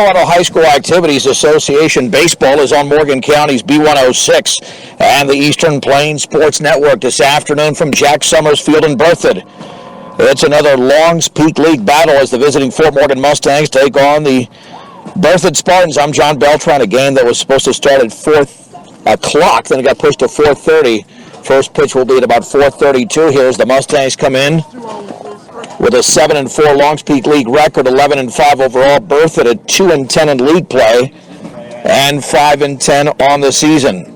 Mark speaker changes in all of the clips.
Speaker 1: Colorado High School Activities Association Baseball is on Morgan County's B106 and the Eastern Plains Sports Network this afternoon from Jack Summers Field in Berthoud. It's another Longs Peak League battle as the visiting Fort Morgan Mustangs take on the Berthoud Spartans. I'm John Beltran. A game that was supposed to start at 4 o'clock, then it got pushed to 4:30. First pitch will be at about 4:32 here as the Mustangs come in with a 7-4 Longs Peak League record, 11-5 overall. Berthoud at 2-10 in league play and 5-10 on the season.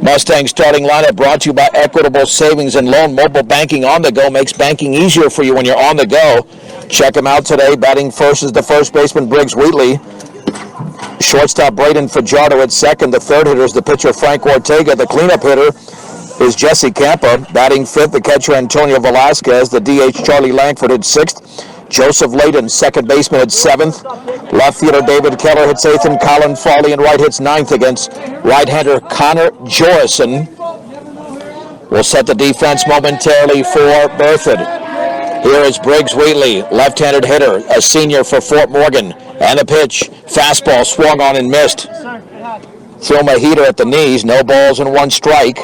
Speaker 1: Mustang starting lineup brought to you by Equitable Savings and Loan. Mobile banking on the go makes banking easier for you when you're on the go. Check him out today. Batting first is the first baseman, Briggs Wheatley. Shortstop, Braden Fajardo at second. The third hitter is the pitcher, Frank Ortega. The cleanup hitter is Jesse Campa. Batting fifth, the catcher, Antonio Velasquez. The DH, Charlie Langford at sixth. Joseph Layden, second baseman, at seventh. Left fielder David Keller hits eighth, and Colin Foley in right hits ninth against right-hander Connor Jorison. We'll set the defense momentarily for Berthoud. Here is Briggs Wheatley, left-handed hitter, a senior for Fort Morgan. And the pitch, fastball swung on and missed. Threw him a heater at the knees, no balls and one strike.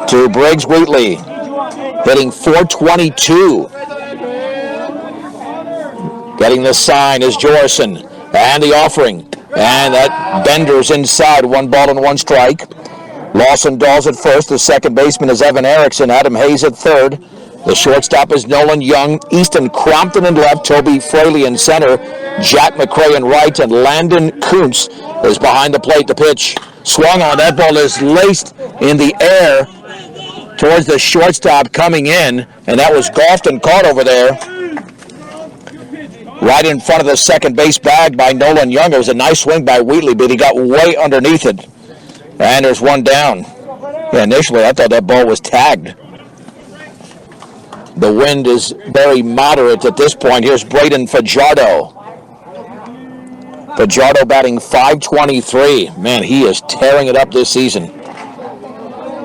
Speaker 1: To Briggs Wheatley, hitting .422. Getting the sign is Jorison. And the offering. And that bender's inside, 1 ball and 1 strike. Lawson Dawes at first. The second baseman is Evan Erickson. Adam Hayes at third. The shortstop is Nolan Young. Easton Crompton in left. Toby Fraley in center. Jack Mcrae in right. And Landon Kuntz is behind the plate. The pitch swung on. That ball is laced in the air towards the shortstop coming in. And that was golfed and caught over there, right in front of the second base bag by Nolan Young. It was a nice swing by Wheatley, but he got way underneath it. And there's one down. Yeah, initially I thought that ball was tagged. The wind is very moderate at this point. Here's Braden Fajardo. Fajardo batting .523. Man, he is tearing it up this season.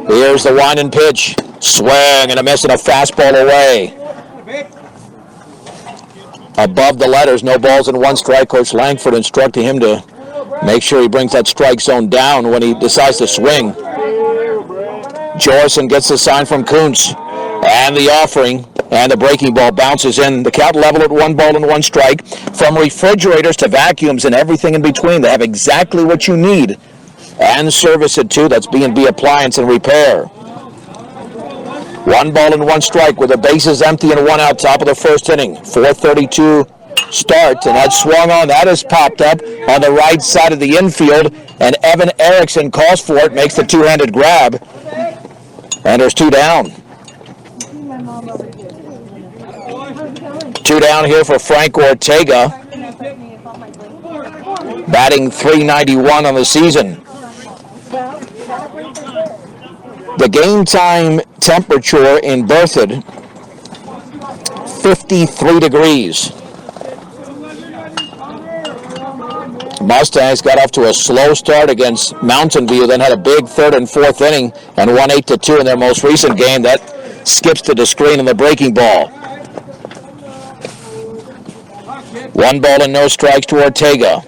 Speaker 1: Here's the wind and pitch. Swing and a miss and a fastball away. Above the letters, no balls and 1 strike. Coach Langford instructing him to make sure he brings that strike zone down when he decides to swing. Jorison gets the sign from Kuntz. And the offering, and the breaking ball bounces in. The count level at 1 ball and 1 strike. From refrigerators to vacuums and everything in between, they have exactly what you need. And service it too. That's B&B Appliance and Repair. 1 ball and 1 strike with the bases empty and 1 out, top of the first inning. 4:32 start, and that swung on. That has popped up on the right side of the infield, and Evan Erickson calls for it, makes the two-handed grab, and there's 2 down. 2 down here for Frank Ortega, batting .391 on the season. The game time temperature in Berthoud, 53 degrees. Mustangs got off to a slow start against Mountain View, then had a big third and fourth inning and won 8-2 in their most recent game. That skips to the screen in the breaking ball. 1 ball and no strikes to Ortega.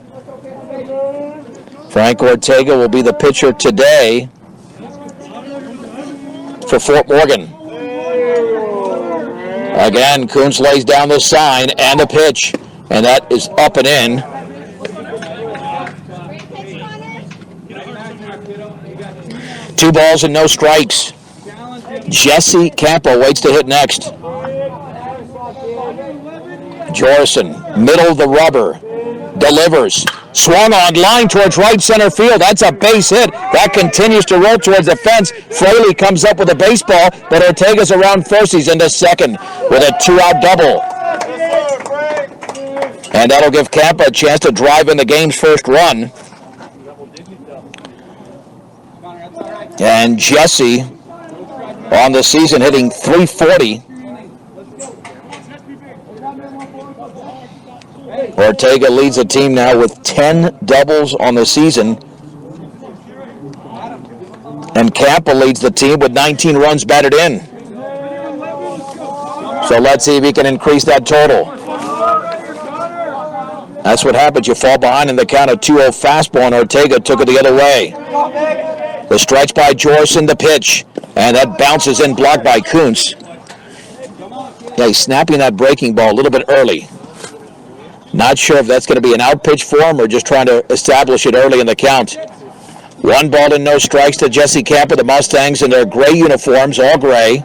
Speaker 1: Frank Ortega will be the pitcher today for Fort Morgan. Again, Kuntz lays down the sign and the pitch, and that is up and in. Two balls and no strikes. Jesse Campa waits to hit next. Jorison, middle of the rubber, delivers. Swung on, line towards right center field. That's a base hit. That continues to roll towards the fence. Fraley comes up with a baseball, but Ortega's around first. He's into second with a 2-out double. And that'll give Campa a chance to drive in the game's first run. And Jesse on the season hitting .340. Ortega leads the team now with 10 doubles on the season. And Campa leads the team with 19 runs batted in. So let's see if he can increase that total. That's what happens. You fall behind in the count of 2-0 fastball, and Ortega took it the other way. The strikes by Jorson, the pitch, and that bounces in, blocked by Kuntz. Yeah, he's snapping that breaking ball a little bit early. Not sure if that's going to be an out pitch for him or just trying to establish it early in the count. 1 ball and no strikes to Jesse Camper. The Mustangs in their gray uniforms, all gray.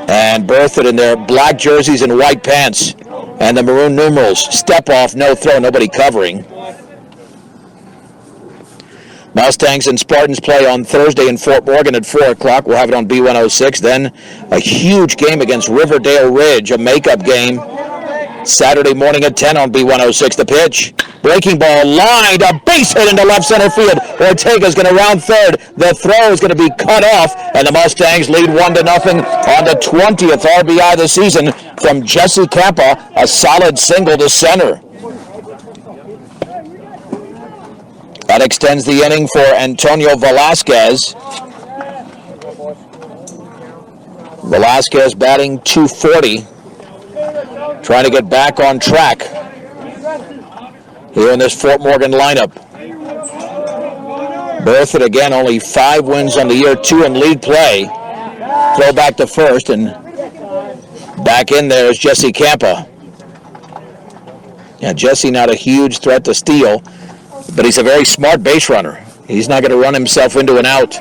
Speaker 1: And Berthoud in their black jerseys and white pants. And the maroon numerals. Step off, no throw, nobody covering. Mustangs and Spartans play on Thursday in Fort Morgan at 4 o'clock. We'll have it on B106. Then a huge game against Riverdale Ridge, a makeup game. Saturday morning at 10 on B106. The pitch. Breaking ball lined. A base hit into left center field. Ortega's going to round third. The throw is going to be cut off. And the Mustangs lead 1-0 on the 20th RBI of the season from Jesse Campa. A solid single to center. That extends the inning for Antonio Velasquez. Velasquez batting .240. Trying to get back on track here in this Fort Morgan lineup. Berthoud again, only 5 wins on the year, 2 in league play. Throw back to first, and back in there is Jesse Campa. Yeah, Jesse not a huge threat to steal, but he's a very smart base runner. He's not going to run himself into an out.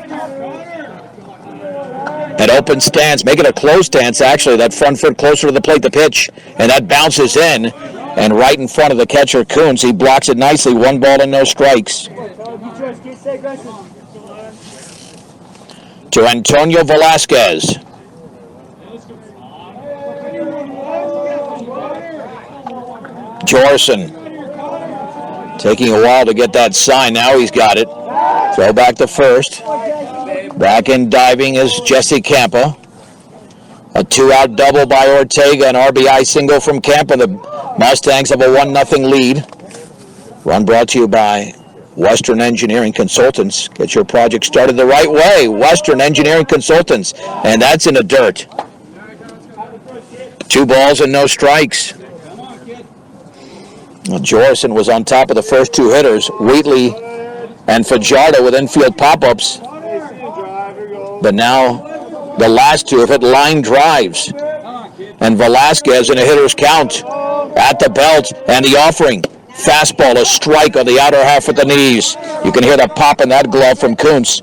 Speaker 1: An open stance, make it a closed stance actually, that front foot closer to the plate, the pitch, and that bounces in, and right in front of the catcher, Kuntz. He blocks it nicely, 1 ball and no strikes. To Antonio Velasquez. Jorson taking a while to get that sign, now he's got it. Throw back to first. Back in diving is Jesse Campa. A 2-out double by Ortega, an RBI single from Campa. The Mustangs have a 1-0 lead. Run brought to you by Western Engineering Consultants. Get your project started the right way. Western Engineering Consultants. And that's in the dirt. 2 balls and no strikes. Well, Jorson was on top of the first 2 hitters. Wheatley and Fajardo with infield pop-ups. But now the last 2 have hit line drives. And Velasquez in a hitter's count at the belt, and the offering. Fastball, a strike on the outer half at the knees. You can hear the pop in that glove from Kuntz.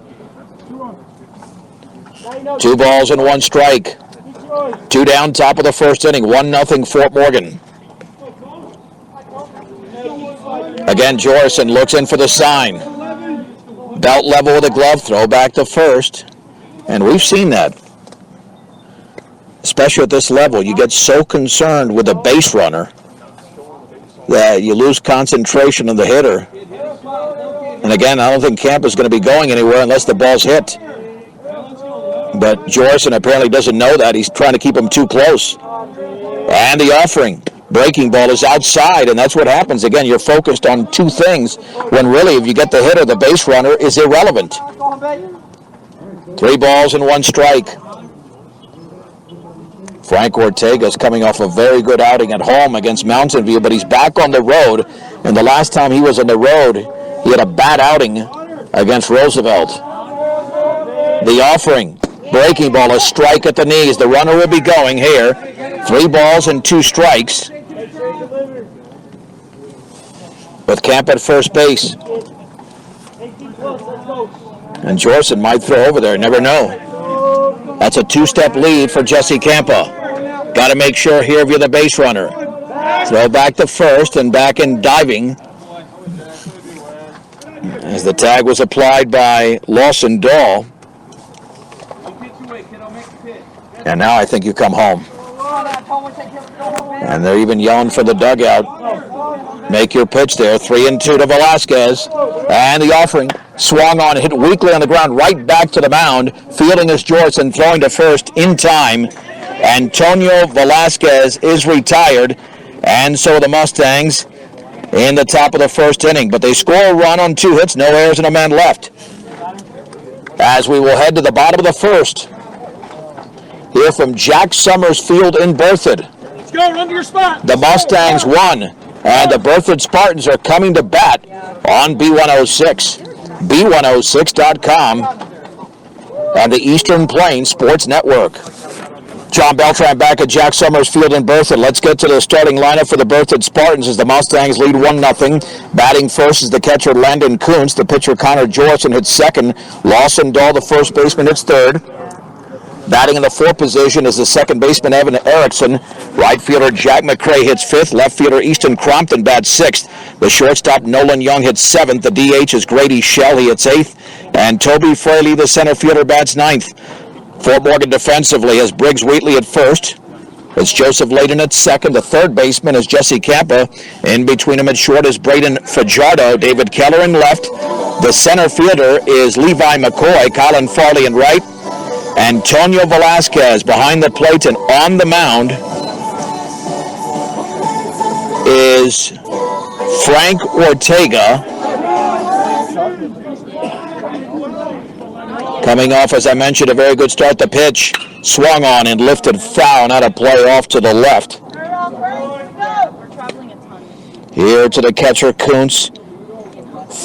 Speaker 1: 2 balls and 1 strike. 2 down, top of the first inning. 1-0 Fort Morgan. Again, Jorson looks in for the sign. Belt level with a glove, throw back to first. And we've seen that, especially at this level. You get so concerned with the base runner that you lose concentration of the hitter. And again, I don't think Camp is going to be going anywhere unless the ball's hit. But Jorson apparently doesn't know that. He's trying to keep him too close. And the offering. Breaking ball is outside, and that's what happens. Again, you're focused on 2 things when really if you get the hitter, the base runner is irrelevant. 3 balls and 1 strike. Frank Ortega is coming off a very good outing at home against Mountain View, but he's back on the road. And the last time he was on the road, he had a bad outing against Roosevelt. The offering. Breaking ball, a strike at the knees. The runner will be going here. 3 balls and 2 strikes. With Camp at first base. And Jorson might throw over there, never know. That's a 2-step lead for Jesse Campa. Got to make sure here if you're the base runner. Throw back to first and back in diving. As the tag was applied by Lawson Dahl. And now I think you come home. And they're even yelling for the dugout. Make your pitch there. 3-2 to Velasquez. And the offering. Swung on, hit weakly on the ground, right back to the mound. Fielding is Jorson, throwing to first in time. Antonio Velasquez is retired. And so the Mustangs in the top of the first inning. But they score a run on 2 hits, no errors and a man left. As we will head to the bottom of the first. Here from Jack Summers Field in Berthoud.
Speaker 2: Let's go, run to your spot.
Speaker 1: The Mustangs 1 And the Berthoud Spartans are coming to bat on B106. B106.com and the Eastern Plains Sports Network. John Beltran back at Jack Summers Field in Berthoud. Let's get to the starting lineup for the Berthoud Spartans as the Mustangs lead 1-0. Batting first is the catcher Landon Kuntz. The pitcher Connor Jorson hits second. Lawson Dahl, the first baseman, hits third. Batting in the fourth position is the second baseman Evan Erickson. Right fielder Jack Mcrae hits fifth. Left fielder Easton Crompton bats sixth. The shortstop Nolan Young hits seventh. The DH is Grady Shell. He hits eighth. And Toby Fraley, the center fielder, bats ninth. Fort Morgan defensively has Briggs Wheatley at first. It's Joseph Layden at second. The third baseman is Jesse Campa. In between him at short is Braden Fajardo. David Keller in left. The center fielder is Levi McCoy. Colin Foley in right. Antonio Velasquez behind the plate, and on the mound is Frank Ortega. Coming off, as I mentioned, a very good start. The pitch swung on and lifted foul, not a play off to the left. Here to the catcher, Kuntz.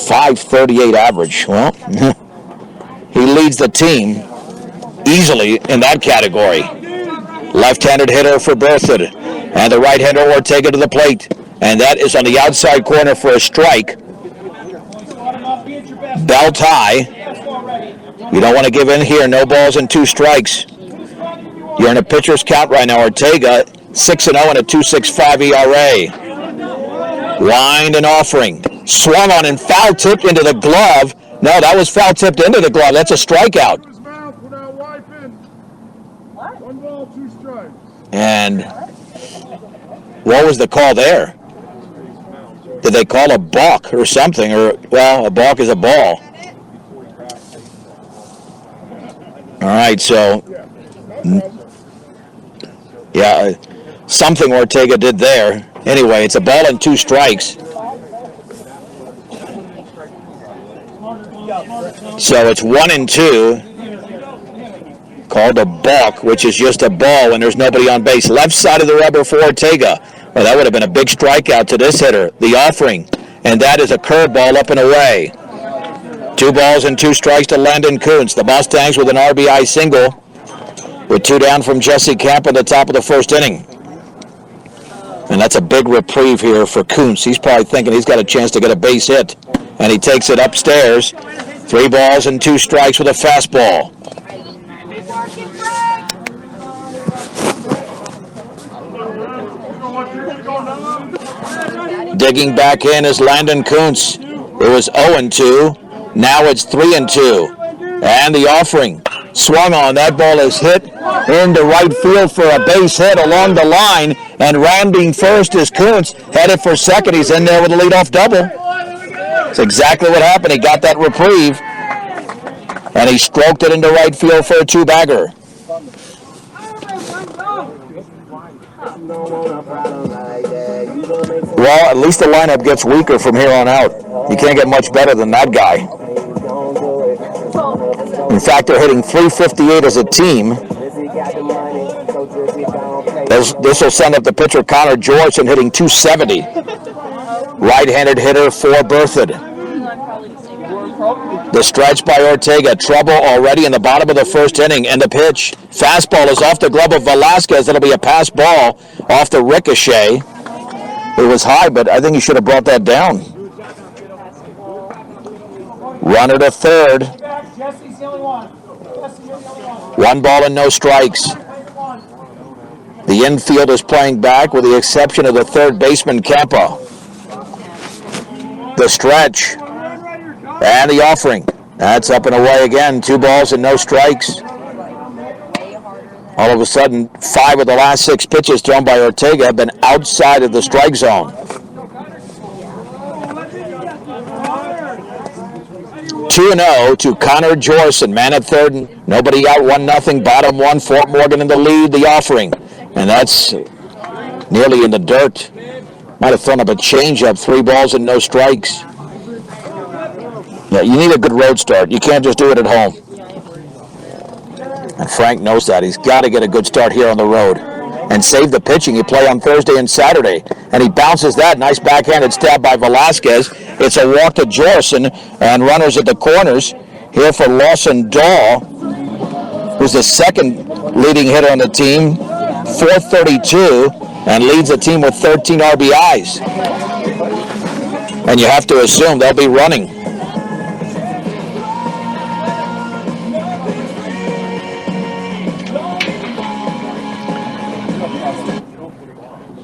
Speaker 1: 538 average. Well, he leads the team easily in that category. Left-handed hitter for Berthoud. And the right-hander Ortega to the plate. And that is on the outside corner for a strike. Belt high. You don't want to give in here. No balls and 2 strikes. You're in a pitcher's count right now. Ortega, 6-0 and a 2.65 ERA. Wind and offering. Swung on and foul-tipped into the glove. No, that was foul-tipped into the glove. That's a strikeout. And what was the call there? Did they call a balk or something? Or, well, a balk is a ball. All right, so, yeah, something Ortega did there. Anyway, it's a ball and 2 strikes. So it's 1-2. Called a balk, which is just a ball when there's nobody on base. Left side of the rubber for Ortega. Well, that would have been a big strikeout to this hitter, the offering. And that is a curveball up and away. 2 balls and 2 strikes to Landon Kuntz. The Mustangs with an RBI single with 2 down from Jesse Camp at the top of the first inning. And that's a big reprieve here for Kuntz. He's probably thinking he's got a chance to get a base hit. And he takes it upstairs. 3 balls and 2 strikes with a fastball. Digging back in is Landon Kuntz. It was 0-2. Now it's 3-2. And the offering swung on. That ball is hit into right field for a base hit along the line. And rounding first is Kuntz. Headed for second. He's in there with a leadoff double. That's exactly what happened. He got that reprieve. And he stroked it into right field for a 2-bagger. Well, at least the lineup gets weaker from here on out. You can't get much better than that guy. In fact, they're hitting .358 as a team. This will send up the pitcher Connor Jorson hitting .270. Right-handed hitter for Berthoud. The stretch by Ortega. Trouble already in the bottom of the first inning. And the pitch. Fastball is off the glove of Velasquez. It'll be a pass ball off the ricochet. It was high, but I think he should have brought that down. Runner to third. 1 ball and no strikes. The infield is playing back with the exception of the third baseman, Campa. The stretch. And the offering. That's up and away again. 2 balls and no strikes. All of a sudden, 5 of the last 6 pitches thrown by Ortega have been outside of the strike zone. 2-0 to Connor Jorson, man at third. Nobody out, 1-0. Bottom 1, Fort Morgan in the lead, the offering. And that's nearly in the dirt. Might have thrown up a changeup, 3 balls and no strikes. Yeah, you need a good road start. You can't just do it at home. And Frank knows that. He's got to get a good start here on the road. and save the pitching. He play on Thursday and Saturday. And he bounces that. Nice backhanded stab by Velasquez. It's a walk to Jorson, and runners at the corners here for Lawson Dahl, who's the second leading hitter on the team, 432, and leads the team with 13 RBIs. And you have to assume they'll be running.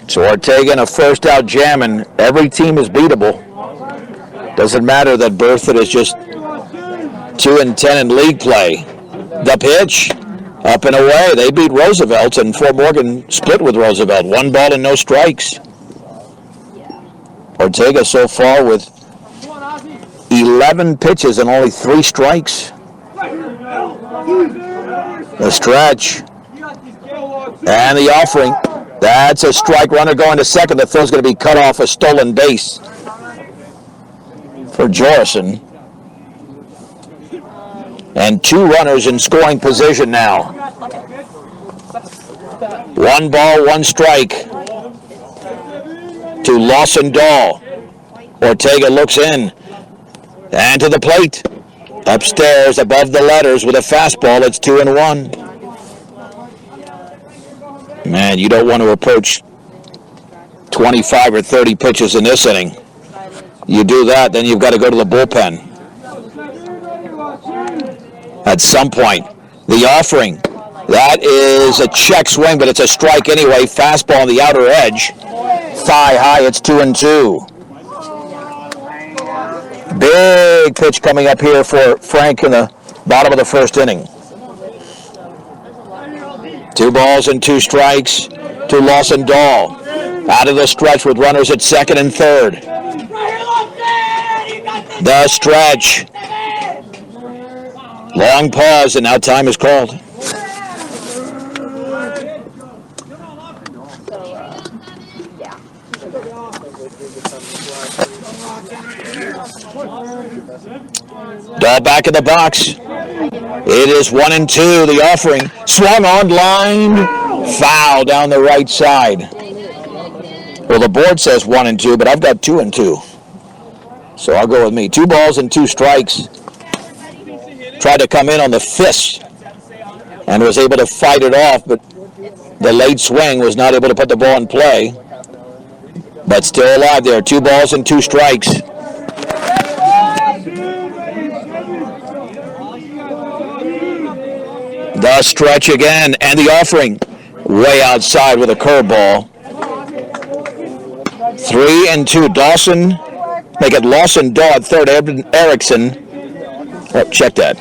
Speaker 1: So Ortega in a first out jamming. Every team is beatable. Doesn't matter that Berthoud is just 2-10 in league play. The pitch, up and away. They beat Roosevelt, and Fort Morgan split with Roosevelt. 1 ball and no strikes. Ortega so far with 11 pitches and only 3 strikes. The stretch. And the offering. That's a strike. Runner going to second. The throw's going to be cut off, a stolen base for Jorson. And 2 runners in scoring position now. 1 ball, 1 strike to Lawson Dahl. Ortega looks in and to the plate. Upstairs above the letters with a fastball. It's 2-1. Man, you don't want to approach 25 or 30 pitches in this inning. You do that, then you've got to go to the bullpen. At some point, the offering. That is a check swing, but it's a strike anyway. Fastball on the outer edge. Thigh high, it's 2-2. Big pitch coming up here for Frank in the bottom of the first inning. 2 balls and 2 strikes to Lawson Dahl. Out of the stretch with runners at second and third. The stretch. Long pause, and now time is called. Dahl back in the box. It is 1-2. The offering. Swung on, lined. Foul down the right side. Well, the board says 1-2, but I've got 2-2. So I'll go with me. 2 balls and 2 strikes. Tried to come in on the fist and was able to fight it off, but the late swing was not able to put the ball in play. But still alive there. 2 balls and 2 strikes. The stretch again, and the offering. Way outside with a curveball. 3-2. Dawson, make it Lawson Dahl at third. Evan Erickson. Oh, check that.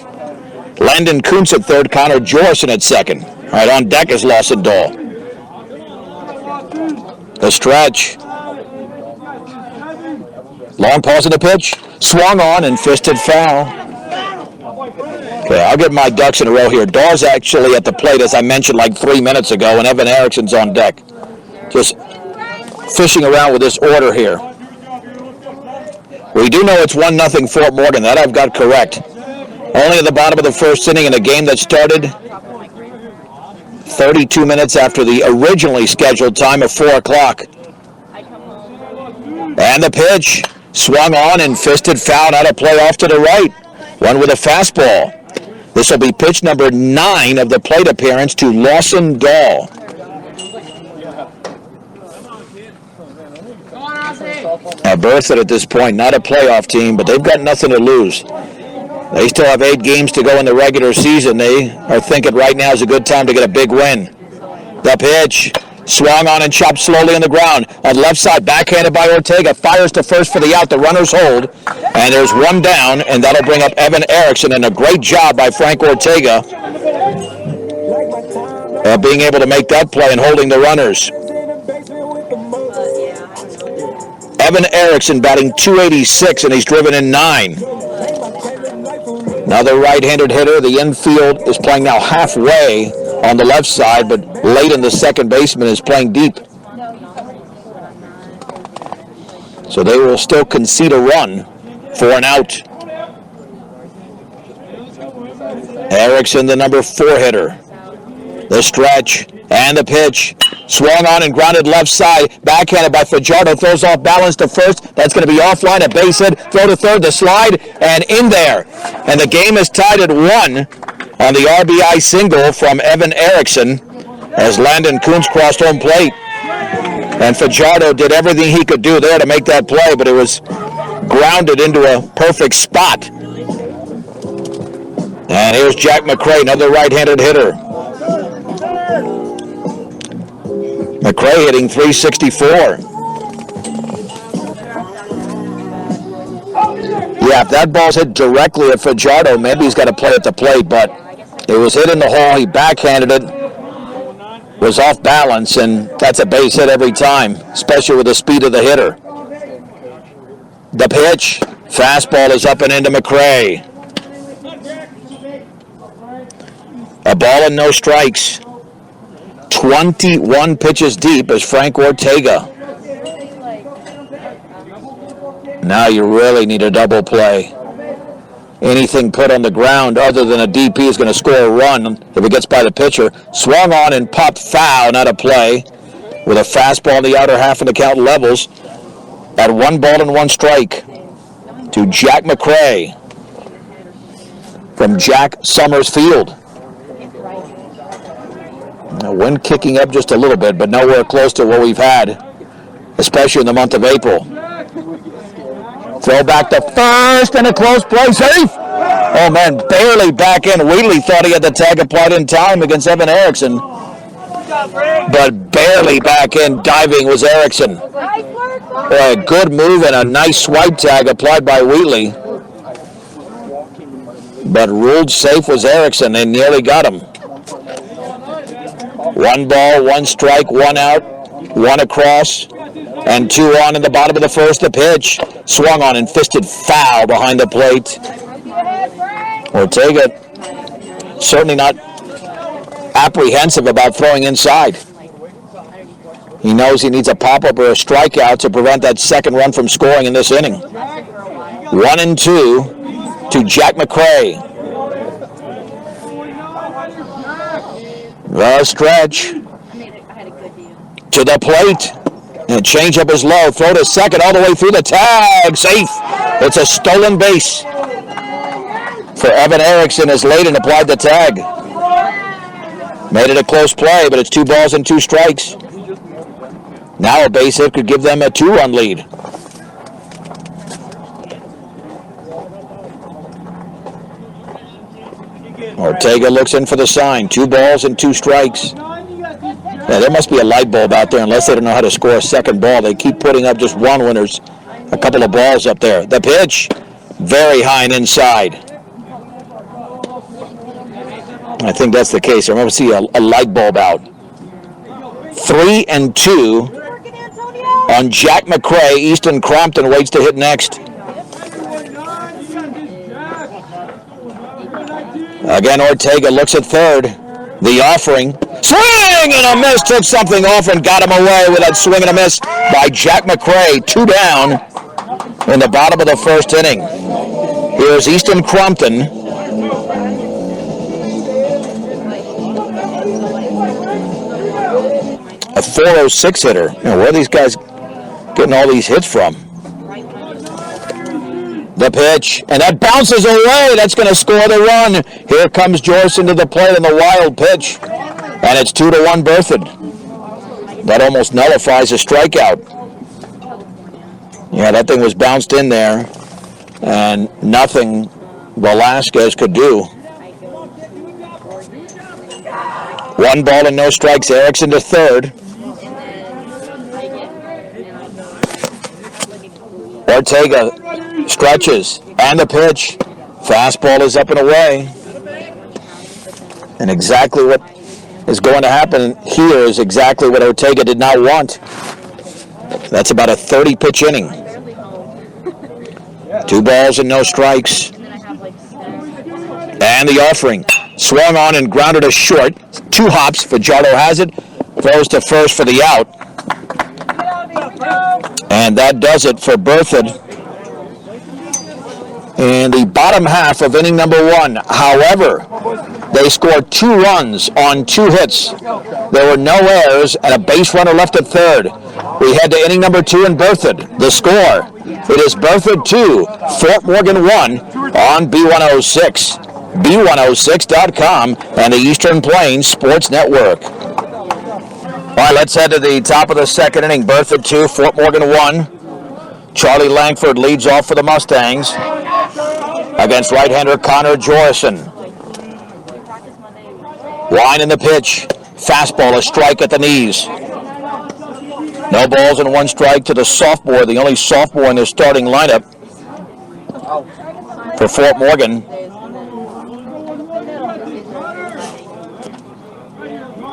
Speaker 1: Landon Kuntz at third. Connor Jorson at second. All right, on deck is Lawson Dahl. The stretch. Long pause in the pitch. Swung on and fisted foul. Okay, I'll get my ducks in a row here. Dahl's actually at the plate, as I mentioned like 3 minutes ago, and Evan Erickson's on deck. Just fishing around with this order here. We do know it's 1-0 Fort Morgan. That I've got correct. Only at the bottom of the first inning in a game that started 32 minutes after the originally scheduled time of 4 o'clock. And the pitch. Swung on and fisted foul. Out of play off to the right. One with a fastball. This will be pitch number 9 of the plate appearance to Lawson Dahl. Berthoud at this point, not a playoff team, but they've got nothing to lose. They still have 8 games to go in the regular season. They are thinking right now is a good time to get a big win. The pitch. Swung on and chopped slowly on the ground. On the left side, backhanded by Ortega. Fires to first for the out. The runners hold. And there's 1 down, and that'll bring up Evan Erickson. And a great job by Frank Ortega being able to make that play and holding the runners. Evan Erickson batting .286, and he's driven in 9. Another right-handed hitter. The infield is playing now halfway on the left side, but late in the second baseman is playing deep. So they will still concede a run for an out. Erickson, the number 4 hitter. The stretch and the pitch. Swung on and grounded left side. Backhanded by Fajardo. Throws off balance to first. That's going to be offline. A base hit. Throw to third. The slide. And in there. And the game is tied at 1 on the RBI single from Evan Erickson as Landon Kuntz crossed home plate. And Fajardo did everything he could do there to make that play, but it was grounded into a perfect spot. And here's Jack Mcrae, another right-handed hitter. Mcrae hitting .364. Yeah, if that ball's hit directly at Fajardo, maybe he's got to play at the plate, but it was hit in the hole. He backhanded it, was off balance, and that's a base hit every time, especially with the speed of the hitter. The pitch, fastball is up and into Mcrae. A ball and no strikes. 21 pitches deep is Frank Ortega. Now you really need a double play. Anything put on the ground other than a DP is going to score a run if it gets by the pitcher. Swung on and popped foul, not a play. With a fastball in the outer half of the count levels at 1 ball and 1 strike to Jack Mcrae from Jack Summers Field. Now, wind kicking up just a little bit, but nowhere close to what we've had, especially in the month of April. Throw back to first and a close play. Safe! Oh, man, barely back in. Wheatley thought he had the tag applied in time against Evan Erickson. But barely back in. Diving was Erickson. A good move and a nice swipe tag applied by Wheatley. But ruled safe was Erickson. They nearly got him. 1 ball, 1 strike, 1 out, 1 across, and 2 on in the bottom of the first. The pitch swung on and fisted foul behind the plate. Ortega certainly not apprehensive about throwing inside. He knows he needs a pop-up or a strikeout to prevent that second run from scoring in this inning. 1-2 to Jack Mcrae. The stretch to the plate. And changeup is low. Throw to second all the way through the tag. Safe. It's a stolen base for Evan Erickson as Layden applied the tag. Made it a close play, but it's 2 balls and 2 strikes. Now a base hit could give them a 2-run lead. Ortega looks in for the sign. 2 balls and 2 strikes. Yeah, there must be a light bulb out there unless they don't know how to score a second ball. They keep putting up just one when there's a couple of balls up there. The pitch, very high and inside. I think that's the case. I remember seeing a light bulb out. 3-2 on Jack Mcrae. Easton Crompton waits to hit next. Again, Ortega looks at third. The offering. Swing and a miss. Took something off and got him away with that swing and a miss by Jack Mcrae. 2 down in the bottom of the first inning. Here's Easton Crompton. A .406 hitter. You know, where are these guys getting all these hits from? The pitch, and that bounces away. That's going to score the run. Here comes Jorson to the plate on the wild pitch, and it's 2-1 Berthoud. That almost nullifies a strikeout. Yeah, that thing was bounced in there, and nothing Velasquez could do. 1 ball and no strikes. Erickson to third. Ortega stretches, and the pitch. Fastball is up and away. And exactly what is going to happen here is exactly what Ortega did not want. That's about a 30-pitch inning. 2 balls and no strikes. And the offering. Swung on and grounded a short. 2 hops. Fajardo has it. Throws to first for the out. And that does it for Berthoud in the bottom half of inning number 1. However, they scored 2 runs on 2 hits. There were no errors and a base runner left at third. We head to inning number 2 in Berthoud. The score, it is Berthoud 2, Fort Morgan 1 on B106, B106.com, and the Eastern Plains Sports Network. All right, let's head to the top of the second inning. Berthoud 2, Fort Morgan 1. Charlie Langford leads off for the Mustangs against right-hander Connor Jorison. Line in the pitch. Fastball, a strike at the knees. No balls and 1 strike to the sophomore, the only sophomore in the starting lineup for Fort Morgan.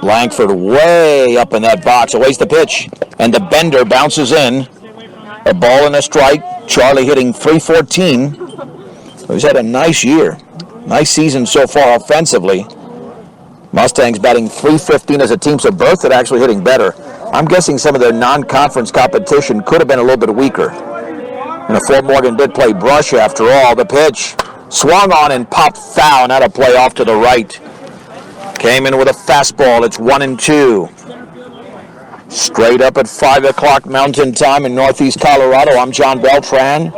Speaker 1: Langford way up in that box, awaits the pitch, and the bender bounces in. A ball and a strike. Charlie hitting .314. He's had a nice year. Nice season so far offensively. Mustangs batting .315 as a team, so Berthoud actually hitting better. I'm guessing some of their non-conference competition could have been a little bit weaker. And Fort Morgan did play brush after all. The pitch swung on and popped foul, and out of play off to the right. Came in with a fastball. It's 1-2. Straight up at 5 o'clock Mountain Time in Northeast Colorado. I'm John Beltran.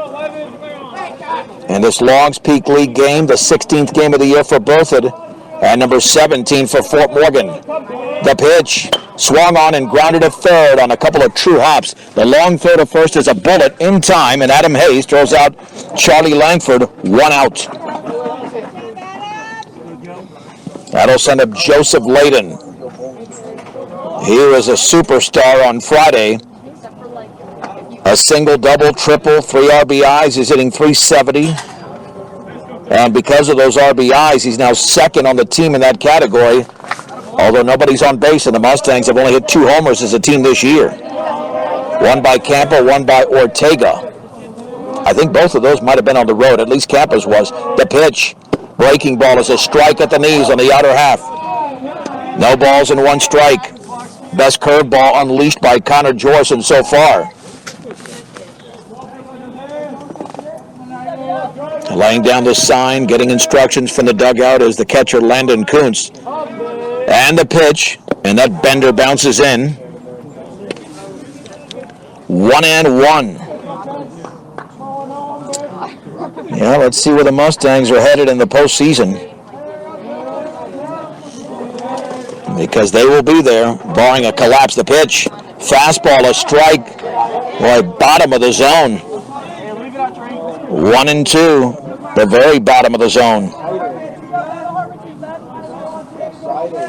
Speaker 1: And this Longs Peak League game, the 16th game of the year for Berthoud, and number 17 for Fort Morgan. The pitch swung on and grounded to third on a couple of true hops. The long throw to first is a bullet in time, and Adam Hayes throws out Charlie Langford, 1 out. That'll send up Joseph Layden. He was a superstar on Friday. A single, double, triple, 3 RBIs. He's hitting .370. And because of those RBIs, he's now second on the team in that category. Although nobody's on base, and the Mustangs have only hit 2 homers as a team this year. 1 by Campa, 1 by Ortega. I think both of those might have been on the road. At least Campa's was. The pitch. Breaking ball is a strike at the knees on the outer half. No balls and 1 strike. Best curveball unleashed by Connor Jorison so far. Laying down the sign, getting instructions from the dugout is the catcher Landon Kuntz. And the pitch, and that bender bounces in. 1-1. Yeah, let's see where the Mustangs are headed in the postseason. Because they will be there, barring a collapse. The pitch, fastball, a strike, boy, bottom of the zone. 1-2, the very bottom of the zone.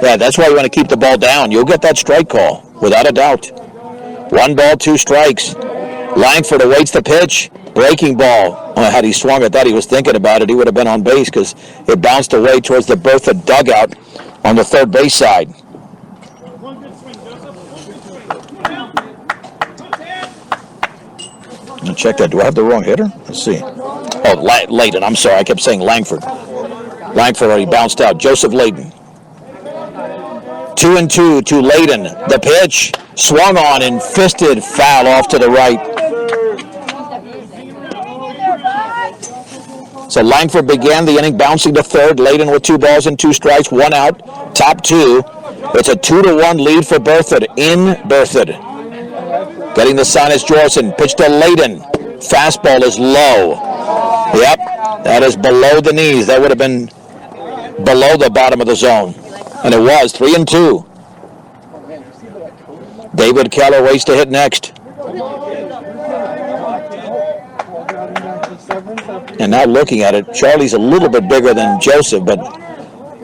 Speaker 1: Yeah, that's why you want to keep the ball down. You'll get that strike call, without a doubt. 1 ball, 2 strikes. Langford awaits the pitch. Breaking ball. Oh, had he swung at that, he was thinking about it. He would have been on base because it bounced away towards the Berthoud dugout on the third base side. I'll check that. Do I have the wrong hitter? Let's see. Oh, Layden. I'm sorry. I kept saying Langford. Langford already bounced out. Joseph Layden. 2-2 to Layden. The pitch swung on and fisted foul off to the right. So Langford began the inning bouncing to third. Layden with 2 balls and 2 strikes, 1 out. Top 2. It's a 2-1 lead for Berthoud in Berthoud. Getting the sign is Jorison. Pitch to Layden. Fastball is low. Yep, that is below the knees. That would have been below the bottom of the zone. And it was 3-2. David Keller waits to hit next. And now looking at it, Charlie's a little bit bigger than Joseph, but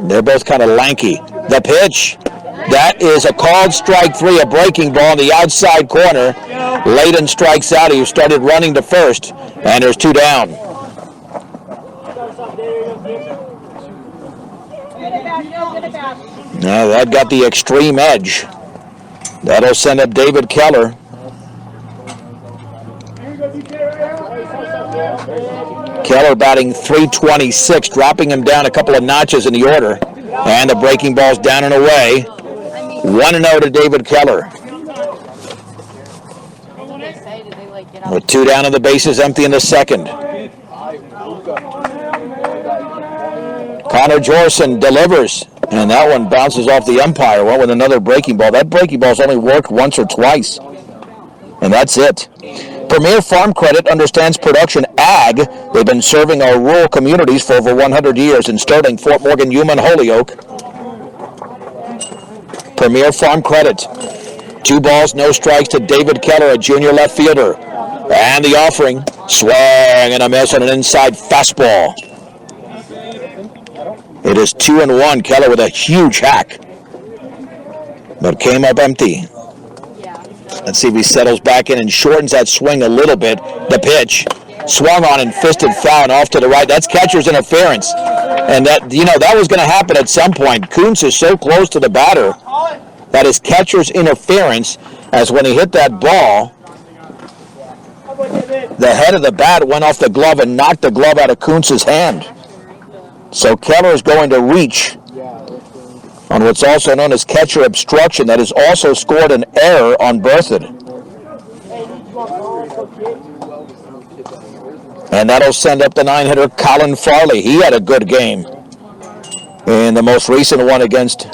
Speaker 1: they're both kind of lanky. The pitch, that is a called strike 3, a breaking ball in the outside corner. Layden strikes out. He started running to first, and there's 2 down. Now that got the extreme edge. That'll send up David Keller. Keller batting .326, dropping him down a couple of notches in the order. And the breaking ball's down and away. 1-0 to David Keller. With 2 down and the bases empty in the second. Connor Jorson delivers, and that one bounces off the umpire. Went with another breaking ball. That breaking ball's only worked once or twice, and that's it. Premier Farm Credit understands production ag. They've been serving our rural communities for over 100 years in Sterling, Fort Morgan, Yuma, and Holyoke. Premier Farm Credit. 2 balls, no strikes to David Keller, a junior left fielder. And the offering, swing and a miss on an inside fastball. It is 2-1. Keller with a huge hack, but came up empty. Let's see if he settles back in and shortens that swing a little bit. The pitch, swung on and fisted foul and off to the right. That's catcher's interference, and that was going to happen at some point. Kuntz is so close to the batter that is catcher's interference, as when he hit that ball, the head of the bat went off the glove and knocked the glove out of Kuntz's hand. So Keller is going to reach on what's also known as catcher obstruction. That has also scored an error on Berthoud. And that'll send up the 9-hitter Colin Foley. He had a good game in the most recent one against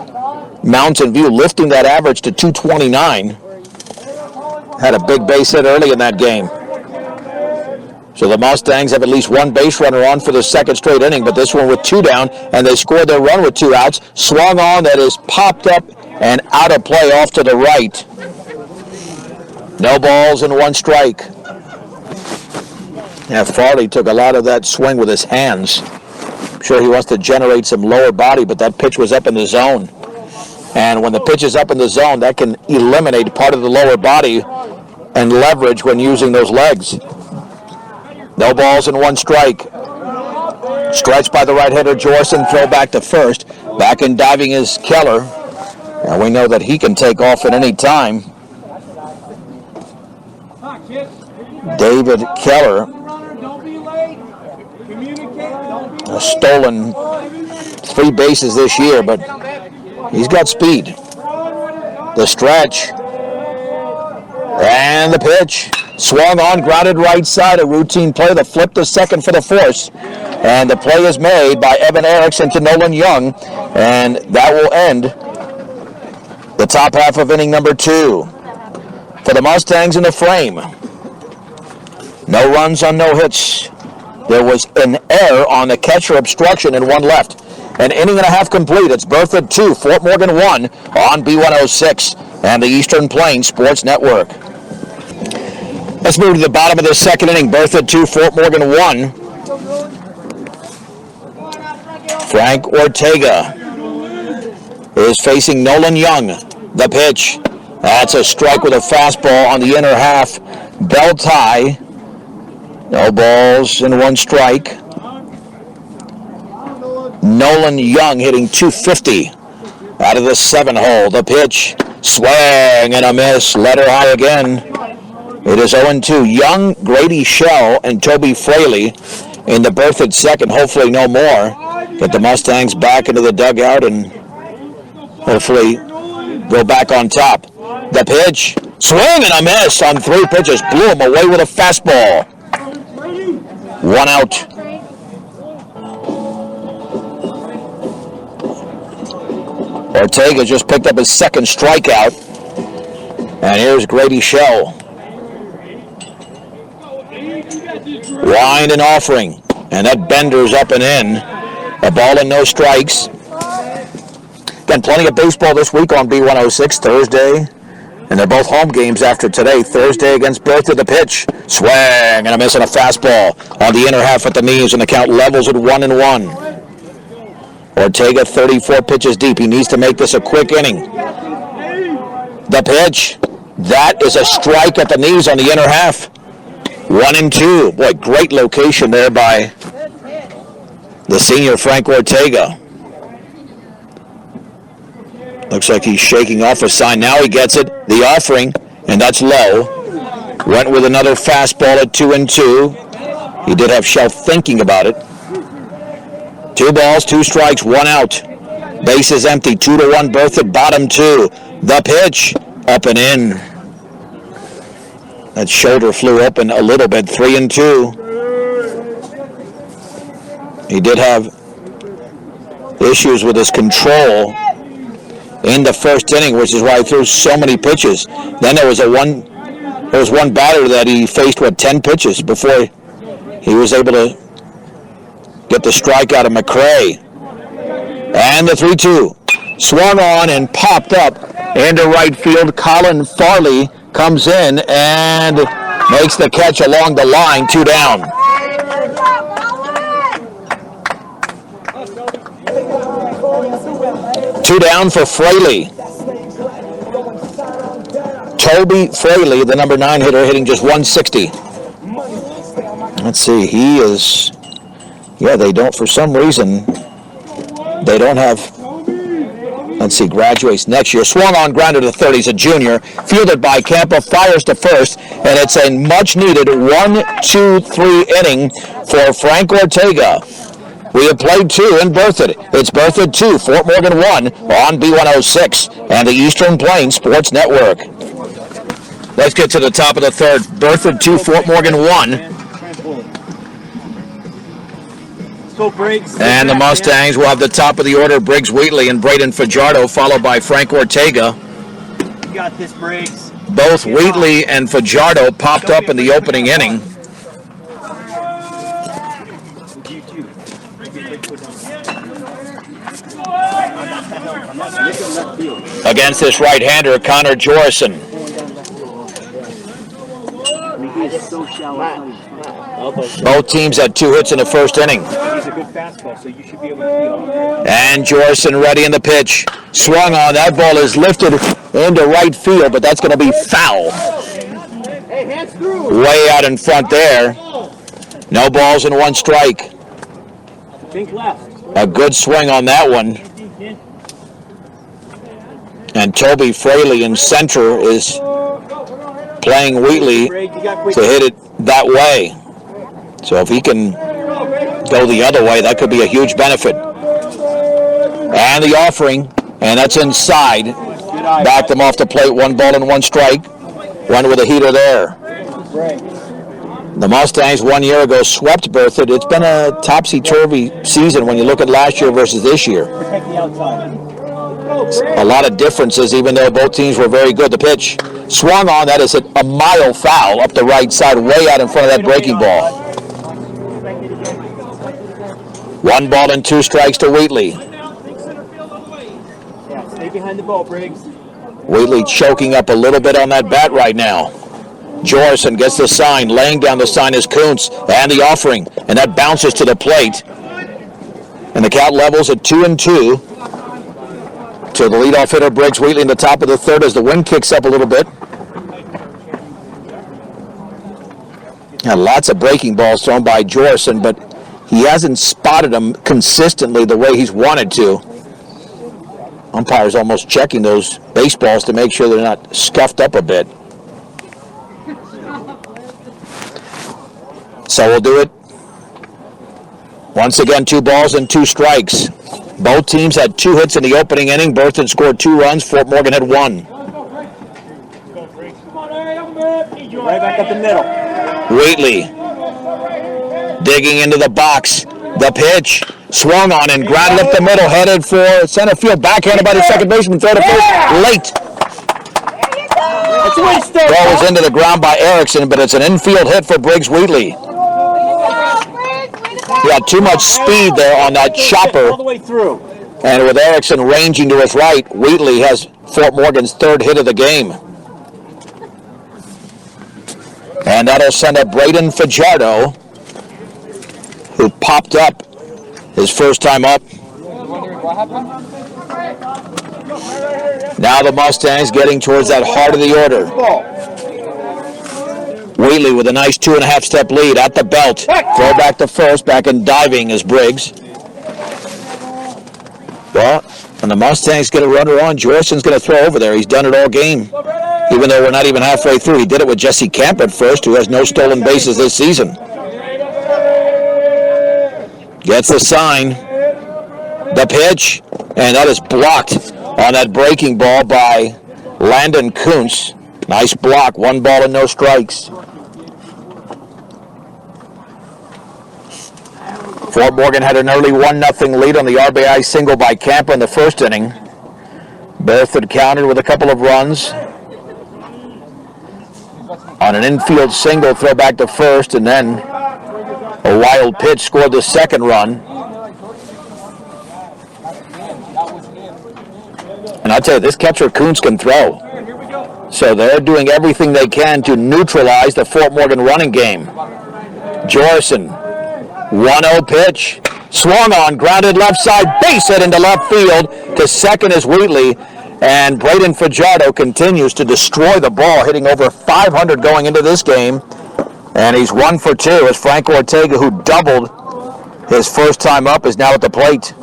Speaker 1: Mountain View, lifting that average to 229. Had a big base hit early in that game. So the Mustangs have at least one base runner on for the second straight inning, but this one with 2 down, and they scored their run with 2 outs. Swung on, that is popped up and out of play off to the right. No balls and 1 strike. Yeah, Farley took a lot of that swing with his hands. I'm sure he wants to generate some lower body, but that pitch was up in the zone. And when the pitch is up in the zone, that can eliminate part of the lower body and leverage when using those legs. No balls and 1 strike. Stretched by the right-hander Jorson, throw back to first. Back in diving is Keller. And we know that he can take off at any time. David Keller has stolen 3 bases this year, but he's got speed. The stretch. And the pitch. Swung on, grounded right side, a routine play. The flip to second for the force. And the play is made by Evan Erickson to Nolan Young. And that will end the top half of inning number 2. For the Mustangs in the frame. No runs on no hits. There was an error on the catcher obstruction and 1 left. An inning and a half complete. It's Berthoud 2, Fort Morgan 1 on B106 and the Eastern Plains Sports Network. Let's move to the bottom of the second inning. Berthoud 2, Fort Morgan 1. Frank Ortega is facing Nolan Young. The pitch. That's a strike with a fastball on the inner half. Bell tie. No balls and 1 strike. Nolan Young hitting .250 out of the 7-hole. The pitch. Swing and a miss. Letter high again. It is 0-2. Young, Grady Shell, and Toby Fraley in the Berthoud second. Hopefully no more. Get the Mustangs back into the dugout and hopefully go back on top. The pitch. Swing and a miss on 3 pitches. Blew him away with a fastball. 1 out. Ortega just picked up his second strikeout. And here's Grady Shell. Wind and offering. And that bender's up and in. A ball and no strikes. Again, plenty of baseball this week on B106 Thursday. And they're both home games after today. Thursday against Berthoud, the pitch. Swing and a miss on a fastball on the inner half at the knees, and the count levels at 1-1. Ortega 34 pitches deep. He needs to make this a quick inning. The pitch. That is a strike at the knees on the inner half. 1-2. Boy, great location there by the senior Frank Ortega. Looks like he's shaking off a sign. Now he gets it. The offering, and that's low. Went with another fastball at 2-2. He did have Shell thinking about it. 2 balls, 2 strikes, 1 out. Base is empty. 2-1 Berthoud, bottom 2. The pitch, up and in. That shoulder flew open a little bit. 3-2. He did have issues with his control in the first inning, which is why he threw so many pitches. Then there was one batter that he faced, 10 pitches before he was able to get the strikeout of Mcrae. And the 3-2. Swung on and popped up into right field. Colin Foley comes in and makes the catch along the line. 2 down. Two down for Fraley. Toby Fraley, the number 9 hitter, hitting just 160. Let's see, he is... Yeah, they don't, for some reason, they don't have... Let's see, graduates next year. Swung on, grounded to third. He's a junior. Fielded by Campa, fires to first, and it's a much-needed 1-2-3 inning for Frank Ortega. We have played 2 in Berthoud. It's Berthoud 2, Fort Morgan 1 on B106 and the Eastern Plains Sports Network. Let's get to the top of the third. Berthoud 2, Fort Morgan 1. And the Mustangs will have the top of the order, Briggs Wheatley and Braden Fajardo, followed by Frank Ortega.
Speaker 2: You got this, Briggs.
Speaker 1: Both Wheatley and Fajardo popped up in the opening inning. Against this right-hander, Connor Jorison. Both teams had 2 hits in the first inning. And Jorison ready in the pitch. Swung on. That ball is lifted into right field, but that's going to be foul. Way out in front there. No balls and 1 strike. A good swing on that one. And Toby Fraley in center is playing Wheatley to hit it that way. So if he can go the other way, that could be a huge benefit. And the offering, and that's inside. Backed him off the plate, 1 ball and 1 strike. One with a heater there. The Mustangs 1 year ago swept Berthoud. It's been a topsy-turvy season when you look at last year versus this year. A lot of differences, even though both teams were very good. The pitch swung on. That is a mile foul up the right side, way out in front of that breaking ball. 1 ball and 2 strikes to Wheatley.
Speaker 2: Yeah, stay behind the ball, Briggs.
Speaker 1: Wheatley choking up a little bit on that bat right now. Jorison gets the sign. Laying down the sign is Kuntz. And the offering. And that bounces to the plate. And the count levels at 2-2. To the leadoff hitter, Briggs Wheatley, in the top of the third as the wind kicks up a little bit. And lots of breaking balls thrown by Jorison, but he hasn't spotted them consistently the way he's wanted to. Umpire's almost checking those baseballs to make sure they're not scuffed up a bit. So we'll do it. Once again, 2 balls and 2 strikes. Both teams had 2 hits in the opening inning. Berthoud scored 2 runs. Fort Morgan had 1.
Speaker 2: Right back up the middle.
Speaker 1: Wheatley digging into the box. The pitch swung on and grounded up the middle, headed for center field. Backhanded by the second baseman. Throw to first. Late. Ball was into the ground by Erickson, but it's an infield hit for Briggs Wheatley. He had too much speed there on that chopper.
Speaker 2: All the way through.
Speaker 1: And with Erickson ranging to his right, Wheatley has Fort Morgan's 3rd hit of the game. And that'll send up Braden Fajardo, who popped up his first time up. Now the Mustangs getting towards that heart of the order. Wheatley with a nice 2.5-step lead at the belt. Throw back to first, back and diving is Briggs. Well, when the Mustangs get a runner on, Jorison's going to throw over there. He's done it all game. Even though we're not even halfway through, he did it with Jesse Camp at first, who has no stolen bases this season. Gets the sign. The pitch, and that is blocked on that breaking ball by Landon Kuntz. Nice block, 1 ball and no strikes. Fort Morgan had an early 1-0 lead on the RBI single by Campa in the first inning. Berthoud countered with a couple of runs on an infield single, throw back to first, and then a wild pitch scored the second run. And I'll tell you, this catcher Kuntz can throw. So they're doing everything they can to neutralize the Fort Morgan running game. Jorison, 1-0 pitch. Swung on, grounded left side, base hit into left field. To second is Wheatley. And Braden Fajardo continues to destroy the ball, hitting over 500 going into this game. And he's 1 for 2 as Frank Ortega, who doubled his first time up, is now at the plate.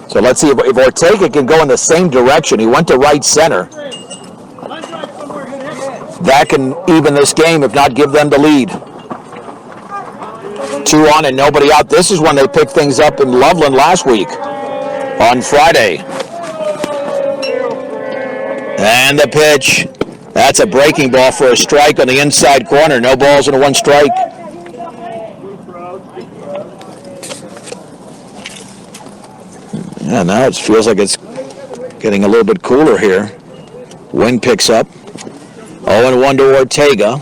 Speaker 1: So let's see if Ortega can go in the same direction. He went to right center. That can even this game, if not give them the lead. 2 on and nobody out. This is when they picked things up in Loveland last week on Friday. And the pitch. That's a breaking ball for a strike on the inside corner. No balls and 1 strike. Yeah, now it feels like it's getting a little bit cooler here. Wind picks up. 0-1 to Ortega.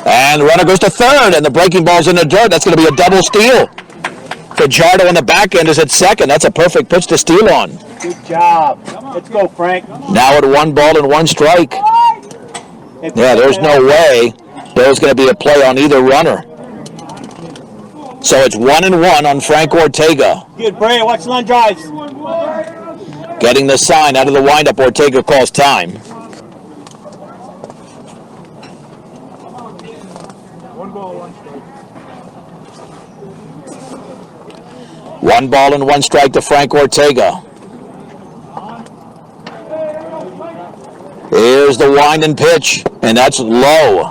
Speaker 1: And the runner goes to third, and the breaking ball's in the dirt. That's going to be a double steal. Fajardo on the back end is at second. That's a perfect pitch to steal on.
Speaker 2: Good job. Let's go, Frank.
Speaker 1: Now at 1 ball and 1 strike. Yeah, there's no way there's going to be a play on either runner. So it's 1-1 on Frank Ortega.
Speaker 2: Good, Bray. Watch line drives.
Speaker 1: Getting the sign out of the windup. Ortega calls time.
Speaker 2: 1 ball, 1 strike.
Speaker 1: 1 ball and 1 strike to Frank Ortega. Here's the wind and pitch, and that's low.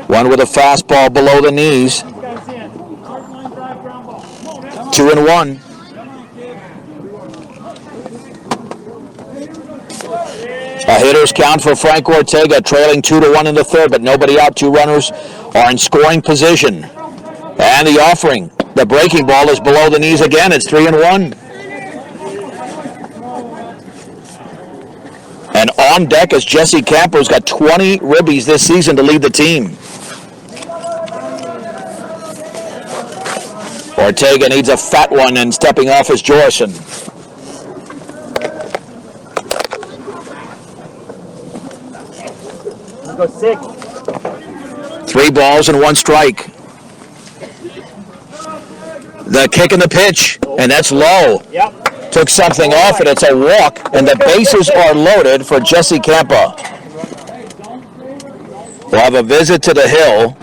Speaker 1: One with a fastball below the knees. 2-1. A hitter's count for Frank Ortega, trailing 2-1 in the third, but nobody out. 2 runners are in scoring position. And the offering, the breaking ball is below the knees again. It's 3-1. And on deck is Jesse Camper, who's got 20 ribbies this season to lead the team. Ortega needs a fat one, and stepping off is Jorison.
Speaker 2: Go 6.
Speaker 1: 3 balls and 1 strike. The kick and the pitch, and that's low.
Speaker 2: Yep.
Speaker 1: Took something off, and it's a walk, and the bases are loaded for Jesse Campa. We'll have a visit to the hill.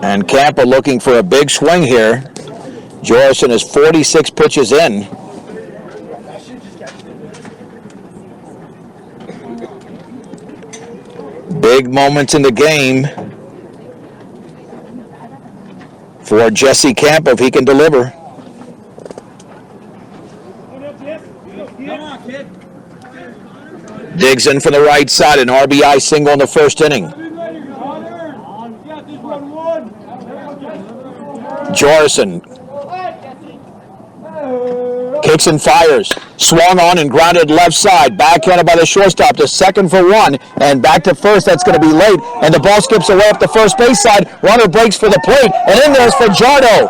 Speaker 1: And Campa looking for a big swing here. Jorison is 46 pitches in. Big moments in the game for Jesse Campa if he can deliver. Digs in from the right side, an RBI single in the first inning. Jorison kicks and fires. Swung on and grounded left side. Backhanded by the shortstop to second for 1. And back to first. That's going to be late. And the ball skips away up the first base side. Runner breaks for the plate. And in there's Fajardo.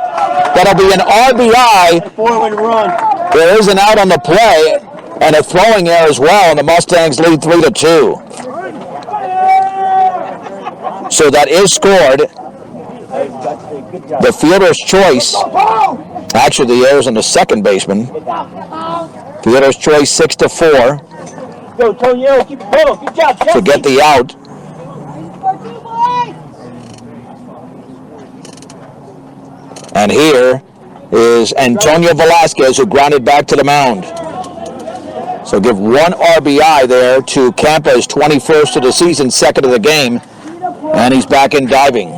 Speaker 1: That'll be an RBI.
Speaker 2: 4-1 run.
Speaker 1: There is an out on the play. And a throwing error as well. And the Mustangs lead 3-2. So that is scored. The fielder's choice. Actually, the error's on the second baseman. Fielder's choice 6-4
Speaker 2: Go, Tonio. Keep going. Good job, Jesse.
Speaker 1: to get the out. And here is Antonio Velasquez, who grounded back to the mound. So give 1 RBI there to Campa, his 21st of the season, second of the game. And he's back in diving.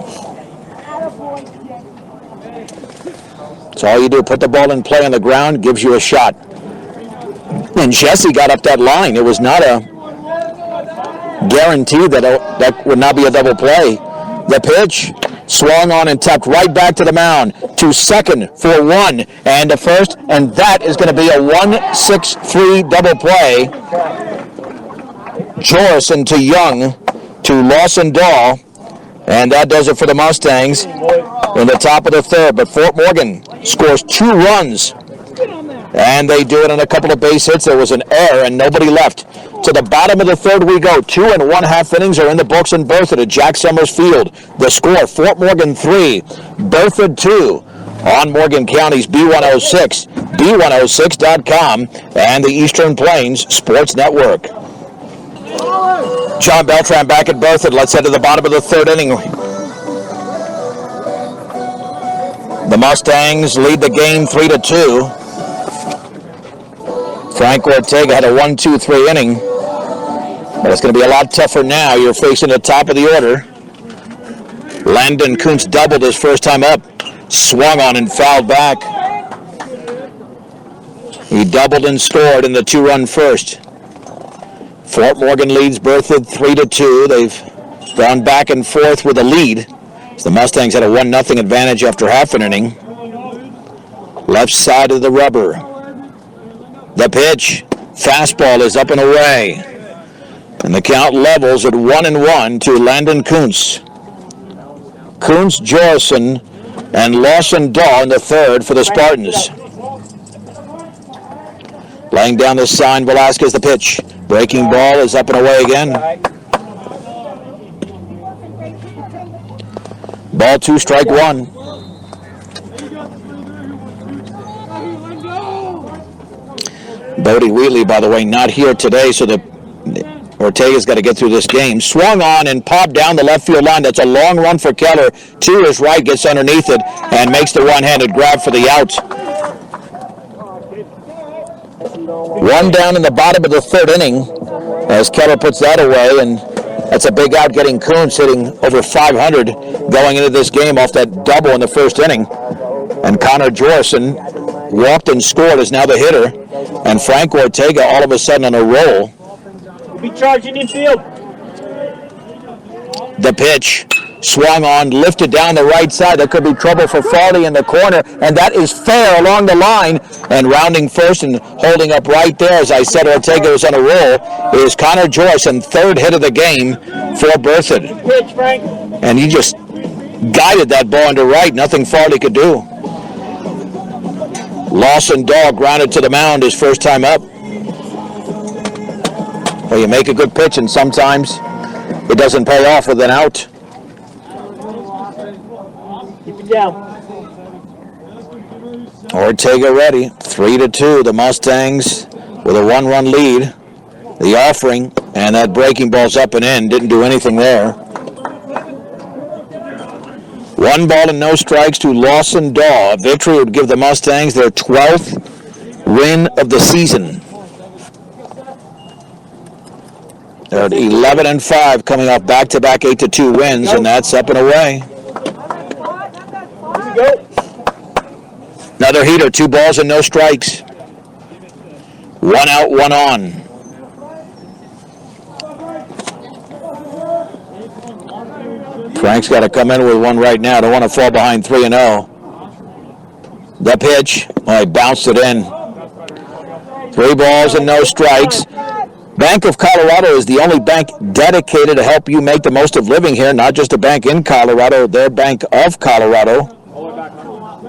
Speaker 1: So all you do, put the ball in play on the ground, gives you a shot. And Jesse got up that line. It was not a guarantee that would not be a double play. The pitch swung on and tapped right back to the mound. To second for one and to first, and that is going to be a 1-6-3 double play. Jorison to Young to Lawson-Dahl, and that does it for the Mustangs in the top of the third. But Fort Morgan scores 2 runs, and they do it on a couple of base hits. There was an error and nobody left. To the bottom of the third we go. 2 1/2 innings are in the books in Berthoud at Jack Summers Field. The score, Fort Morgan 3, Berthoud 2 on Morgan County's B106, B106.com, and the Eastern Plains Sports Network. John Beltran back at Berthoud. Let's head to the bottom of the third inning. The Mustangs lead the game 3-2. Frank Ortega had a 1-2-3 inning, but it's going to be a lot tougher now. You're facing the top of the order. Landon Kuntz doubled his first time up, swung on and fouled back. He doubled and scored in the 2-run first. Fort Morgan leads Berthoud 3-2. They've gone back and forth with a lead. The Mustangs had a 1-0 advantage after half an inning. Left side of the rubber. The pitch, fastball is up and away. And the count levels at 1-1 to Landon Kuntz. Kuntz, Jorison, and Lawson-Dahl in the third for the Spartans. Laying down the sign, Velasquez, the pitch. Breaking ball is up and away again. Ball 2, strike 1. Bodie Wheatley, by the way, not here today, so Ortega's got to get through this game. Swung on and popped down the left field line. That's a long run for Keller. To his right, gets underneath it, and makes the one-handed grab for the out. 1 down in the bottom of the third inning as Keller puts that away, and that's a big out, getting Kuntz hitting over 500 going into this game off that double in the first inning. And Connor Jorison walked and scored, is now the hitter. And Frank Ortega all of a sudden on a roll.
Speaker 2: Be charging infield.
Speaker 1: The pitch swung on, lifted down the right side. There could be trouble for Farley in the corner, and that is fair along the line. And rounding first and holding up right there, as I said, Ortega was on a roll, is Connor Jorison, third hit of the game for Berthoud.
Speaker 2: Pitch, Frank.
Speaker 1: And he just guided that ball into right. Nothing Farley could do. Lawson-Dahl grounded to the mound his first time up. Well, you make a good pitch, and sometimes it doesn't pay off with an out.
Speaker 2: Keep it down.
Speaker 1: Ortega ready. 3-2. The Mustangs with a 1-run lead. The offering, and that breaking ball's up and in. Didn't do anything there. 1 ball and no strikes to Lawson-Dahl. A victory would give the Mustangs their 12th win of the season. They're at 11-5, coming off back-to-back 8-2 wins, and that's up and away. Another heater, 2 balls and no strikes. 1 out, 1 on. Frank's got to come in with 1 right now. Don't want to fall behind 3-0. The pitch. Oh, he bounced it in. 3 balls and no strikes. Bank of Colorado is the only bank dedicated to help you make the most of living here. Not just a bank in Colorado, they're Bank of Colorado.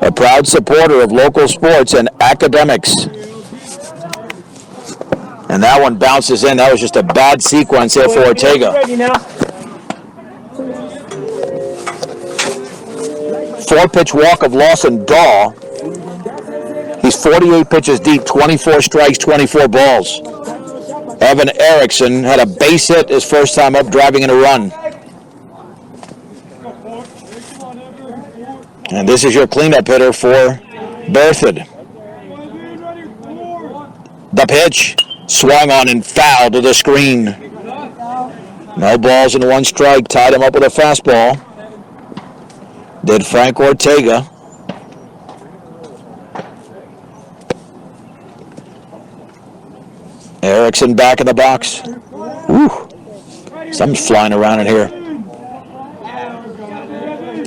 Speaker 1: A proud supporter of local sports and academics. And that one bounces in. That was just a bad sequence here for Ortega. 4-pitch walk of Lawson-Dahl. He's 48 pitches deep, 24 strikes, 24 balls. Evan Erickson had a base hit his first time up, driving in a run. And this is your cleanup hitter for Berthoud. The pitch swung on and fouled to the screen. No balls and 1 strike, tied him up with a fastball. Did Frank Ortega. Erickson back in the box. Woo. Something's flying around in here.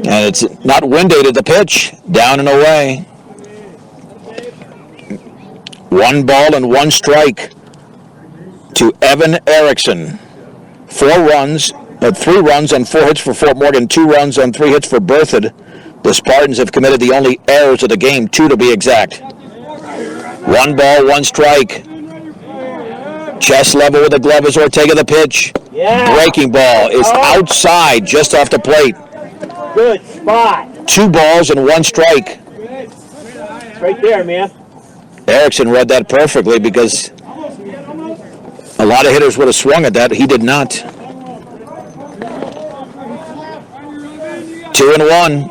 Speaker 1: And it's not winded at the pitch. Down and away. 1 ball and 1 strike to Evan Erickson. 3 runs on 4 hits for Fort Morgan, 2 runs on 3 hits for Berthoud. The Spartans have committed the only errors of the game, 2 to be exact. 1 ball, 1 strike. Chest level with the glove as Ortega the pitch.
Speaker 2: Yeah.
Speaker 1: Breaking ball is outside, just off the plate.
Speaker 2: Good spot.
Speaker 1: 2 balls and 1 strike.
Speaker 2: Right there, man.
Speaker 1: Erickson read that perfectly because a lot of hitters would have swung at that. He did not. 2-1.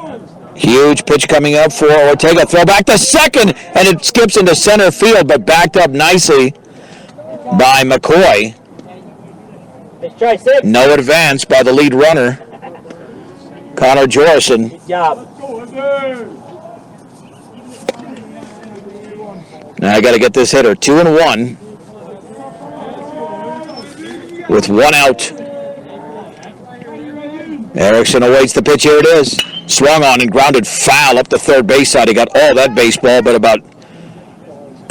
Speaker 1: Huge pitch coming up for Ortega. Throw back to second, and it skips into center field, but backed up nicely by Mcrae.
Speaker 2: Let's try 6.
Speaker 1: No advance by the lead runner, Connor Jorison.
Speaker 2: Good job.
Speaker 1: Now I got to get this hitter. 2-1 with 1 out. Erickson awaits the pitch. Here it is. Swung on and grounded foul up the third base side. He got all that baseball, but about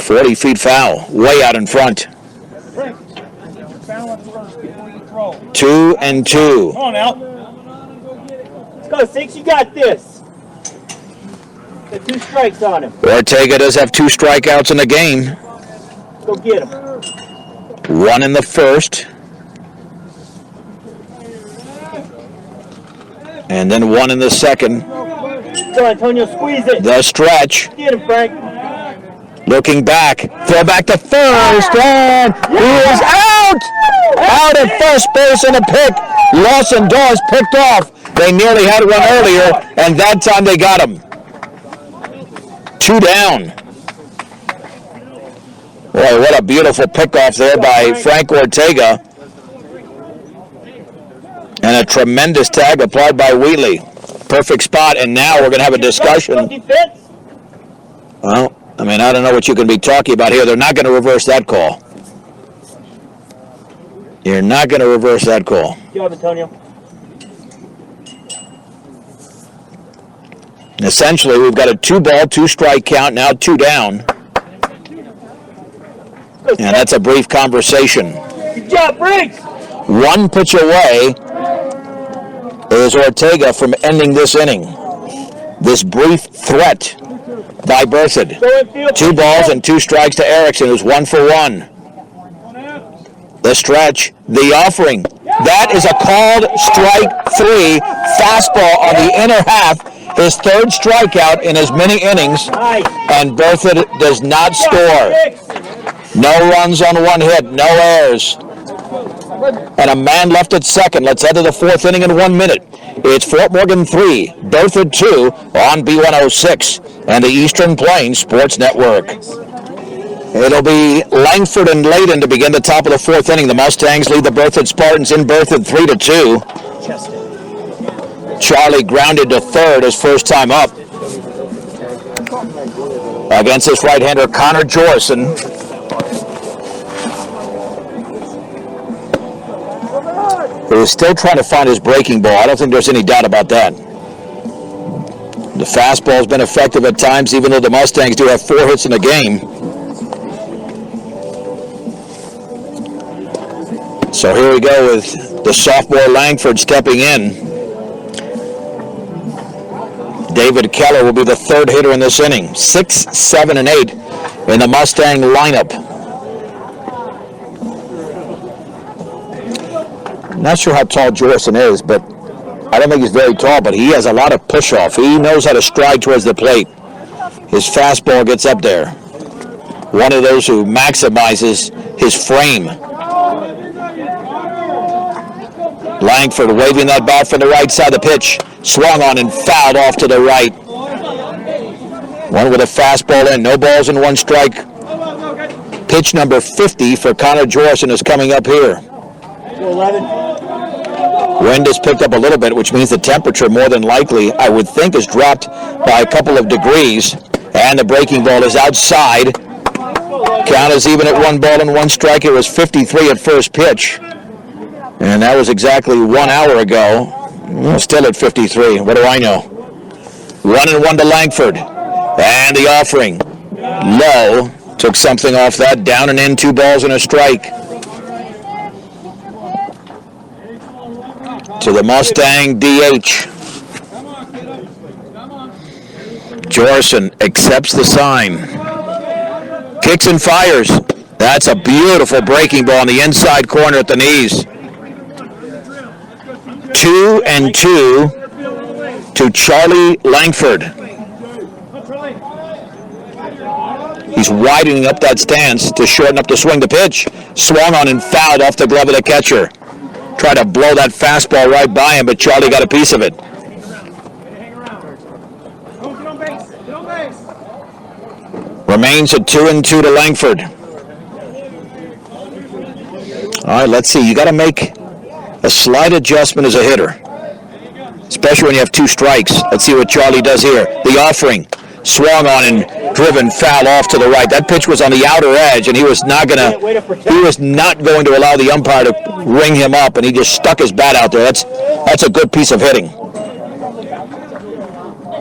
Speaker 1: 40 feet foul. Way out in front. 2-2.
Speaker 2: Come on out. Let's go, 6. You got this. Got 2 strikes on him.
Speaker 1: Ortega does have 2 strikeouts in the game.
Speaker 2: Let's go get him.
Speaker 1: 1 in the first. And then 1 in the second.
Speaker 2: Go, Antonio, squeeze it.
Speaker 1: The stretch.
Speaker 2: Get him, Frank.
Speaker 1: Looking back. Throw back to first. And he is out. Out at first base in a pick. Lawson Dawes picked off. They nearly had one earlier, and that time they got him. 2 down. Boy, what a beautiful pickoff there by Frank Ortega. And a tremendous tag applied by Wheatley. Perfect spot, and now we're going to have a discussion. Well, I mean, I don't know what you can be talking about here. They're not going to reverse that call. You're not going to reverse that call.
Speaker 2: Good job, Antonio.
Speaker 1: Essentially, we've got a 2-ball, 2-strike count, now 2 down. And that's a brief conversation.
Speaker 2: Good job, Briggs.
Speaker 1: 1 pitch away is Ortega from ending this inning. This brief threat by Berthoud. 2 balls and 2 strikes to Erickson, who's 1 for 1. The stretch, the offering. That is a called strike 3 fastball on the inner half. His 3rd strikeout in as many innings, and Berthoud does not score. No runs on 1 hit, no errors. And a man left at second. Let's head to the 4th inning in 1 minute. It's Fort Morgan 3, Berthoud 2 on B106 and the Eastern Plains Sports Network. It'll be Langford and Layden to begin the top of the 4th inning. The Mustangs lead the Berthoud Spartans in Berthoud 3-2. Charlie grounded to third his first time up against his right-hander Connor Jorison. Who is still trying to find his breaking ball. I don't think there's any doubt about that. The fastball's been effective at times, even though the Mustangs do have 4 hits in the game. So here we go with the sophomore Langford stepping in. David Keller will be the 3rd hitter in this inning. 6, 7, and 8 in the Mustang lineup. Not sure how tall Jorison is, but I don't think he's very tall, but he has a lot of push-off. He knows how to stride towards the plate. His fastball gets up there. One of those who maximizes his frame. Langford waving that bat from the right side of the pitch. Swung on and fouled off to the right. One with a fastball in. No balls and 1 strike. Pitch number 50 for Connor Jorison is coming up here.
Speaker 2: 11.
Speaker 1: Wind has picked up a little bit, which means the temperature more than likely, I would think, has dropped by a couple of degrees. And the breaking ball is outside Count is even at 1 ball and 1 strike. It was 53 at first pitch. And that was exactly 1 hour ago. Well, still at 53. What do I know? 1-1 to Langford. And the offering. Low. Took something off that. Down and in, 2 balls and a strike. To the Mustang DH. Jorson accepts the sign. Kicks and fires. That's a beautiful breaking ball in the inside corner at the knees. 2-2 to Charlie Langford. He's widening up that stance to shorten up the swing. The pitch swung on and fouled off the glove of the catcher. Tried to blow that fastball right by him, but Charlie got a piece of it. Remains at 2-2 to Langford. All right, let's see. You got to make a slight adjustment as a hitter, especially when you have 2 strikes. Let's see what Charlie does here. The offering, swung on and driven foul off to the right. That pitch was on the outer edge, and he was not going to allow the umpire to ring him up, and he just stuck his bat out there. That's a good piece of hitting.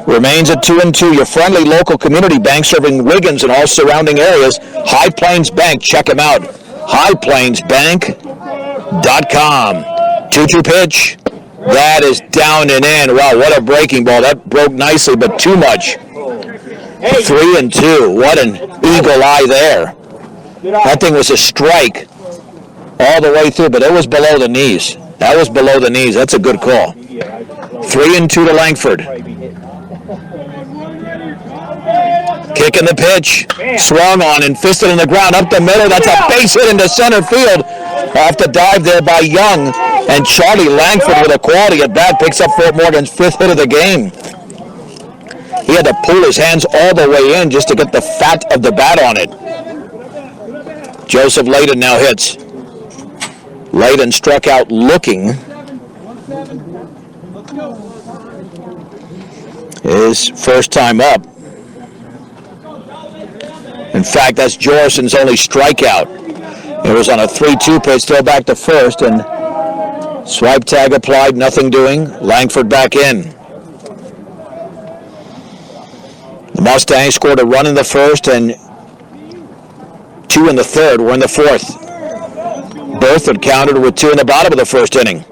Speaker 1: Remains at 2-2. Your friendly local community bank serving Wiggins and all surrounding areas. High Plains Bank. Check them out. highplainsbank.com. 2-2 pitch. That is down and in. Wow, what a breaking ball. That broke nicely, but too much. 3-2. What an eagle eye there. That thing was a strike all the way through, but it was below the knees. That was below the knees. That's a good call. 3-2 to Langford. Kicking the pitch. Swung on and fisted in the ground up the middle. That's a base hit into center field. Off the dive there by Young. And Charlie Langford with a quality at bat picks up Fort Morgan's 5th hit of the game. He had to pull his hands all the way in just to get the fat of the bat on it. Joseph Layden now hits. Layden struck out looking. His first time up. In fact, that's Jorson's only strikeout. It was on a 3-2 pitch, throw back to first, and swipe tag applied, nothing doing. Langford back in. The Mustangs scored a run in the first and 2 in the third. We're in the fourth. Berthoud countered with 2 in the bottom of the first inning.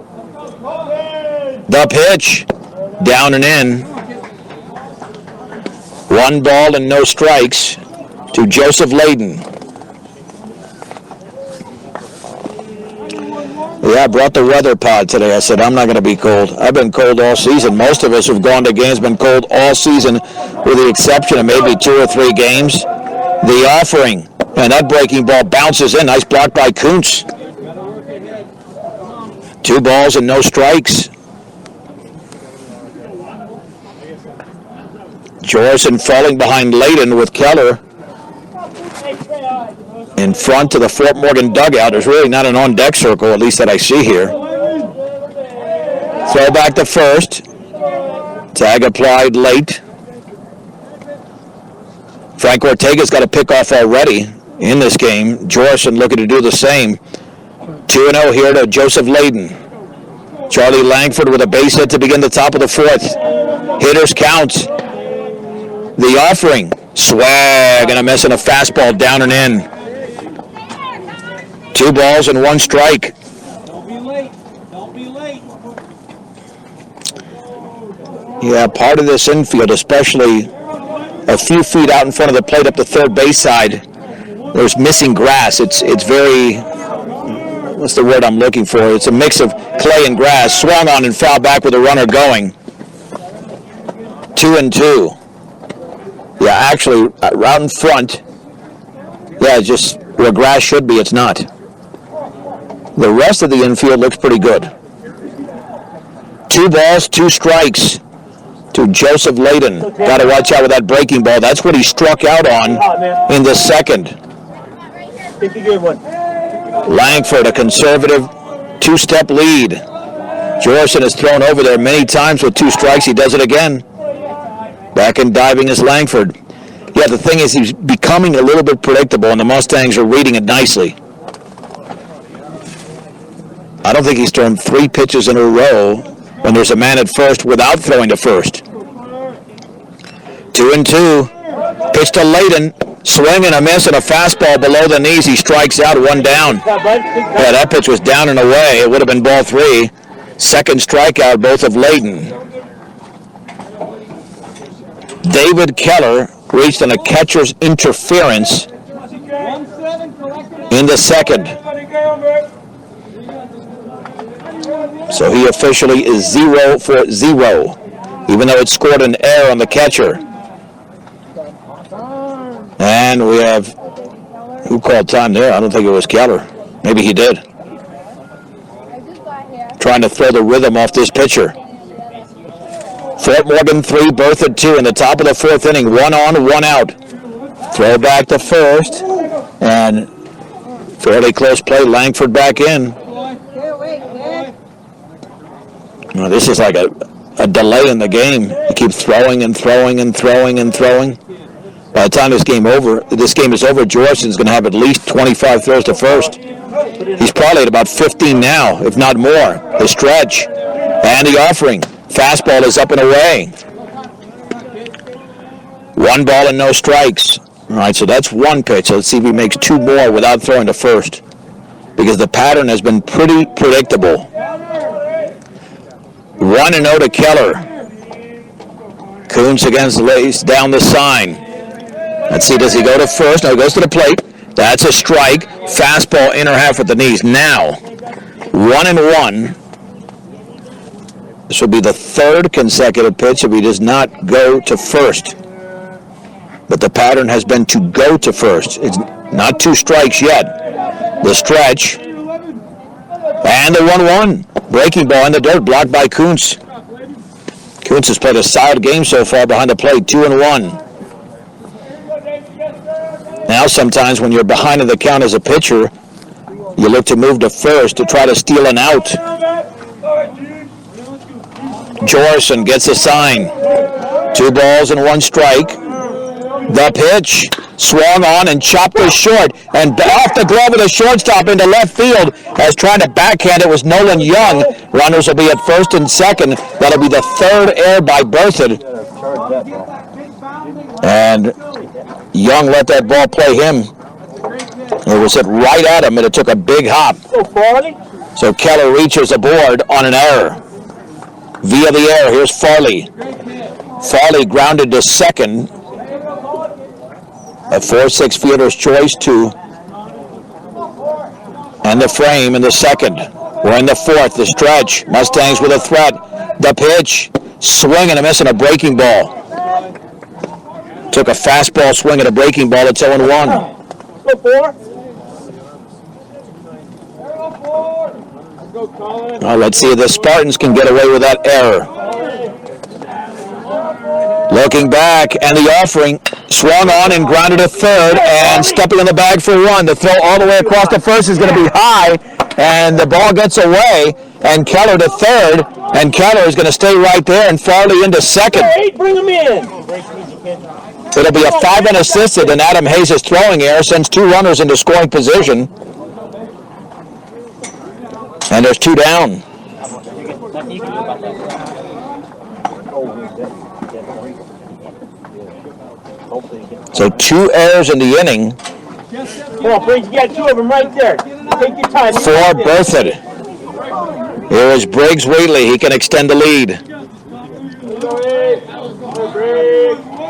Speaker 1: The pitch, down and in. 1 ball and no strikes to Joseph Layden. Yeah, I brought the weather pod today. I said, I'm not going to be cold. I've been cold all season. Most of us who've gone to games been cold all season, with the exception of maybe 2 or 3 games. The offering, and that breaking ball bounces in. Nice block by Kuntz. 2 balls and no strikes. Jorson falling behind Layden with Keller in front to the Fort Morgan dugout. There's really not an on-deck circle, at least that I see here. Throw back to first. Tag applied late. Frank Ortega's got a pick-off already in this game. Jorson looking to do the same. 2-0 here to Joseph Layden. Charlie Langford with a base hit to begin the top of the fourth. Hitters count. The offering. Swag and a miss and a fastball down and in. 2 balls and 1 strike.
Speaker 2: Don't be late. Don't be late.
Speaker 1: Yeah, part of this infield, especially a few feet out in front of the plate up the third base side, there's missing grass. It's very, what's the word I'm looking for? It's a mix of clay and grass. Swung on and fouled back with a runner going. 2-2. Yeah, actually, out in front, yeah, just where grass should be, it's not. The rest of the infield looks pretty good. 2 balls, 2 strikes to Joseph Layden. Got to watch out with that breaking ball. That's what he struck out on in the second.
Speaker 2: Pick a good one.
Speaker 1: Langford, a conservative 2-step lead. Jorson has thrown over there many times with 2 strikes. He does it again. Back and diving is Langford. Yeah, the thing is he's becoming a little bit predictable, and the Mustangs are reading it nicely. I don't think he's thrown 3 pitches in a row when there's a man at first without throwing to first. 2-2. Pitch to Layden. Swing and a miss and a fastball below the knees. He strikes out, 1 down. Yeah, that pitch was down and away. It would have been ball 3. Second strikeout, both of Layden. David Keller reached on a catcher's interference in the second. So he officially is 0 for 0, even though it scored an error on the catcher. And we have, who called time there? I don't think it was Keller. Maybe he did. Trying to throw the rhythm off this pitcher. Fort Morgan 3, Berthoud 2 in the top of the 4th inning. 1 on, 1 out. Throw back to first. And fairly close play. Langford back in. Well, this is like a delay in the game. You keep throwing and throwing and throwing and throwing. By the time this game is over, Georgeson's going to have at least 25 throws to first. He's probably at about 15 now, if not more. The stretch and the offering. Fastball is up and away. 1 ball and no strikes. All right, so that's 1 pitch. So let's see if he makes 2 more without throwing to first, because the pattern has been pretty predictable. 1-0 to Keller. Coons against Lace down the sign. Let's see, does he go to first? No, he goes to the plate. That's a strike. Fastball inner half at the knees. Now, 1-1. This will be the 3rd consecutive pitch if he does not go to first. But the pattern has been to go to first. It's not 2 strikes yet. The stretch. And the 1-1. Breaking ball in the dirt, blocked by Kuntz. Kuntz has played a solid game so far behind the plate, 2-1. Now sometimes when you're behind in the count as a pitcher, you look to move to first to try to steal an out. Jorson gets a sign. 2 balls and 1 strike. The pitch swung on and chopped to short, and off the glove of the shortstop into left field. As trying to backhand it was Nolan Young. Runners will be at first and second. That'll be the 3rd error by Berthoud. And Young let that ball play him. It was hit right at him, and it took a big hop. So Keller reaches aboard on an error. Via the air, here's Farley. Farley grounded to second. A 4-6 fielder's choice to and the frame in the second. We're in the 4th, the stretch. Mustangs with a threat. The pitch. Swing and a miss and a breaking ball. Took a fastball swing at a breaking ball. It's 0-1. Now let's see if the Spartans can get away with that error. Looking back, and the offering swung on and grounded to third, and stepping in the bag for 1. The throw all the way across to first is going to be high, and the ball gets away, and Keller to third, and Keller is going to stay right there, and Farley into second.
Speaker 2: Bring him in.
Speaker 1: It'll be a 5 unassisted, and Adam Hayes' throwing error sends 2 runners into scoring position. And there's 2 down. So 2 errors in the inning.
Speaker 2: Come on, Briggs, you got 2 of them right there. Take your time.
Speaker 1: For Berthoud. Here is Briggs Wheatley. He can extend the lead.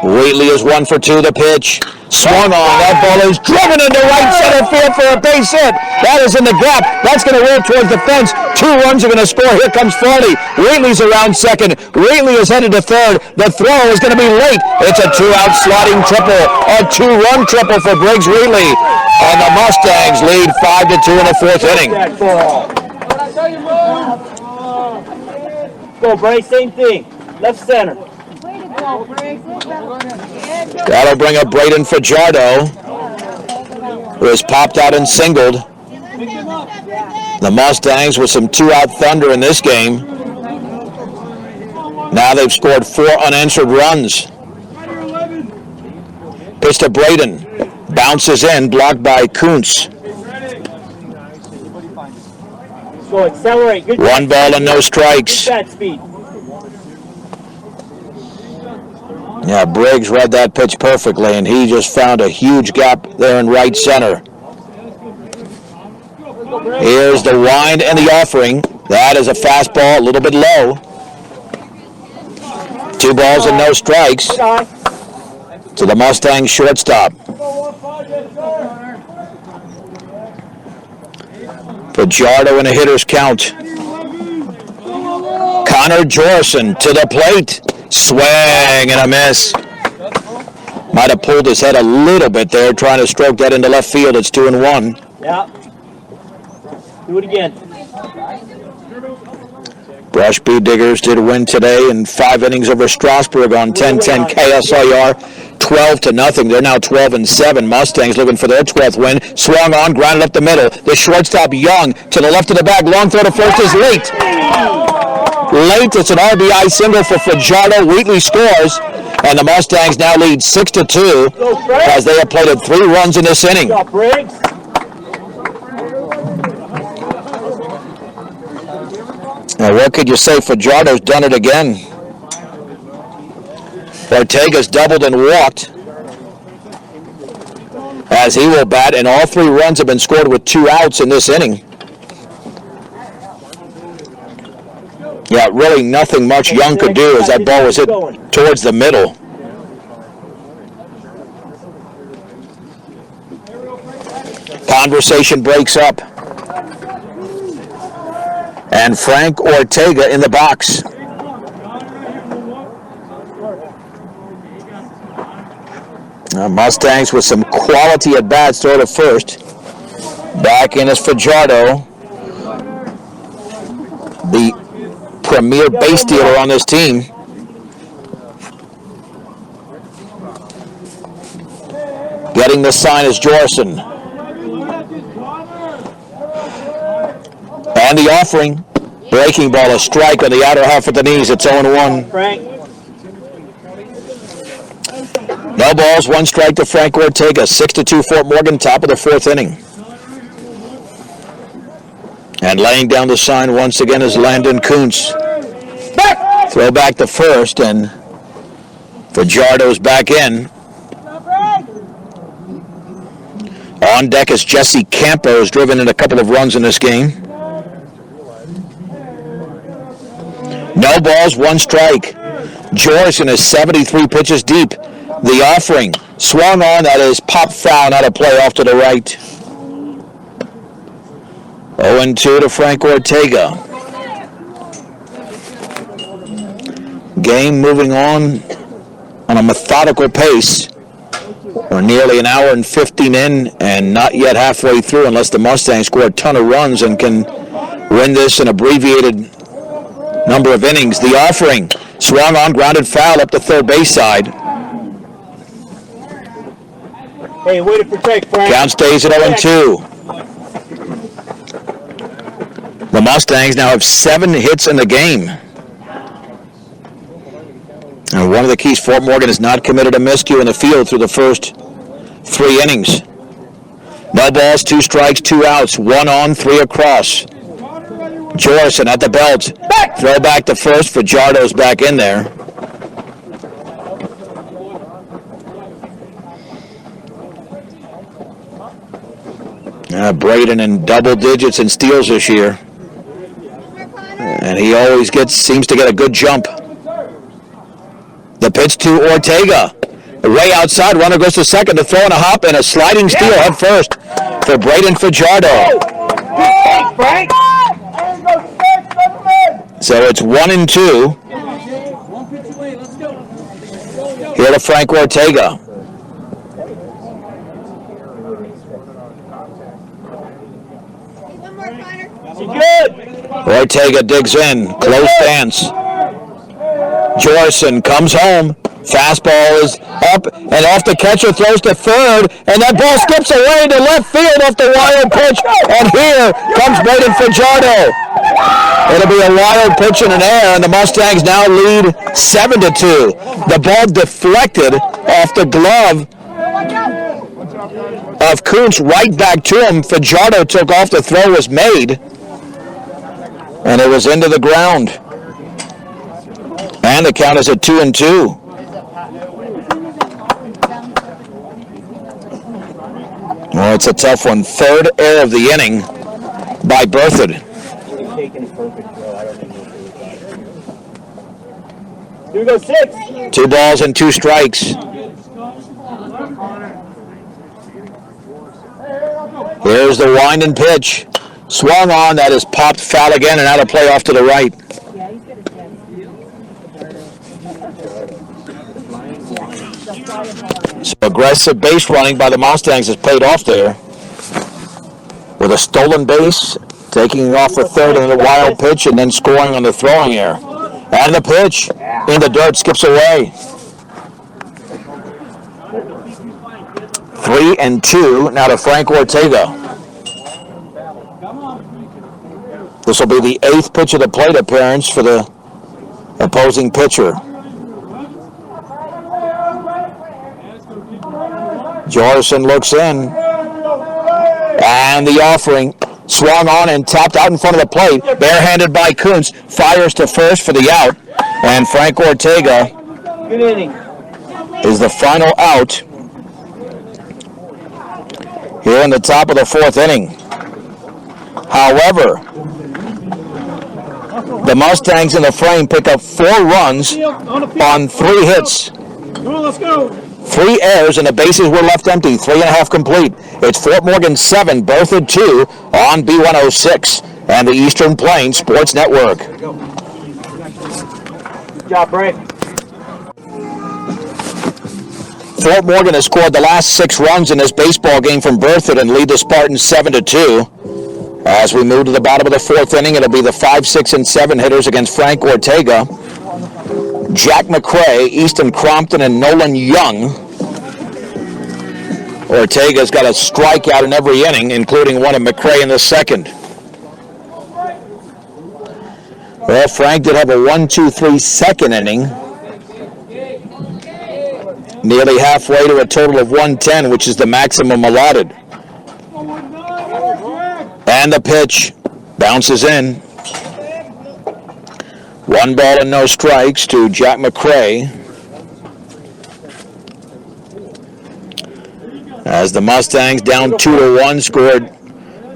Speaker 1: Wheatley is 1 for 2. The pitch swung on. That ball is driven into right center field for a base hit. That is in the gap. That's going to roll towards the fence. 2 runs are going to score. Here comes Farley. Wheatley's around second. Wheatley is headed to third. The throw is going to be late. It's a 2-out sliding triple. A 2-run triple for Briggs Wheatley. And the Mustangs lead 5-2 in the 4th inning.
Speaker 2: Go, Bray, same thing. Left center.
Speaker 1: That'll bring up Braden Fajardo, who has popped out and singled. The Mustangs with some 2-out thunder in this game. Now they've scored 4 unanswered runs. Pitch to Braden. Bounces in, blocked by Kuntz.
Speaker 2: Go accelerate. Good
Speaker 1: 1 ball and no strikes.
Speaker 2: Good bat speed.
Speaker 1: Yeah, Briggs read that pitch perfectly, and he just found a huge gap there in right center. Here's the wind and the offering. That is a fastball, a little bit low. 2 balls and no strikes to the Mustang shortstop. Fajardo in a hitter's count. Connor Jorson to the plate. Swing and a miss. Might have pulled his head a little bit there, trying to stroke that into left field. It's 2-1.
Speaker 2: Yeah. Do it again.
Speaker 1: Brush Bee Diggers did win today in 5 innings over Strasburg on 10-10 KSIR, 12-0. They're now 12-7. Mustangs looking for their 12th win. Swung on, grounded up the middle. The shortstop Young to the left of the bag. Long throw to first is late. Late, it's an RBI single for Fajardo. Wheatley scores, and the Mustangs now lead 6-2 as they have plated 3 runs in this inning.
Speaker 2: Good job, Briggs.
Speaker 1: Now, what could you say? Fajardo's done it again. Ortega's doubled and walked as he will bat, and all 3 runs have been scored with 2 outs in this inning. Yeah, really nothing much Young could do as that ball was hit towards the middle. Conversation breaks up. And Frank Ortega in the box. Mustangs with some quality at bats throw to first. Back in is Fajardo, the premier base stealer on this team. Getting the sign is Jorson. And the offering. Breaking ball, a strike on the outer half of the knees. It's 0-1.
Speaker 2: Frank.
Speaker 1: No balls, 1 strike to Frank Ortega. 6-2 Fort Morgan, top of the 4th inning. And laying down the sign once again is Landon Kuntz. Throw back to first, and Fajardo's back in. On deck is Jesse Campo, who's driven in a couple of runs in this game. No balls, 1 strike. Jorson is 73 pitches deep. The offering swung on, that is pop foul, out of play off to the right. 0-2 to Frank Ortega. Game moving on a methodical pace. We're nearly an hour and 15 in and not yet halfway through unless the Mustangs score a ton of runs and can win this in abbreviated number of innings. The offering swung on, grounded foul up the third base side.
Speaker 2: Hey, way to protect, Frank.
Speaker 1: Count stays at 0-2. The Mustangs now have 7 hits in the game. And one of the keys, Fort Morgan has not committed a miscue in the field through the first 3 innings. No balls, 2 strikes, 2 outs, 1 on, 3 across. Jorson at the belt. Throw back to first. Fajardo's back in there. Braden in double digits in steals this year. And he always seems to get a good jump. The pitch to Ortega. Way outside, runner goes to second to throw in a hop and a sliding steal head first for Braden Fajardo.
Speaker 2: Frank.
Speaker 1: So it's 1-2. Here to Frank Ortega.
Speaker 2: Good.
Speaker 1: Ortega digs in. Close stance. Jorson comes home. Fastball is up and off the catcher, throws to third, and that ball skips away to left field off the wild pitch. And here comes Braden Fajardo. It'll be a wild pitch in an air, and the Mustangs now lead 7-2. The ball deflected off the glove of Kuntz right back to him. Fajardo took off. The throw was made, and it was into the ground. And the count is at 2-2. Well, it's a tough one. Third error of the inning by Berthoud.
Speaker 2: Here we go, 6.
Speaker 1: 2 balls and 2 strikes. Here's the wind and pitch. Swung on. That is popped foul again and out of play off to the right. So aggressive base running by the Mustangs has paid off there. With a stolen base, taking off for third and a wild pitch, and then scoring on the throwing error. And the pitch in the dirt, skips away. 3-2 now to Frank Ortega. This will be the 8th pitch of the plate appearance for the opposing pitcher. Jorgensen looks in. And the offering swung on and tapped out in front of the plate. Barehanded by Kuntz. Fires to first for the out. And Frank Ortega is the final out here in the top of the 4th inning. However, the Mustangs in the frame pick up 4 runs on 3 hits. 3 errors and the bases were left empty. 3.5 complete. It's Fort Morgan 7, Berthoud 2 on B106 and the Eastern Plains Sports Network.
Speaker 2: Good job, Bray.
Speaker 1: Fort Morgan has scored the last 6 runs in this baseball game from Berthoud and lead the Spartans 7-2. As we move to the bottom of the 4th inning, it'll be the 5, 6, and 7 hitters against Frank Ortega, Jack Mcrae, Easton Crompton, and Nolan Young. Ortega's got a strikeout in every inning, including one of Mcrae in the 2nd. Well, Frank did have a 1-2-3 2nd inning. Nearly halfway to a total of 110, which is the maximum allotted. And the pitch bounces in. 1 ball and no strikes to Jack Mcrae. As the Mustangs down 2-1, scored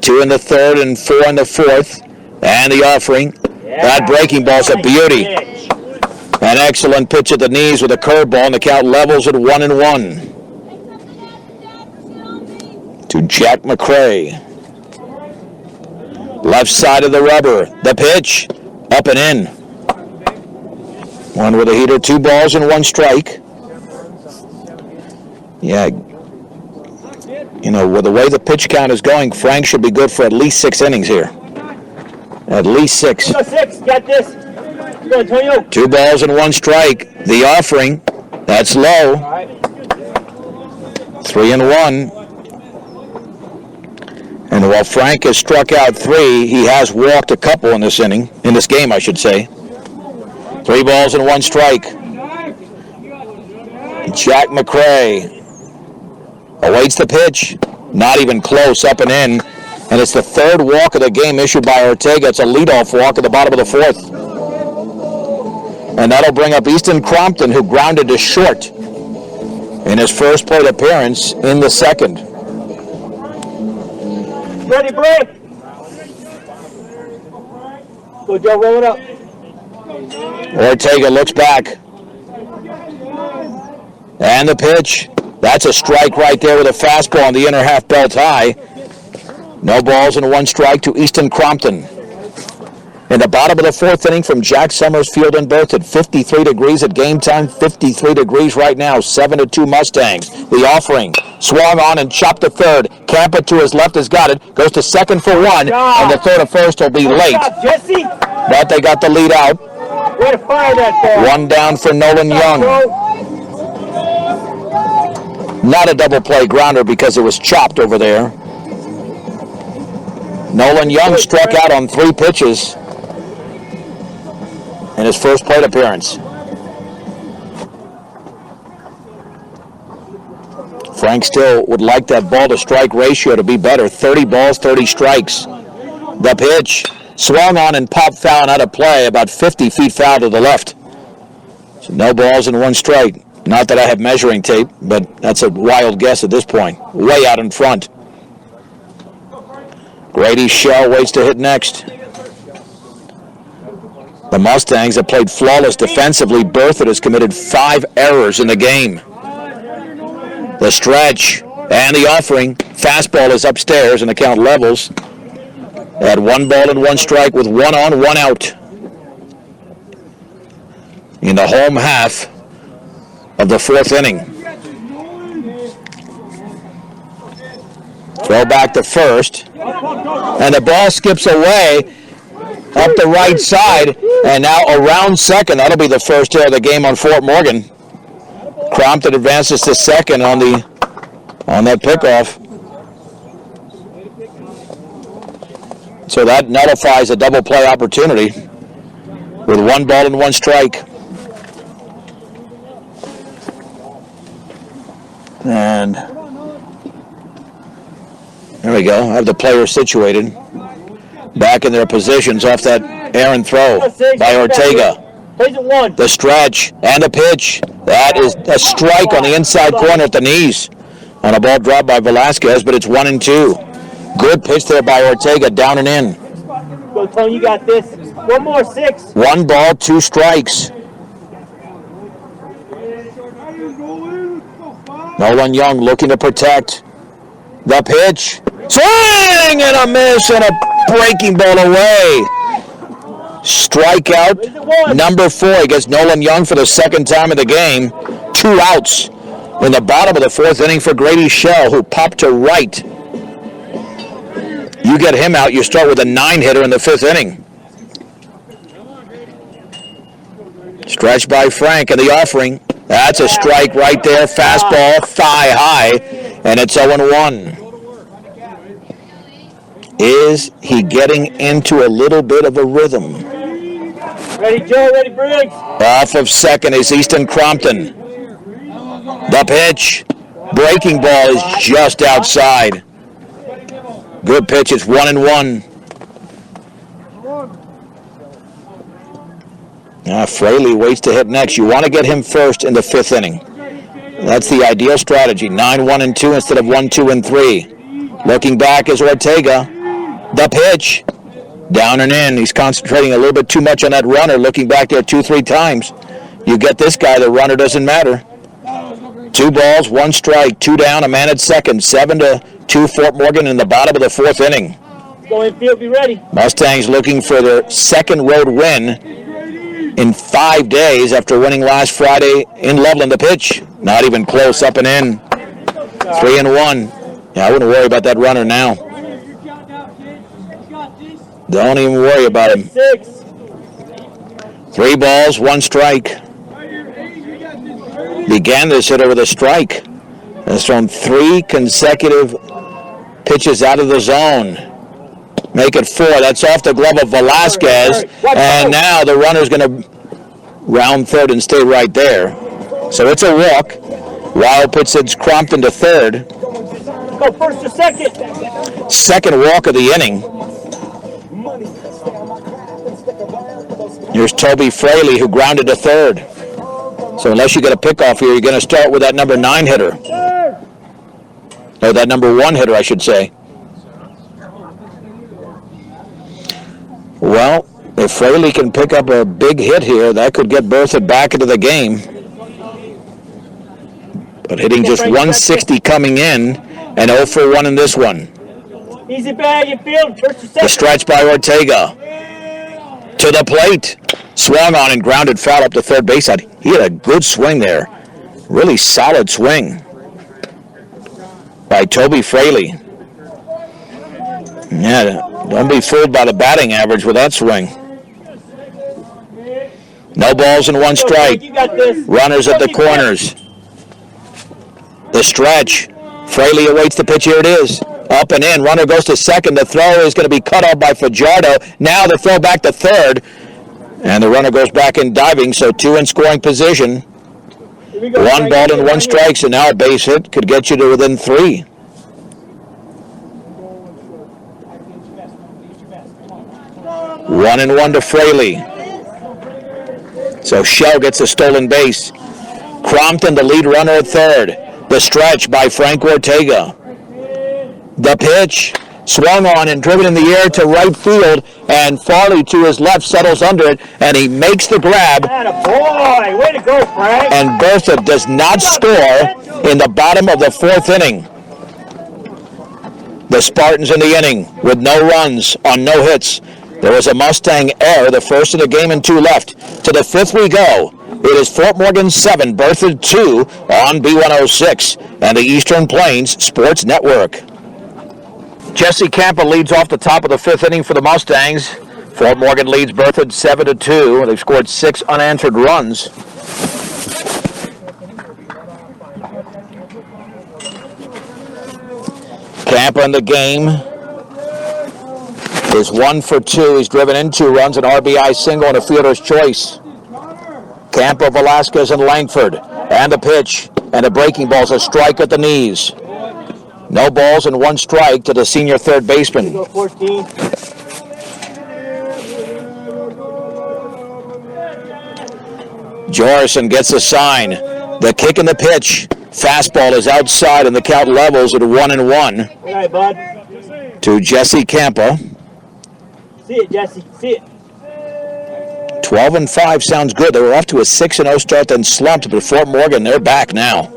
Speaker 1: 2 in the 3rd and 4 in the 4th. And the offering. That breaking ball's a beauty. An excellent pitch at the knees with a curveball, and the count levels at 1-1. To Jack Mcrae. Left side of the rubber. The pitch. Up and in. 1 with a heater, 2 balls and 1 strike. Yeah. You know, with the way the pitch count is going, Frank should be good for at least 6 innings here. At least 6.
Speaker 2: Go 6. Got this. Go, Antonio.
Speaker 1: 2 balls and 1 strike. The offering. That's low. 3-1. And while Frank has struck out 3, he has walked a couple in this inning. In this game, I should say. 3 balls and 1 strike. Jack Mcrae awaits the pitch. Not even close, up and in. And it's the 3rd walk of the game issued by Ortega. It's a leadoff walk at the bottom of the 4th. And that'll bring up Easton Crompton, who grounded to short in his first plate appearance in the 2nd.
Speaker 2: Ready, break. Go, Joe, roll it up.
Speaker 1: Ortega looks back. And the pitch. That's a strike right there with a fastball on the inner half belt high. No balls and 1 strike to Easton Crompton. In the bottom of the 4th inning from Jack Summers Field in Berthoud, 53 degrees at game time, 53 degrees right now, 7-2 Mustangs. The offering, swung on and chopped to third. Campa to his left has got it, goes to 2nd for 1, and the 3rd of first will be late.
Speaker 2: Jesse.
Speaker 1: But they got the lead out.
Speaker 2: Way to fire that ball.
Speaker 1: 1 down for Nolan Young. Not a double play grounder because it was chopped over there. Nolan Young struck out on 3 pitches in his first plate appearance. Frank still would like that ball-to-strike ratio to be better. 30 balls, 30 strikes. The pitch swung on and popped foul and out of play, about 50 feet foul to the left. So no balls and 1 strike. Not that I have measuring tape, but that's a wild guess at this point. Way out in front. Grady Shell waits to hit next. The Mustangs have played flawless defensively. Berthoud has committed 5 errors in the game. The stretch and the offering. Fastball is upstairs and the count levels at 1 ball and 1 strike with 1 on, 1 out. In the home half of the 4th inning. Throw back to first. And the ball skips away up the right side. And now around second. That'll be the first hit of the game on Fort Morgan. Crompton advances to second on that pickoff. So that nullifies a double play opportunity with 1 ball and 1 strike. And there we go. I have the players situated back in their positions off that errant throw by Ortega. The stretch and the pitch. That is a strike on the inside corner at the knees on a ball dropped by Velasquez, but it's 1-2. Good pitch there by Ortega, down and in.
Speaker 2: Go, Tony, you got this. 1 more, 6.
Speaker 1: 1 ball, 2 strikes. Nolan Young looking to protect. The pitch. Swing and a miss and a breaking ball away. Strikeout number 4 against Nolan Young for the 2nd time in the game. 2 outs in the bottom of the 4th inning for Grady Shell, who popped to right. You get him out, you start with a 9-hitter in the 5th inning. Stretch by Frank and the offering. That's a strike right there. Fastball, thigh high, and it's 0-1. Is he getting into a little bit of a rhythm?
Speaker 2: Ready, Joe, ready, Briggs.
Speaker 1: Off of second is Easton Crompton. The pitch. Breaking ball is just outside. Good pitch. It's 1-1. Fraley waits to hit next. You want to get him first in the 5th inning. That's the ideal strategy. 9-1-2 instead of 1-2-3. Looking back is Ortega. The pitch. Down and in. He's concentrating a little bit too much on that runner. Looking back there 2-3 times. You get this guy, the runner doesn't matter. 2 balls, 1 strike, 2 down, a man at second. 7-2 Fort Morgan in the bottom of the 4th inning.
Speaker 2: Go infield, be ready.
Speaker 1: Mustangs looking for their 2nd road win in 5 days after winning last Friday in Loveland. The pitch, not even close, up and in. 3-1. Yeah, I wouldn't worry about that runner now. Don't even worry about him.
Speaker 2: 6.
Speaker 1: 3 balls, 1 strike. Began this hitter with a strike. Has thrown 3 consecutive pitches out of the zone. Make it 4. That's off the glove of Velasquez. And now the runner's going to round third and stay right there. So it's a walk. Wild puts its Crompton to third.
Speaker 2: Go first or second.
Speaker 1: 2nd walk of the inning. Here's Toby Fraley, who grounded to third. So unless you get a pickoff here, you're going to start with that number 9 hitter. Or that number 1 hitter, I should say. Well, if Fraley can pick up a big hit here, that could get Berthoud back into the game. But hitting just 160 coming in, and 0 for 1 in this one.
Speaker 2: Easy bag infield, first or second.
Speaker 1: The stretch by Ortega. To the plate. Swung on and grounded foul up the third base side. He had a good swing there. Really solid swing by Toby Fraley. Yeah, don't be fooled by the batting average with that swing. No balls and 1 strike. Runners at the corners. The stretch. Fraley awaits the pitch. Here it is. Up and in. Runner goes to second. The throw is going to be cut off by Fajardo. Now the throw back to third. And the runner goes back in diving, so 2 in scoring position. One ball and one strike, so now a base hit could get you to within 3. One and one to Fraley. So Shell gets a stolen base. Crompton, the lead runner at third. The stretch by Frank Ortega. The pitch swung on and driven in the air to right field, and Farley to his left settles under it, and he makes the grab.
Speaker 2: Attaboy! Way to go, Frank!
Speaker 1: And Berthoud does not score in the bottom of the 4th inning. The Spartans in the inning with no runs on no hits. There was a Mustang error, the first of the game and 2 left. To the 5th we go. It is Fort Morgan 7, Berthoud 2 on B106 and the Eastern Plains Sports Network. Jesse Campa leads off the top of the 5th inning for the Mustangs. Fort Morgan leads Berthoud 7-2. They've scored 6 unanswered runs. Campa in the game is 1 for 2. He's driven in 2 runs, an RBI single and a fielder's choice. Campa, Velasquez, and Langford. And the pitch. And the breaking ball's a strike at the knees. No balls and 1 strike to the senior third baseman. Jorison gets a sign. The kick and the pitch. Fastball is outside and the count levels at 1-1.
Speaker 2: All right, bud.
Speaker 1: To Jesse Campa.
Speaker 2: See it, Jesse. See it.
Speaker 1: 12-5 sounds good. They were off to a 6-0 start, then slumped, but Fort Morgan, they're back now.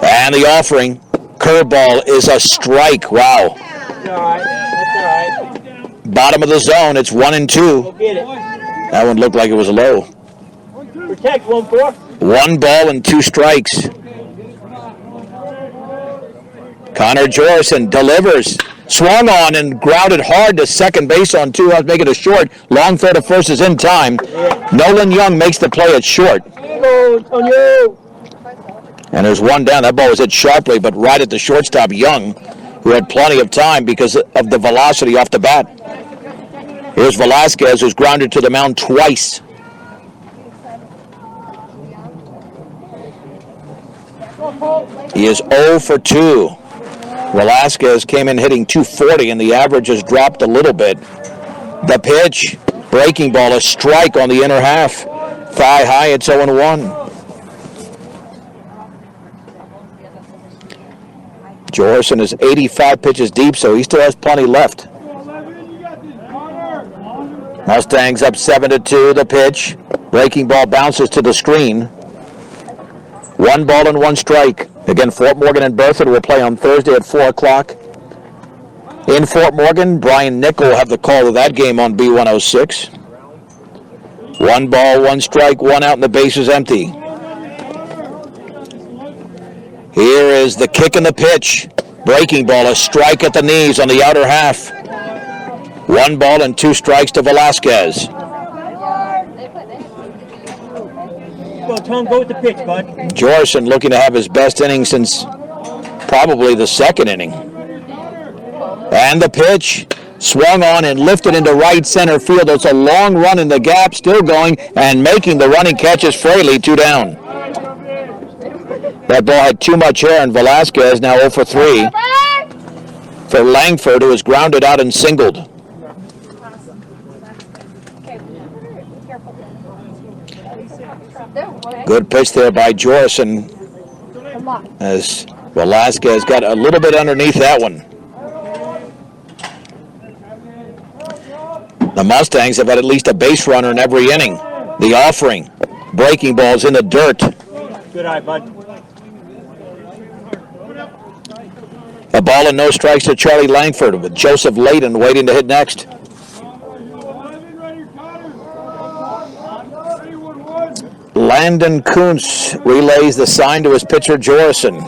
Speaker 1: And the offering. Curveball is a strike. Wow.
Speaker 2: That's all right. That's all right.
Speaker 1: Bottom of the zone. It's 1-2.
Speaker 2: Go get it.
Speaker 1: That one looked like it was low.
Speaker 2: Protect 1-4.
Speaker 1: 1 ball and 2 strikes. Connor Jorison delivers. Swung on and grounded hard to second base on 2 outs, making it short. Long throw to first is in time. Nolan Young makes the play at short.
Speaker 2: Go, Antonio.
Speaker 1: And there's 1 down. That ball was hit sharply, but right at the shortstop, Young, who had plenty of time because of the velocity off the bat. Here's Velasquez, who's grounded to the mound twice. He is 0 for 2. Velasquez came in hitting .240, and the average has dropped a little bit. The pitch, breaking ball, a strike on the inner half. Thigh high, it's 0-1. Jorison is 85 pitches deep, so he still has plenty left. Mustangs up 7-2. The pitch, breaking ball bounces to the screen. 1 ball and 1 strike. Again, Fort Morgan and Berthoud will play on Thursday at 4 o'clock. In Fort Morgan, Brian Nickel will have the call of that game on B106. 1 ball, 1 strike, 1 out, and the base is empty. Here is the kick and the pitch. Breaking ball, a strike at the knees on the outer half. 1 ball and 2 strikes to Velasquez.
Speaker 2: Go, Tom, go with the pitch, bud.
Speaker 1: Jorison looking to have his best inning since probably the 2nd inning. And the pitch, swung on and lifted into right center field. It's a long run in the gap, still going, and making the running catch is Fraley, 2 down. That ball had too much air, and Velasquez now 0 for 3. For Langford, who was grounded out and singled. Good pitch there by Jorison, as Velasquez got a little bit underneath that one. The Mustangs have had at least a base runner in every inning. The offering, breaking balls in the dirt.
Speaker 2: Good eye, bud.
Speaker 1: A ball and no strikes to Charlie Langford, with Joseph Layden waiting to hit next. Landon Kuntz relays the sign to his pitcher, Jorison.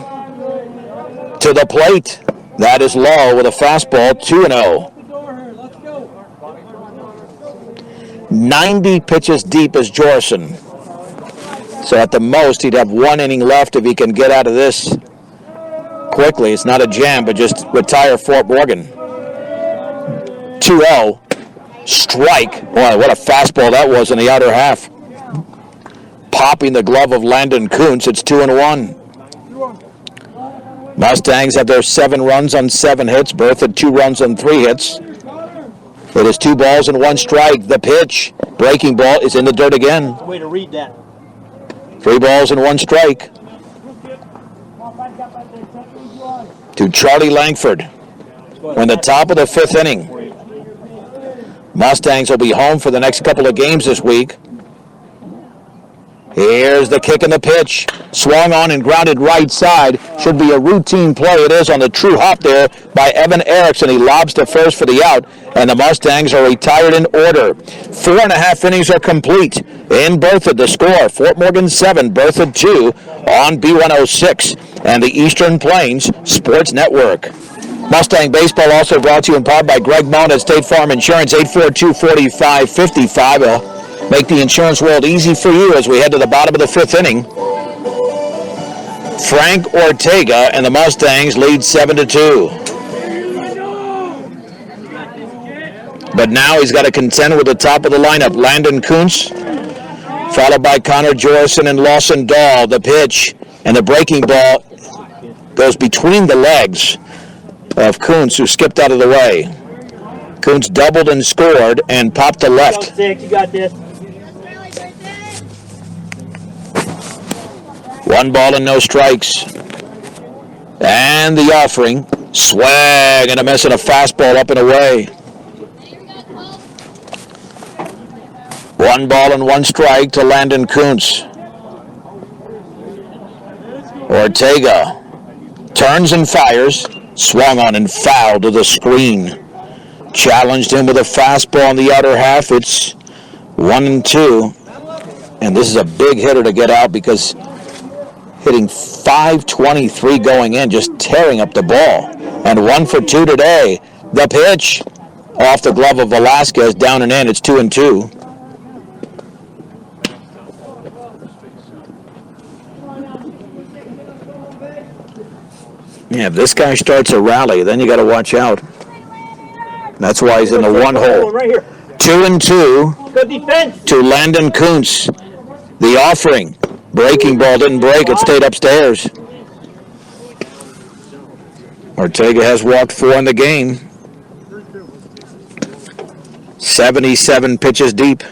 Speaker 1: To the plate. That is low with a fastball, 2-0. 90 pitches deep is Jorison. So at the most, he'd have 1 inning left if he can get out of this quickly. It's not a jam, but just retire Fort Morgan. 2-0. Strike. Boy, what a fastball that was in the outer half. popping the glove of Landon Kuntz. It's 2-1. Mustangs have their 7 runs on 7 hits. Berthoud 2 runs on 3 hits. It is 2 balls and 1 strike. The pitch. Breaking ball is in the dirt again.
Speaker 2: Way to read that.
Speaker 1: 3 balls and 1 strike. To Charlie Langford. We're in the top of the 5th inning. Mustangs will be home for the next couple of games this week. Here's the kick and the pitch. Swung on and grounded right side. Should be a routine play. It is on the true hop there by Evan Erickson. He lobs to first for the out, and the Mustangs are retired in order. 4.5 innings are complete. In Berthoud, the score, Fort Morgan 7, Berthoud 2 on B106 and the Eastern Plains Sports Network. Mustang Baseball also brought to you in part by Greg Mone at State Farm Insurance, 842-4555. Make the insurance world easy for you as we head to the bottom of the 5th inning. Frank Ortega and the Mustangs lead 7-2. But now he's got to contend with the top of the lineup. Landon Kuntz, followed by Connor Jorison and Lawson Dahl. The pitch and the breaking ball goes between the legs of Kuntz, who skipped out of the way. Kuntz doubled and scored and popped to left.
Speaker 2: You got this.
Speaker 1: 1 ball and no strikes. And the offering. Swag and a miss and a fastball up and away. 1 ball and 1 strike to Landon Kuntz. Ortega turns and fires. Swung on and fouled to the screen. Challenged him with a fastball in the outer half. It's 1-2. And this is a big hitter to get out because hitting .523 going in, just tearing up the ball. And 1 for 2 today. The pitch off the glove of Velasquez, down and in. It's 2-2. Yeah, if this guy starts a rally, then you got to watch out. That's why he's in the 1 hole. 2-2
Speaker 2: Good defense
Speaker 1: to Landon Kuntz. The offering. Breaking ball didn't break. It stayed upstairs. Ortega has walked 4 in the game. 77 pitches deep.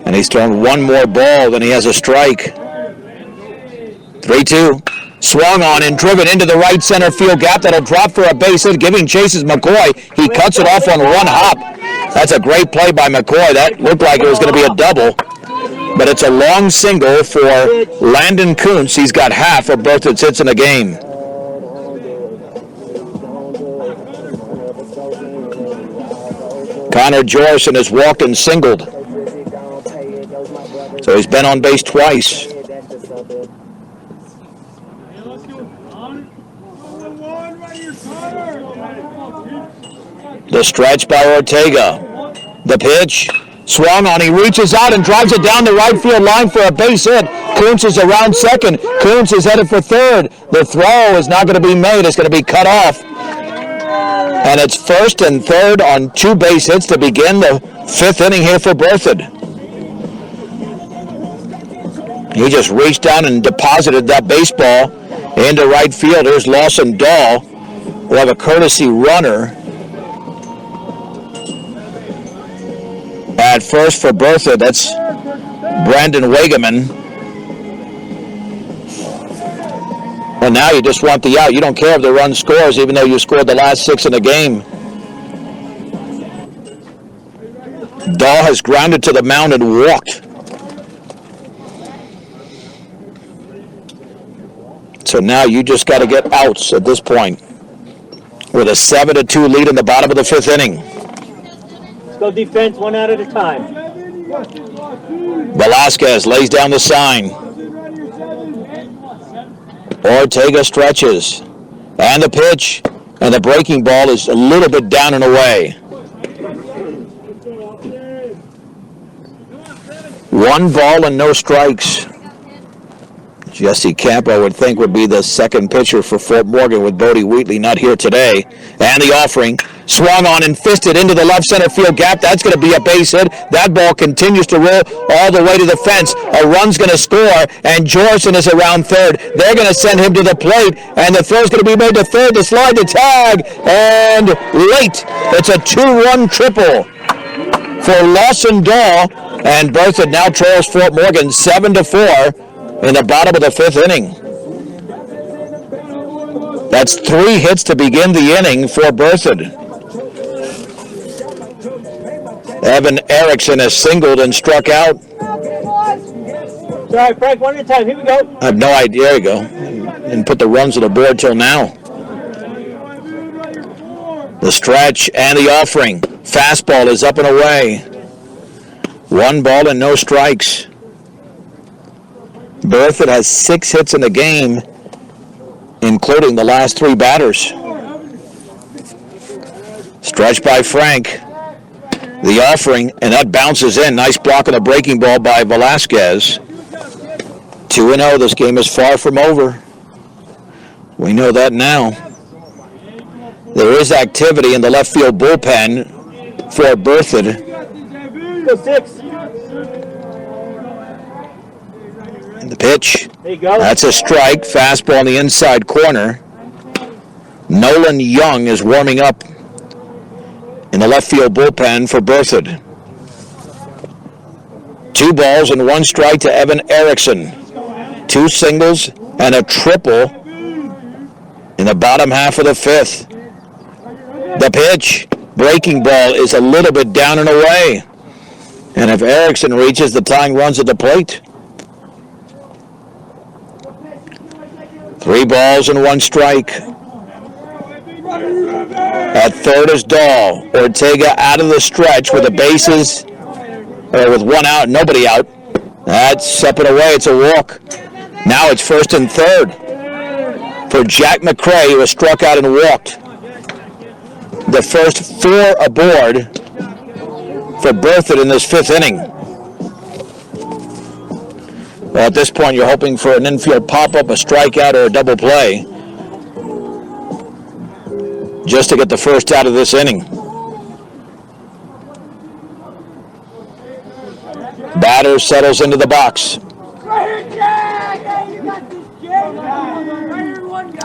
Speaker 1: And he's thrown 1 more ball than he has a strike. 3-2. Swung on and driven into the right center field gap. That'll drop for a base hit. Giving chases Mcrae. He cuts it off on 1 hop. That's a great play by Mcrae. That looked like it was going to be a double. But it's a long single for Landon Kuntz. He's got half of Berthoud's hits in the game. Connor Jorison has walked and singled. So he's been on base twice. The stretch by Ortega. The pitch. Swung on. He reaches out and drives it down the right field line for a base hit. Kuntz is around second. Kuntz is headed for third. The throw is not going to be made. It's going to be cut off. And it's first and third on 2 base hits to begin the 5th inning here for Berthoud. He just reached down and deposited that baseball into right field. Here's Lawson Dahl. We'll have a courtesy runner at first for Berthoud. That's Brandon Wagaman. And now you just want the out. You don't care if the run scores, even though you scored the last 6 in the game. Dahl has grounded to the mound and walked. So now you just got to get outs at this point. With a 7-2 lead in the bottom of the 5th inning.
Speaker 2: Let's go defense 1 out at a time.
Speaker 1: Velasquez lays down the sign. Ortega stretches. And the pitch. And the breaking ball is a little bit down and away. 1 ball and no strikes. Jesse Camp, I would think, would be the second pitcher for Fort Morgan with Bodie Wheatley not here today. And the offering. Swung on and fisted into the left center field gap. That's going to be a base hit. That ball continues to roll all the way to the fence. A run's going to score, and Jorson is around third. They're going to send him to the plate, and the throw's going to be made to third. The slide to tag, and late. It's a 2-run triple for Lawson Dahl, and Berthoud now trails Fort Morgan 7-4 in the bottom of the fifth inning. That's 3 hits to begin the inning for Berthoud. Evan Erickson has singled and struck out.
Speaker 2: Sorry, Frank, one at a time. Here we go.
Speaker 1: I have no idea. There you go. Didn't put the runs on the board till now. The stretch and the offering. Fastball is up and away. 1 ball and no strikes. Berthoud has 6 hits in the game, including the last 3 batters. Stretch by Frank. The offering, and that bounces in. Nice block on the breaking ball by Velasquez. 2-0. This game is far from over. We know that now. There is activity in the left field bullpen for Berthoud.
Speaker 2: Go 6.
Speaker 1: And the pitch.
Speaker 2: There you go.
Speaker 1: That's a strike. Fastball in the inside corner. Nolan Young is warming up in the left field bullpen for Berthoud. 2 balls and 1 strike to Evan Erickson. 2 singles and a triple in the bottom half of the fifth. The pitch, breaking ball, is a little bit down and away. And if Erickson reaches, the tying runs at the plate. 3 balls and 1 strike. At third is Dahl. Ortega out of the stretch with the bases, with 1 out, nobody out. That's up and away. It's a walk. Now it's first and third for Jack Mcrae, who has struck out and walked. The first 4 aboard for Berthoud in this fifth inning. Well, at this point, you're hoping for an infield pop-up, a strikeout, or a double play, just to get the first out of this inning. Batter settles into the box.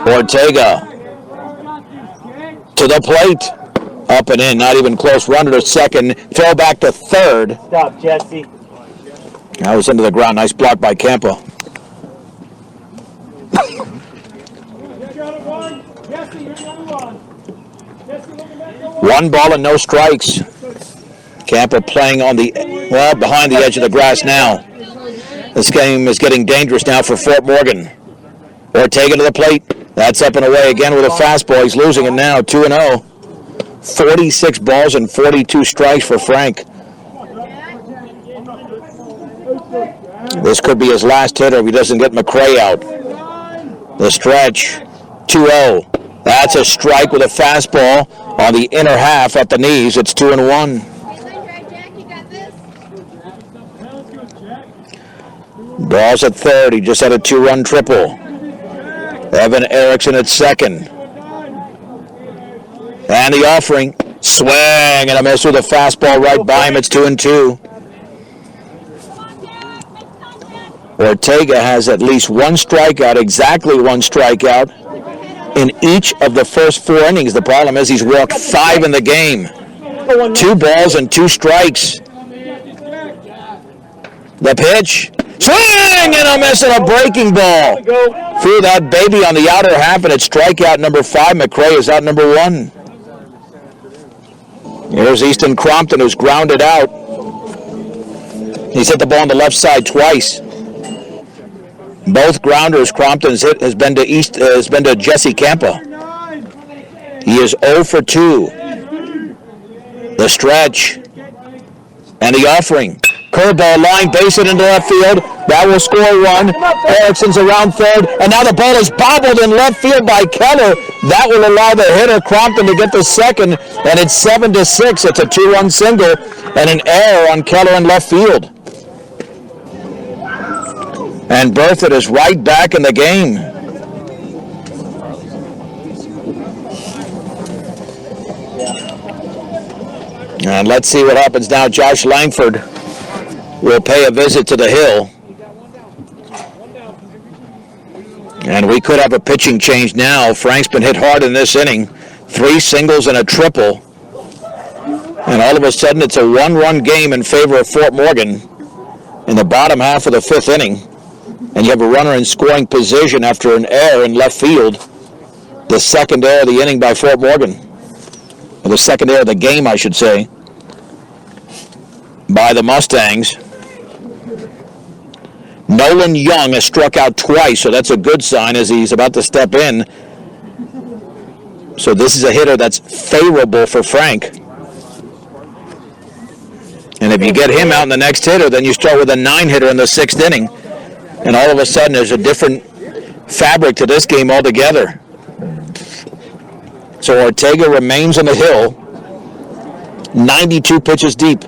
Speaker 1: Ortega to the plate. Up and in, not even close. Runner to second. Fell back to third.
Speaker 2: Stop, Jesse.
Speaker 1: That was into the ground. Nice block by Campa. 1 ball and no strikes. Campa playing on the, behind the edge of the grass now. This game is getting dangerous now for Fort Morgan. Ortega to the plate. That's up and away again with a fastball. He's losing it now, 2-0. 46 balls and 42 strikes for Frank. This could be his last hitter if he doesn't get Mcrae out. The stretch, 2-0. That's a strike with a fastball on the inner half at the knees. It's 2-1. Ball's at third. He just had a 2-run triple. Evan Erickson at second. And the offering. Swing and a miss with a fastball right by him. It's 2-2. Ortega has at least 1 strikeout, exactly 1 strikeout, in each of the first 4 innings. The problem is he's walked 5 in the game. 2 balls and 2 strikes. The pitch. Swing and a miss and a breaking ball. Threw that baby on the outer half, and it's strikeout number 5. Mcrae is out number 1. Here's Easton Crompton, who's grounded out. He's hit the ball on the left side twice. Both grounders Crompton's hit has been to Jesse Campa. He is 0 for 2. The stretch and the offering. Curveball line, base it into left field. That will score 1. Erickson's around third, and now the ball is bobbled in left field by Keller. That will allow the hitter Crompton to get the second, and it's 7-6. It's a 2-run single and an error on Keller in left field. And Berthoud is right back in the game. And let's see what happens now. Josh Langford will pay a visit to the hill. And we could have a pitching change now. Frank's been hit hard in this inning. 3 singles and a triple. And all of a sudden it's a 1-run game in favor of Fort Morgan in the bottom half of the 5th inning. And you have a runner in scoring position after an error in left field. The second error of the inning by Fort Morgan. Or the second error of the game, I should say, by the Mustangs. Nolan Young has struck out twice, so that's a good sign as he's about to step in. So this is a hitter that's favorable for Frank. And if you get him out in the next hitter, then you start with a 9-hitter in the 6th inning. And all of a sudden there's a different fabric to this game altogether. So Ortega remains on the hill, 92 pitches deep.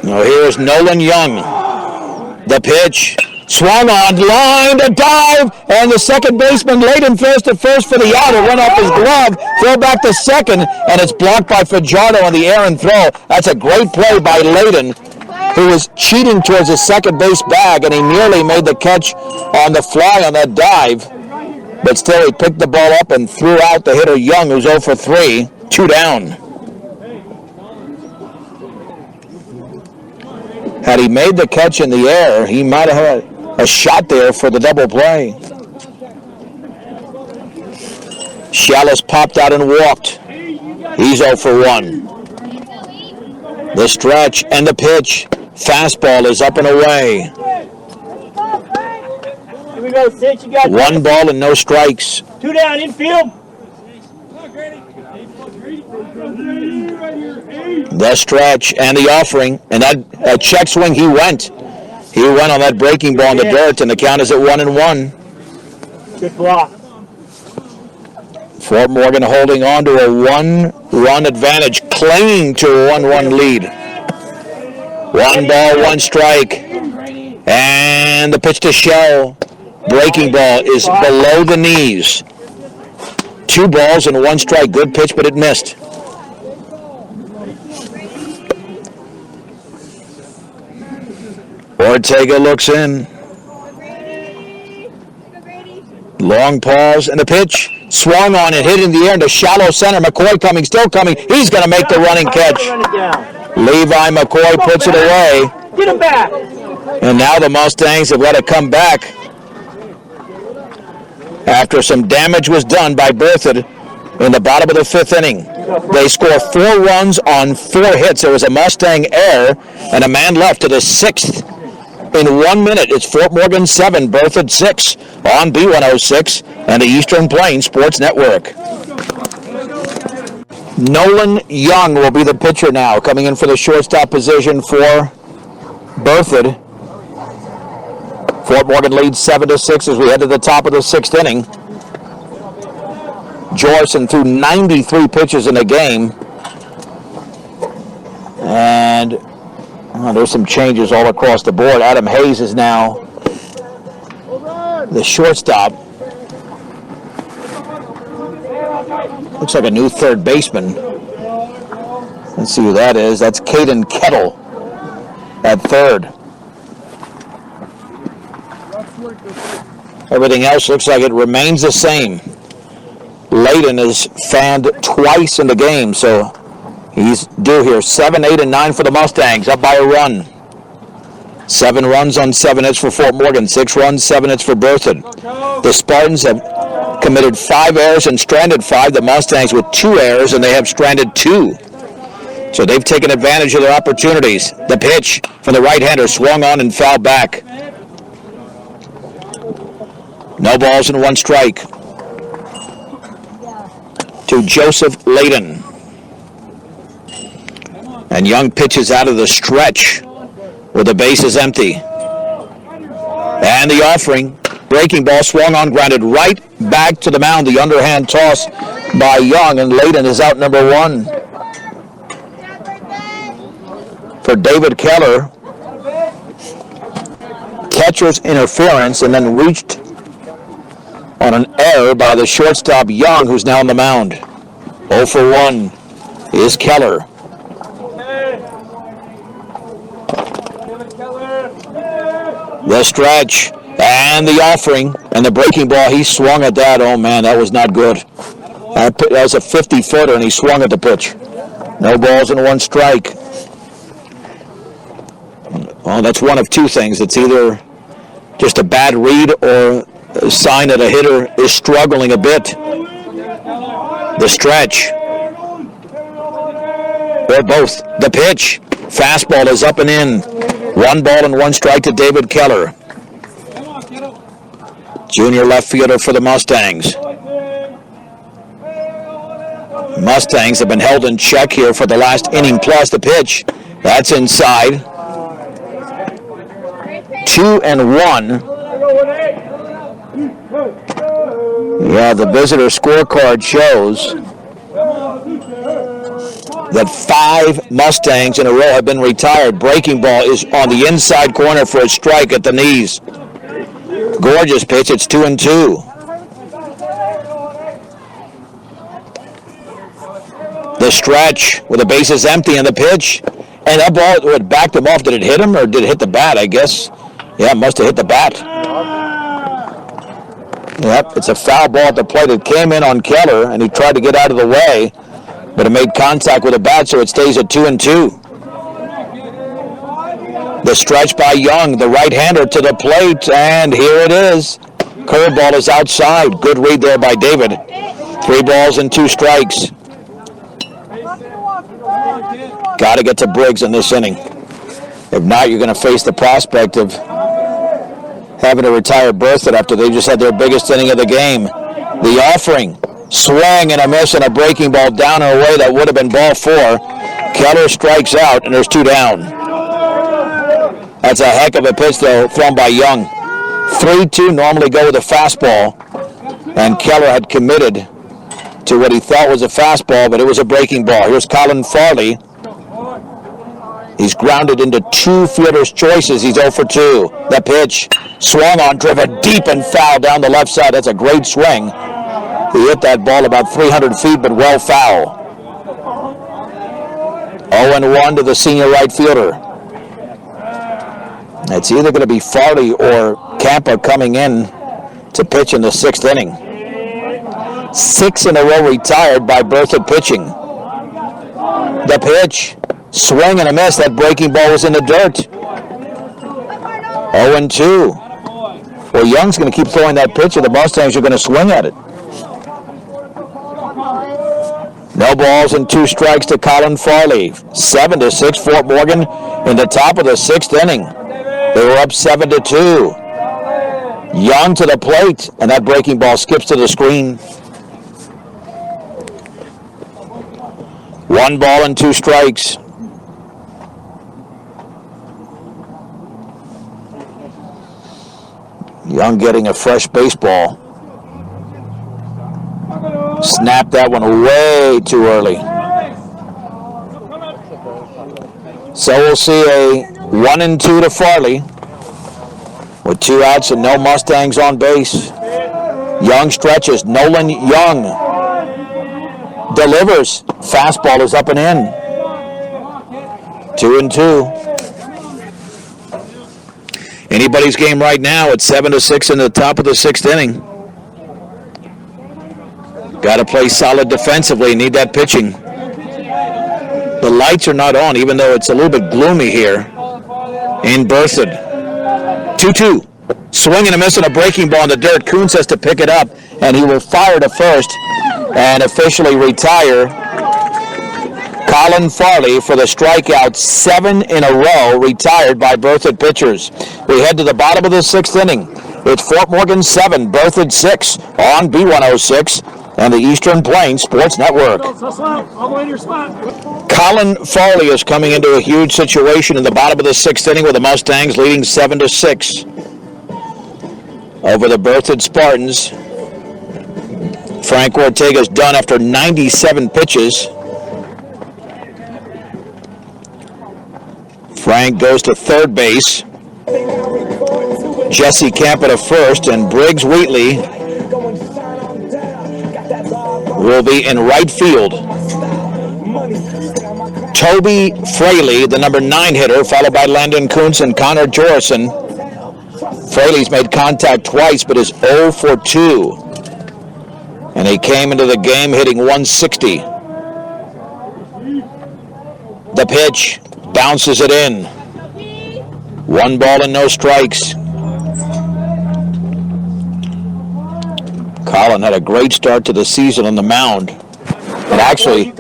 Speaker 1: Now here's Nolan Young. The pitch. Swung on, line, a dive, and the second baseman Layden throws to first for the out. It went off his glove, throw back to second, and it's blocked by Fajardo on the errant throw. That's a great play by Layden, who was cheating towards his second base bag, and he nearly made the catch on the fly on that dive. But still, he picked the ball up and threw out the hitter Young, who's 0 for 3, 2 down. Had he made the catch in the air, he might have had a shot there for the double play. Shallis popped out and walked. He's 0 for 1. The stretch and the pitch. Fastball is up and away.
Speaker 2: Here we go, 6. You got
Speaker 1: 1 ball and no strikes.
Speaker 2: 2 down, infield.
Speaker 1: The stretch and the offering, and that check swing, he went on that breaking ball in the dirt, and the count is at 1-1.
Speaker 2: Good block.
Speaker 1: Fort Morgan holding on to a 1-run advantage, clinging to a 1-1 lead. 1 ball, 1 strike, and the pitch to Shell. Breaking ball is below the knees. 2 balls and 1 strike. Good pitch, but it missed. Ortega looks in. Long pause and the pitch. Swung on and hit in the air into shallow center. McCoy coming, still coming. He's going to make the running catch. Levi McCoy puts it away.
Speaker 2: Get him back.
Speaker 1: And now the Mustangs have let it come back after some damage was done by Berthoud in the bottom of the 5th inning. They score 4 runs on 4 hits. There was a Mustang error and a man left to the 6th. In 1 minute, it's Fort Morgan 7, Berthoud 6 on B106 and the Eastern Plains Sports Network. Nolan Young will be the pitcher now, coming in for the shortstop position for Berthoud. Fort Morgan leads 7-6 as we head to the top of the 6th inning. Jorson threw 93 pitches in the game. And there's some changes all across the board. Adam Hayes is now the shortstop. Looks like a new third baseman. Let's see who that is. That's Caden Kettle at third. Everything else looks like it remains the same. Layden is fanned twice in the game, so he's due here. 7, 8, and 9 for the Mustangs, up by a run. 7 runs on 7 hits for Fort Morgan. 6 runs, 7 hits for Berthoud. The Spartans have committed 5 errors and stranded 5. The Mustangs with 2 errors, and they have stranded 2. So they've taken advantage of their opportunities. The pitch from the right-hander swung on and fouled back. No balls and 1 strike to Joseph Layden. And Young pitches out of the stretch with the bases empty. And the offering, breaking ball swung on, grounded right back to the mound. The underhand toss by Young, and Layden is out number 1. For David Keller, catcher's interference and then reached on an error by the shortstop Young, who's now on the mound. 0 for 1 is Keller. The stretch and the offering and the breaking ball. He swung at that. Oh, man, that was not good. That was a 50-footer, and he swung at the pitch. No balls and 1 strike. Well, that's one of 2 things. It's either just a bad read or a sign that a hitter is struggling a bit. The stretch. Or both. The pitch. Fastball is up and in. 1 ball and 1 strike to David Keller. Junior left fielder for the Mustangs. Mustangs have been held in check here for the last inning plus. The pitch. That's inside. 2-1. Yeah, the visitor scorecard shows that 5 Mustangs in a row have been retired. Breaking ball is on the inside corner for a strike at the knees. Gorgeous pitch. It's 2-2. The stretch with the bases empty and the pitch. And that ball would backed him off. Did it hit him or did it hit the bat, I guess? Yeah, it must have hit the bat. Yep, it's a foul ball at the plate. It came in on Keller, and he tried to get out of the way, but it made contact with the bat, so it stays at 2-2. The stretch by Young, the right-hander to the plate, and here it is. Curveball is outside. Good read there by David. 3 balls and 2 strikes. Got to get to Briggs in this inning. If not, you're going to face the prospect of having to retire Berthoud after they just had their biggest inning of the game. The offering, swing and a miss and a breaking ball down and away that would have been ball 4. Keller strikes out and there's 2 down. That's a heck of a pitch though, thrown by Young. 3-2 normally go with a fastball, and Keller had committed to what he thought was a fastball, but it was a breaking ball. Here's Colin Foley. He's grounded into 2 fielder's choices. He's 0 for 2. The pitch swung on, driven deep and foul down the left side. That's a great swing. He hit that ball about 300 feet, but well foul. 0-1 to the senior right fielder. It's either going to be Farley or Campa coming in to pitch in the 6th inning. 6 in a row retired by Berthoud pitching. The pitch. Swing and a miss. That breaking ball was in the dirt. 0-2. Well, Young's going to keep throwing that pitch, or the Mustangs are going to swing at it. No balls and 2 strikes to Colin Foley. 7-6 Fort Morgan in the top of the 6th inning. They were up 7-2. Young to the plate, and that breaking ball skips to the screen. 1 ball and 2 strikes. Young getting a fresh baseball. Snapped that one way too early. So we'll see a 1-2 to Farley with 2 outs and no Mustangs on base. Young stretches. Nolan Young delivers. Fastball is up and in. 2-2. Anybody's game right now at 7-6 in the top of the 6th inning. Got to play solid defensively. Need that pitching. The lights are not on, even though it's a little bit gloomy here in Berthoud. 2-2. Swing and a miss and a breaking ball in the dirt. Kuntz has to pick it up, and he will fire to first and officially retire Colin Foley for the strikeout. 7 in a row retired by Berthoud pitchers. We head to the bottom of the 6th inning. It's Fort Morgan 7, Berthoud 6 on B106 and the Eastern Plains Sports Network. Colin Foley is coming into a huge situation in the bottom of the 6th inning with the Mustangs leading 7-6 over the Berthoud Spartans. Frank Ortega's done after 97 pitches. Frank goes to third base. Jesse Camp at a first, and Briggs Wheatley will be in right field. Toby Fraley, the number 9 hitter, followed by Landon Kuntz and Connor Jorison. Fraley's made contact twice, but is 0 for 2. And he came into the game hitting 160. The pitch, bounces it in. 1 ball and no strikes. Colin had a great start to the season on the mound. And actually,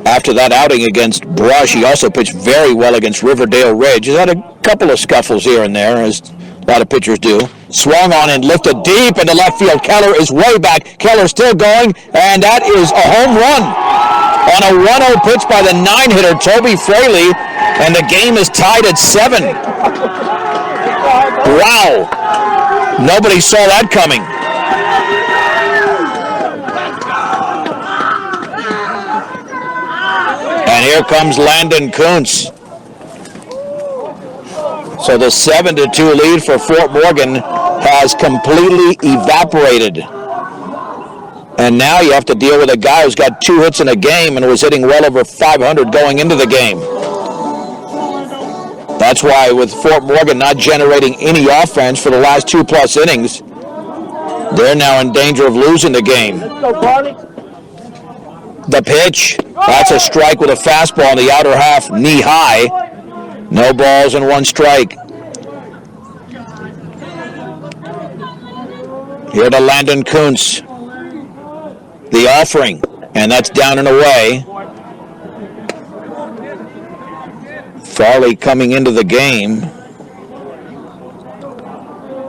Speaker 1: after that outing against Brush, he also pitched very well against Riverdale Ridge. He's had a couple of scuffles here and there, as a lot of pitchers do. Swung on and lifted deep into left field. Keller is way back. Keller still going, and that is a home run on a 1-0 pitch by the 9 hitter, Toby Fraley, and the game is tied at 7. Wow. Nobody saw that coming. And here comes Landon Kuntz. So the 7-2 lead for Fort Morgan has completely evaporated. And now you have to deal with a guy who's got 2 hits in a game and was hitting well over 500 going into the game. That's why with Fort Morgan not generating any offense for the last 2+ innings, they're now in danger of losing the game.
Speaker 2: Let's go, Barney.
Speaker 1: The pitch, that's a strike with a fastball in the outer half, knee high. No balls and 1 strike. Here to Landon Kuntz. The offering, and that's down and away. Farley coming into the game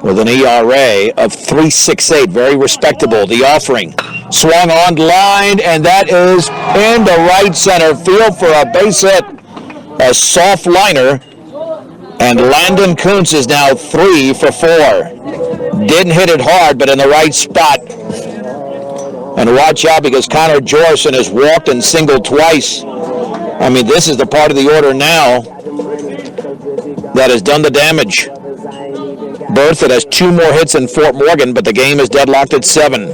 Speaker 1: with an ERA of 3.68, very respectable. The offering, swung on, lined, and that is into right center field for a base hit. A soft liner, and Landon Kuntz is now 3 for 4. Didn't hit it hard, but in the right spot. And watch out, because Connor Jorison has walked and singled twice. I mean, this is the part of the order now that has done the damage. Berthoud has 2 more hits than Fort Morgan, but the game is deadlocked at 7.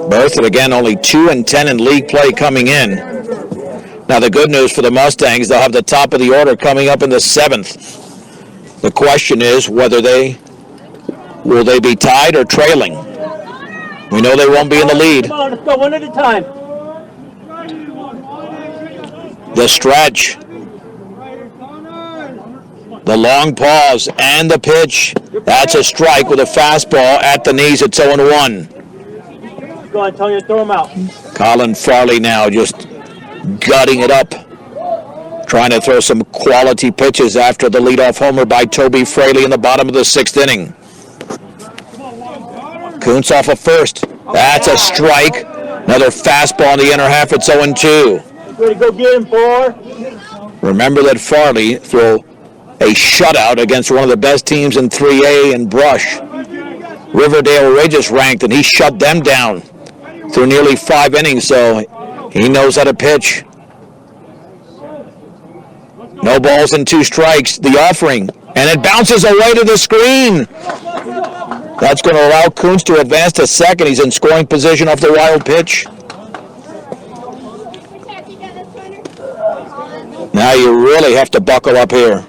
Speaker 1: Berthoud again only 2-10 in league play coming in. Now the good news for the Mustangs, they'll have the top of the order coming up in the 7th. The question is whether will they be tied or trailing. We know they won't be in the lead.
Speaker 2: Come on, let's go 1 at a time.
Speaker 1: The stretch. The long pause and the pitch. That's a strike with a fastball at the knees. It's 0-1.
Speaker 2: Go, Antonio, throw him out.
Speaker 1: Colin Foley now just gutting it up. Trying to throw some quality pitches after the leadoff homer by Toby Fraley in the bottom of the 6th inning. Kuntz off of first. That's a strike. Another fastball in the inner half. It's 0-2.
Speaker 2: Ready to go get him, 4.
Speaker 1: Remember that Farley threw a shutout against one of the best teams in 3A in Brush. Riverdale Ridge is ranked, and he shut them down through nearly 5 innings, so he knows how to pitch. No balls and 2 strikes. The offering, and it bounces away to the screen. That's going to allow Kuntz to advance to second. He's in scoring position off the wild pitch. Now you really have to buckle up here.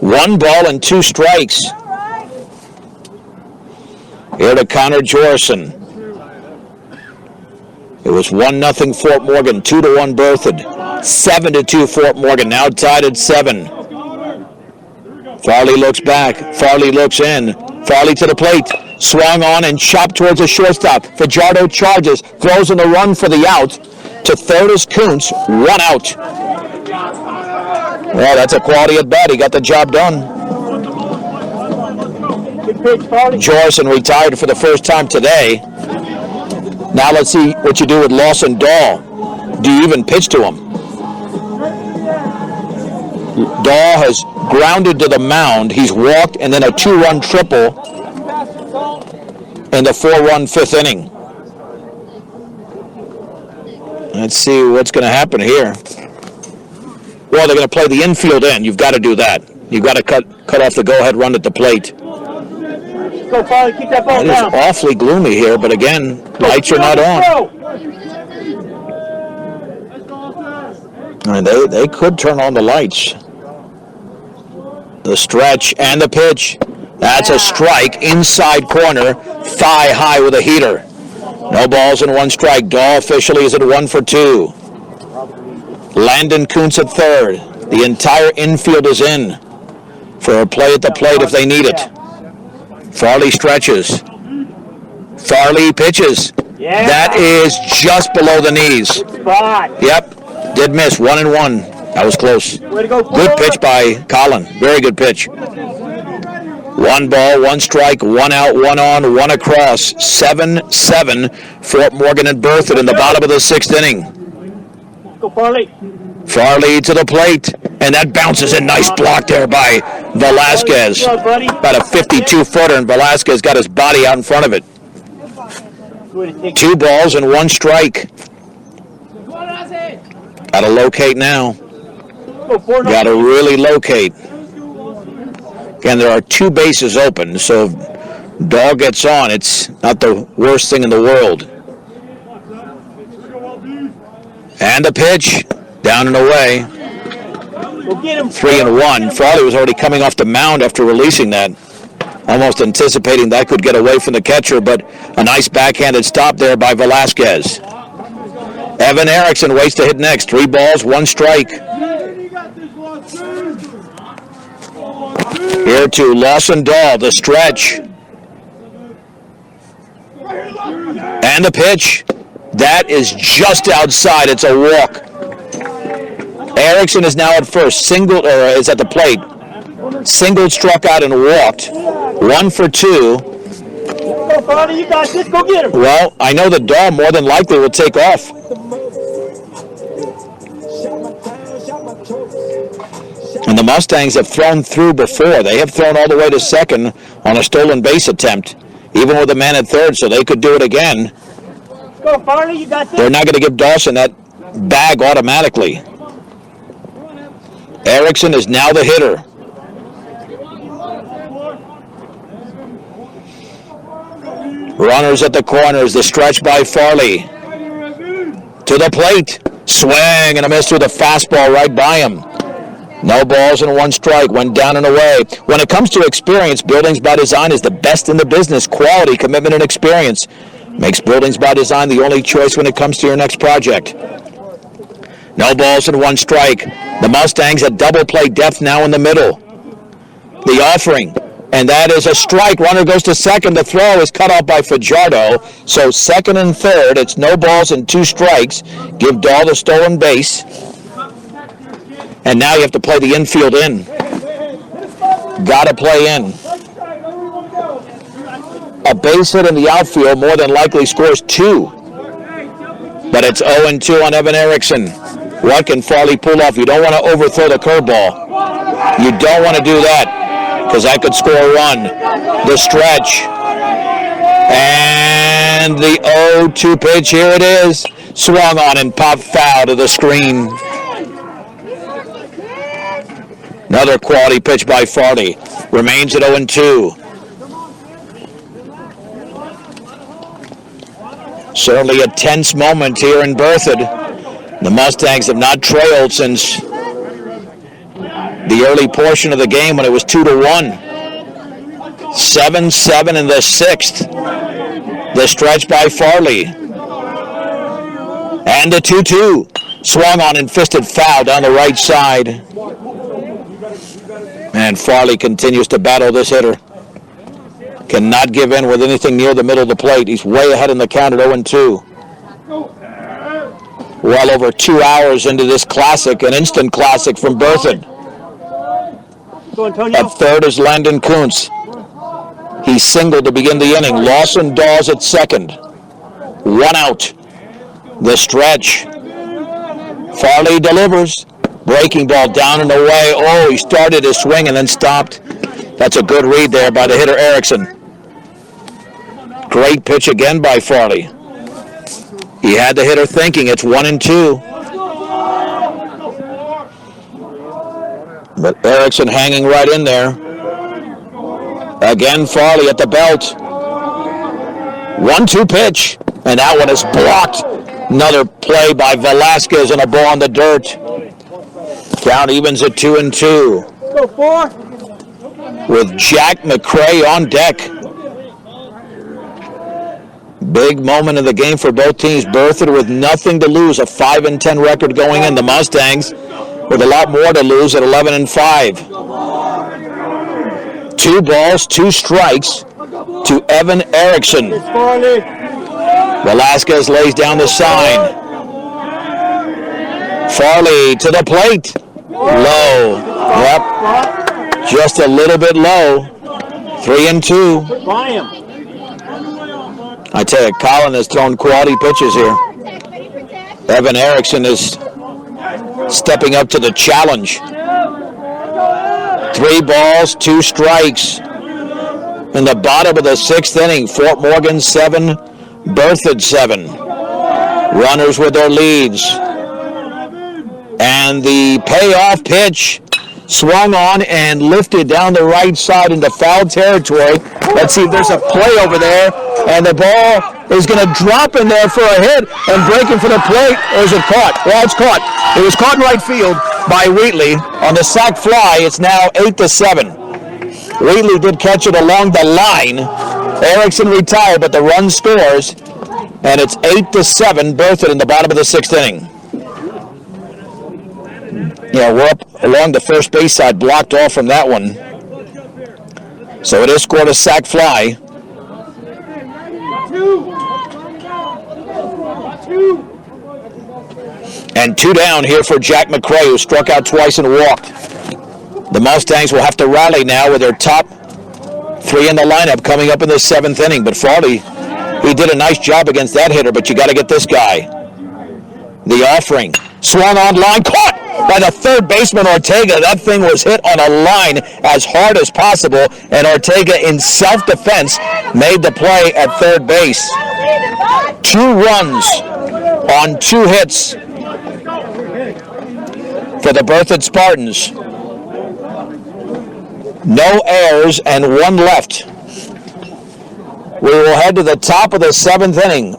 Speaker 1: 1 ball and 2 strikes. Here to Connor Jorison. It was 1-0 Fort Morgan, 2-1 Berthoud, 7-2 Fort Morgan, now tied at 7. Farley looks back, Farley looks in, Farley to the plate, swung on and chopped towards the shortstop. Fajardo charges, throws in the run for the out. To third is Kuntz, 1 out. Well, that's a quality at bat. He got the job done. Jorison retired for the first time today. Now let's see what you do with Lawson Dahl. Do you even pitch to him? Dahl has grounded to the mound. He's walked, and then a 2-run triple in the 4-run 5th inning. Let's see what's going to happen here. Well, they're going to play the infield in. You've got to do that. You've got to cut off the go-ahead run at the plate.
Speaker 2: Go, Foley, keep that ball down.
Speaker 1: It is awfully gloomy here, but again, lights are not on. And they could turn on the lights. The stretch and the pitch. That's a strike, inside corner, thigh high with a heater. No balls and 1 strike. Dahl officially is at 1 for 2. Landon Kuntz at third. The entire infield is in for a play at the plate if they need it. Farley stretches. Farley pitches.
Speaker 2: Yeah.
Speaker 1: That is just below the knees.
Speaker 2: Spot.
Speaker 1: Yep, did miss. 1-1. That was close.
Speaker 2: Way to go,
Speaker 1: Good pitch by Colin. Very good pitch. 1 ball, 1 strike, 1 out, 1 on, 1 across. 7-7. Fort Morgan and Berthoud in the bottom of the 6th inning.
Speaker 2: Go, Farley.
Speaker 1: Farley to the plate, and that bounces in. Nice block there by Velasquez. About a 52-footer, and Velasquez got his body out in front of it. 2 balls and 1 strike. Got to locate now. Got to really locate. Again, there are 2 bases open, so if Dahl gets on, it's not the worst thing in the world. And the pitch, down and away. 3-1. Farley was already coming off the mound after releasing that, almost anticipating that could get away from the catcher, but a nice backhanded stop there by Velasquez. Evan Erickson waits to hit next. 3 balls, 1 strike. Here to Lawson Dahl, the stretch. And the pitch. That is just outside. It's a walk. Erickson is now at first. Is at the plate. Singled, struck out, and walked. 1 for 2.
Speaker 2: Go, Farley, you got this. Go get him.
Speaker 1: Well, I know that Dahl more than likely will take off. And the Mustangs have thrown through before. They have thrown all the way to second on a stolen base attempt, even with a man at third, so they could do it again.
Speaker 2: Go, Farley, you got this.
Speaker 1: They're not going to give Dawson that bag automatically. Erickson is now the hitter. Runners at the corners. The stretch by Farley. To the plate. Swing and a miss with a fastball right by him. No balls and 1 strike. Went down and away. When it comes to experience, Buildings by Design is the best in the business. Quality, commitment, and experience makes Buildings by Design the only choice when it comes to your next project. No balls and 1 strike. The Mustangs at double play depth now in the middle. The offering. And that is a strike. Runner goes to second. The throw is cut off by Fajardo. So second and third, it's no balls and 2 strikes. Give Dahl the stolen base. And now you have to play the infield in. Got to play in. A base hit in the outfield more than likely scores 2. But it's 0-2 on Evan Erickson. What can Farley pull off? You don't want to overthrow the curveball. You don't want to do that, because that could score a run. The stretch. And the 0-2 pitch. Here it is. Swung on and popped foul to the screen. Another quality pitch by Farley. Remains at 0-2. Certainly a tense moment here in Berthoud. The Mustangs have not trailed since the early portion of the game when it was 2-1. 7-7 in the 6th. The stretch by Farley. And the 2-2. Swung on and fisted foul down the right side. And Farley continues to battle this hitter. Cannot give in with anything near the middle of the plate. He's way ahead in the count at 0-2. Well over 2 hours into this classic, an instant classic from Berthoud. At third is Landon Kuntz. He singled to begin the inning. Lawson Dawes at second. 1 out. The stretch. Farley delivers. Breaking ball down and away. Oh, he started his swing and then stopped. That's a good read there by the hitter Erickson. Great pitch again by Farley. He had the hitter thinking it's 1-2. But Erickson hanging right in there. Again, Farley at the belt. 1-2 pitch. And that one is blocked. Another play by Velasquez and a ball in the dirt. Count evens at 2-2.
Speaker 2: Go 4.
Speaker 1: With Jack Mcrae on deck. Big moment of the game for both teams. Berthoud with nothing to lose, a 5-10 record going in. The Mustangs with a lot more to lose at 11-5. 2 balls, 2 strikes to Evan Erickson. Velasquez lays down the sign. Farley to the plate. Low. Yep. Just a little bit low. 3-2. I tell you, Colin has thrown quality pitches here. Evan Erickson is stepping up to the challenge. 3 balls, 2 strikes. In the bottom of the 6th inning, Fort Morgan 7, Berthoud 7. Runners with their leads. And the payoff pitch swung on and lifted down the right side into foul territory. Let's see if there's a play over there. And the ball is going to drop in there for a hit and breaking for the plate. Or is it caught? Well, it's caught. It was caught in right field by Wheatley. On the sac fly, it's now 8-7. Wheatley did catch it along the line. Erickson retired, but the run scores. And it's 8-7, Berthoud in the bottom of the 6th inning. Yeah, we're up along the first base side, blocked off from that one. So it is scored a sac fly. And 2 down here for Jack Mcrae, who struck out twice and walked. The Mustangs will have to rally now with their top 3 in the lineup coming up in the 7th inning. But Farley, he did a nice job against that hitter, but you got to get this guy. The offering. Swung on line, caught by the third baseman Ortega. That thing was hit on a line as hard as possible, and Ortega in self-defense made the play at third base. 2 runs on 2 hits for the Berthoud Spartans. No errors and 1 left. We will head to the top of the 7th inning.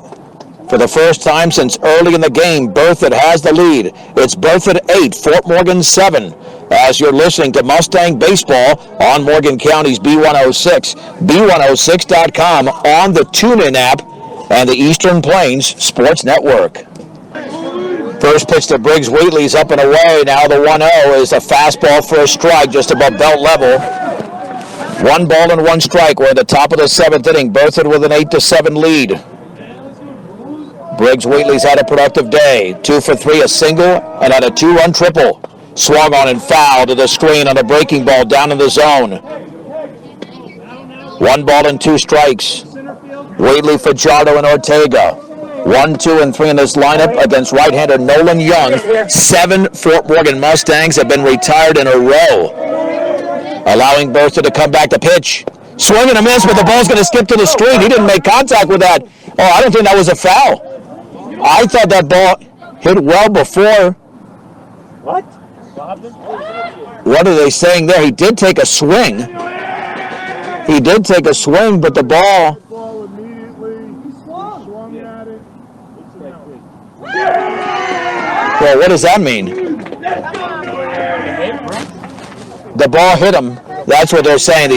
Speaker 1: For the first time since early in the game, Berthoud has the lead. It's Berthoud 8, Fort Morgan 7. As you're listening to Mustang Baseball on Morgan County's B106, B106.com, on the TuneIn app, and the Eastern Plains Sports Network. First pitch to Briggs Wheatley's up and away. Now the 1-0 is a fastball for a strike just above belt level. 1 ball and 1 strike. We're at the top of the 7th inning. Berthoud with an 8-7 lead. Briggs Wheatley's had a productive day. 2 for 3, a single, and had a 2-run triple. Swung on and fouled to the screen on a breaking ball down in the zone. 1 ball and 2 strikes. Wheatley, Fajardo, and Ortega. 1, 2, and 3 in this lineup against right-hander Nolan Young. 7 Fort Morgan Mustangs have been retired in a row. Allowing Berthoud to come back to pitch. Swing and a miss, but the ball's going to skip to the screen. He didn't make contact with that. Oh, I don't think that was a foul. I thought that ball hit well before.
Speaker 2: What?
Speaker 1: What are they saying there? He did take a swing. He did take a swing, but the ball. Well, what does that mean? The ball hit him. That's what they're saying.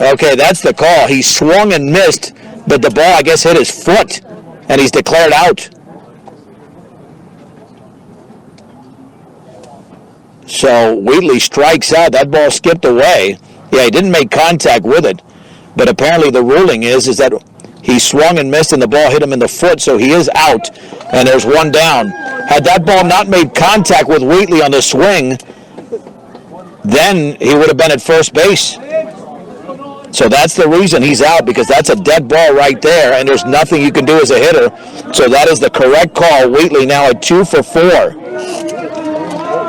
Speaker 1: Okay, that's the call. He swung and missed, but the ball, I guess, hit his foot, and he's declared out. So Wheatley strikes out. That ball skipped away. Yeah, he didn't make contact with it, but apparently the ruling is that he swung and missed, and the ball hit him in the foot, so he is out, and there's 1 down. Had that ball not made contact with Wheatley on the swing, then he would have been at first base. So that's the reason he's out, because that's a dead ball right there, and there's nothing you can do as a hitter. So that is the correct call. Wheatley now at 2 for 4.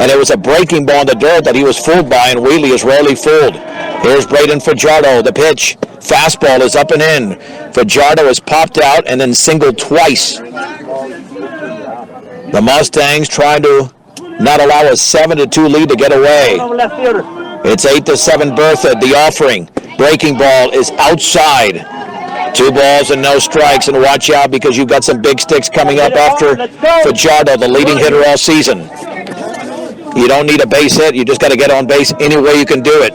Speaker 1: And it was a breaking ball in the dirt that he was fooled by, and Wheatley is rarely fooled. Here's Braden Fajardo. The pitch. Fastball is up and in. Fajardo is popped out and then singled twice. The Mustangs trying to not allow a 7-2 lead to get away. It's 8-7 Berthoud. The offering. Breaking ball is outside. 2 balls and no strikes. And watch out because you've got some big sticks coming up after Fajardo, the leading hitter all season. You don't need a base hit. You just got to get on base any way you can do it.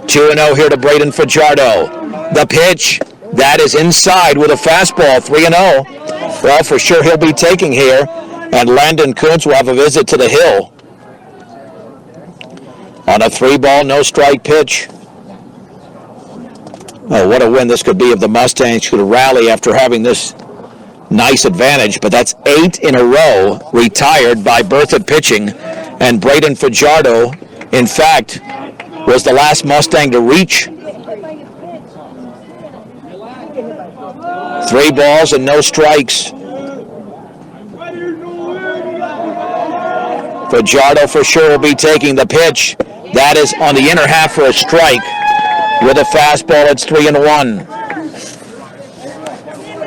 Speaker 1: 2-0 here to Braden Fajardo. The pitch. That is inside with a fastball. 3-0. Well, for sure he'll be taking here. And Landon Kuntz will have a visit to the hill. On a 3-ball, no strike pitch. Oh, what a win this could be if the Mustangs could rally after having this nice advantage. But that's 8 in a row retired by Berthoud pitching. And Braden Fajardo, in fact, was the last Mustang to reach. 3 balls and no strikes. Fajardo for sure will be taking the pitch. That is on the inner half for a strike. With a fastball, it's 3-1.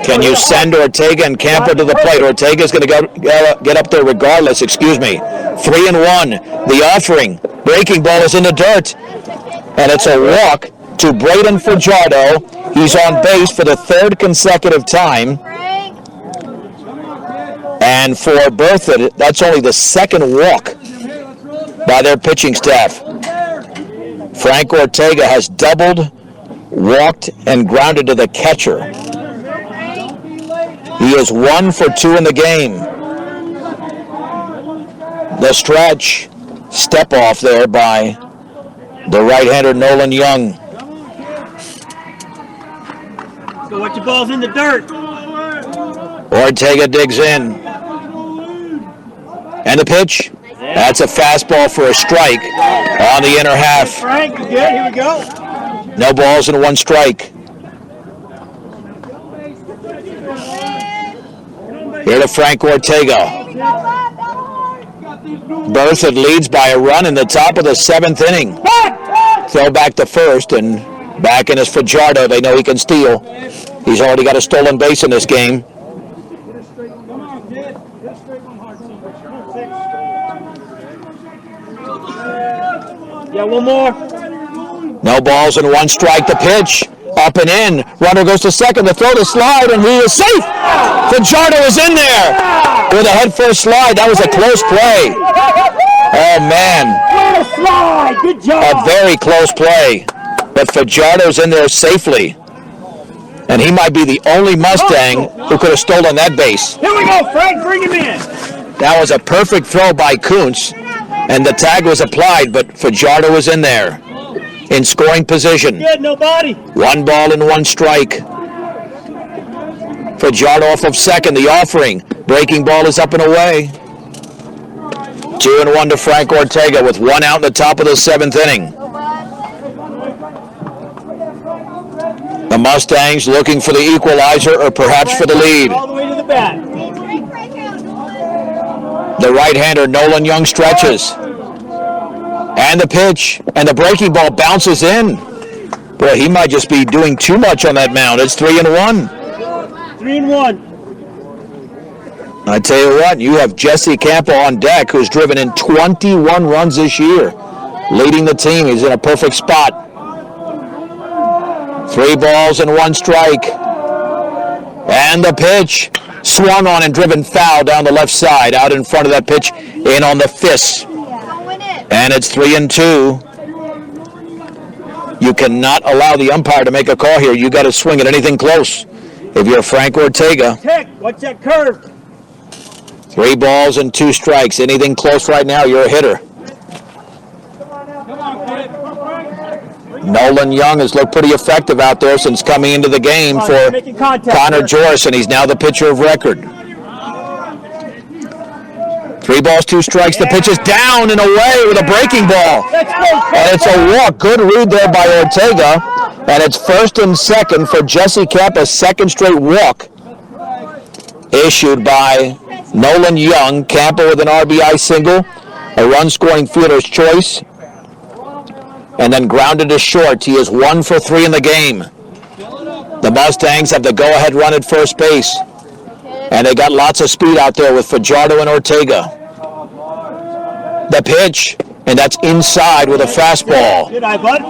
Speaker 1: Can you send Ortega and Camper to the plate? Ortega's going to get up there regardless. 3-1. The offering. Breaking ball is in the dirt. And it's a walk to Braden Fajardo. He's on base for the 3rd consecutive time. And for Berthoud, that's only the 2nd walk by their pitching staff. Frank Ortega has doubled, walked, and grounded to the catcher. He is 1 for 2 in the game. The stretch, step off there by the right-hander Nolan Young.
Speaker 2: Go watch your balls in the dirt.
Speaker 1: Ortega digs in. And the pitch. That's a fastball for a strike on the inner half.
Speaker 2: Frank, you good? Here we go.
Speaker 1: No balls and 1 strike. Here to Frank Ortega. Berthoud leads by a run in the top of the 7th inning. Throw back to first, and back in is Fajardo. They know he can steal. He's already got a stolen base in this game.
Speaker 2: Yeah, one more.
Speaker 1: No balls and 1 strike. The pitch. Up and in. Runner goes to second. The throw to slide, and he is safe. Fajardo is in there with a head-first slide. That was a close play. Oh, man.
Speaker 2: What a slide. Good job.
Speaker 1: A very close play. But Fajardo's in there safely. And he might be the only Mustang who could have stolen that base.
Speaker 2: Here we go, Frank. Bring him in.
Speaker 1: That was a perfect throw by Kuntz. And the tag was applied, but Fajardo was in there in scoring position.
Speaker 2: Good, nobody.
Speaker 1: 1 ball and 1 strike. Fajardo off of second. The offering. Breaking ball is up and away. 2-1 to Frank Ortega with 1 out in the top of the 7th inning. The Mustangs looking for the equalizer or perhaps for the lead.
Speaker 2: All the way to the bat.
Speaker 1: The right-hander Nolan Young stretches. And the pitch. And the breaking ball bounces in. Boy, he might just be doing too much on that mound. It's 3-1.
Speaker 2: 3-1.
Speaker 1: I tell you what, you have Jesse Campo on deck, who's driven in 21 runs this year. Leading the team. He's in a perfect spot. 3 balls and 1 strike. And the pitch. Swung on and driven foul down the left side. Out in front of that pitch. In on the fist. And it's 3-2. You cannot allow the umpire to make a call here. You got to swing at anything close. If you're Frank Ortega.
Speaker 2: Watch that curve.
Speaker 1: 3 balls and 2 strikes. Anything close right now, you're a hitter. Nolan Young has looked pretty effective out there since coming into the game for Connor Joris, and he's now the pitcher of record. 3 balls, 2 strikes. The pitch is down and away with a breaking ball. And it's a walk. Good read there by Ortega. And it's 1st and 2nd for Jesse Camp, a 2nd straight walk issued by Nolan Young. Campo with an RBI single, a run-scoring fielder's choice. and then grounded to short. He is 1 for 3 in the game. The Mustangs have the go-ahead run at first base, and they got lots of speed out there with Fajardo and Ortega. The pitch, and that's inside with a fastball.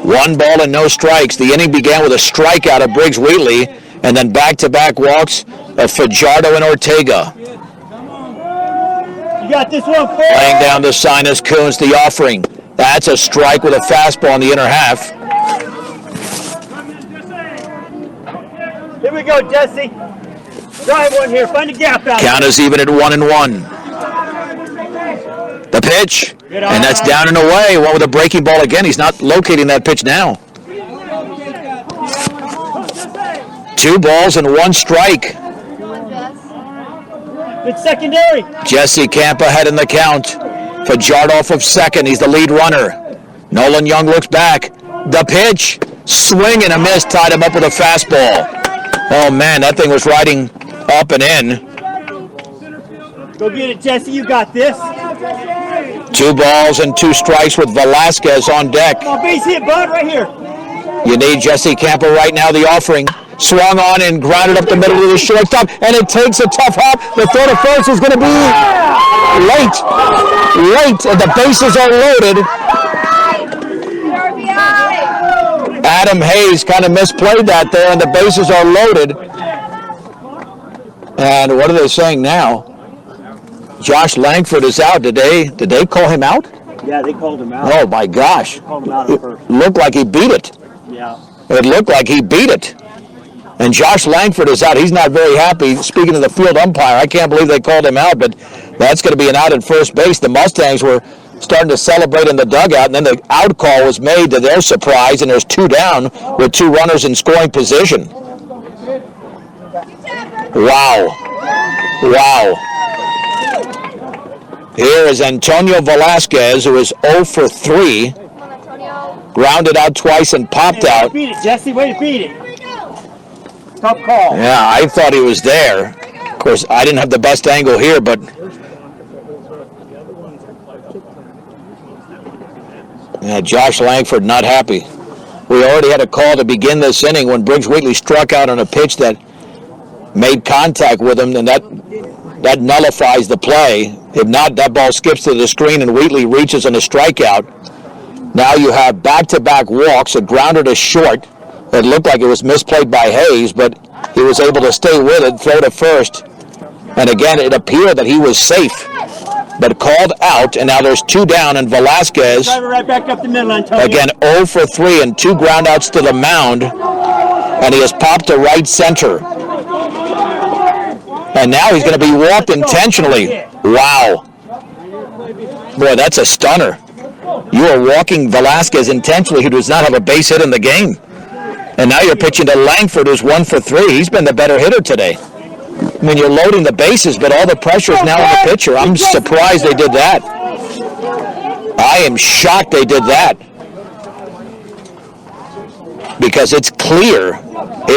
Speaker 1: 1 ball and no strikes. The inning began with a strikeout of Briggs Wheatley, and then back-to-back walks of Fajardo and Ortega.
Speaker 2: You got this one,
Speaker 1: Laying down the sign is Coons, the offering. That's a strike with a fastball in the inner half.
Speaker 2: Here we go, Jesse. Drive one here. Find a gap out.
Speaker 1: Count is even at 1-1. The pitch, and that's down and away. One with a breaking ball again. He's not locating that pitch now. 2 balls and 1 strike.
Speaker 2: It's secondary.
Speaker 1: Jesse Camp ahead in the count. Fajardo off of second. He's the lead runner. Nolan Young looks back. The pitch, swing and a miss, tied him up with a fastball. Oh man, that thing was riding up and in.
Speaker 2: Go get it, Jesse. You got this.
Speaker 1: 2 balls and 2 strikes with Velasquez on deck.
Speaker 2: Come on, base hit, bud, right here.
Speaker 1: You need Jesse Camper right now, the offering. Swung on and grounded up the middle of the shortstop, and it takes a tough hop. The throw to first is going to be late, and the bases are loaded. Adam Hayes kind of misplayed that there, and the bases are loaded. And what are they saying now? Josh Langford is out. Did they call him out?
Speaker 2: Yeah, they called him out.
Speaker 1: Oh my gosh!
Speaker 2: Called him out at first.
Speaker 1: Looked like he beat it.
Speaker 2: Yeah.
Speaker 1: It looked like he beat it. And Josh Langford is out. He's not very happy. Speaking of the field umpire, I can't believe they called him out, but that's going to be an out at first base. The Mustangs were starting to celebrate in the dugout, and then the out call was made to their surprise, and there's 2 down with 2 runners in scoring position. Wow. Here is Antonio Velasquez, who is 0 for 3. Grounded out twice and popped out.
Speaker 2: Beat it, Jesse. Way to beat it. Tough call.
Speaker 1: Yeah, I thought he was there. Of course, I didn't have the best angle here, but yeah, Josh Langford not happy. We already had a call to begin this inning when Briggs Wheatley struck out on a pitch that made contact with him, and that nullifies the play. If not, that ball skips to the screen and Wheatley reaches on a strikeout. Now you have back-to-back walks, a grounder to short. It looked like it was misplayed by Hayes, but he was able to stay with it, throw to first. And again, it appeared that he was safe, but called out, and now there's 2 down, and Velasquez,
Speaker 2: Drive it right back up the middle, Antonio.
Speaker 1: again 0 for 3 and 2 groundouts to the mound, and he has popped to right center. And now he's going to be walked intentionally. Wow. Boy, that's a stunner. You are walking Velasquez intentionally, who does not have a base hit in the game. And now you're pitching to Langford, who's 1 for 3. He's been the better hitter today. I mean, you're loading the bases, but all the pressure is now on the pitcher. I'm surprised they did that. I am shocked they did that. Because it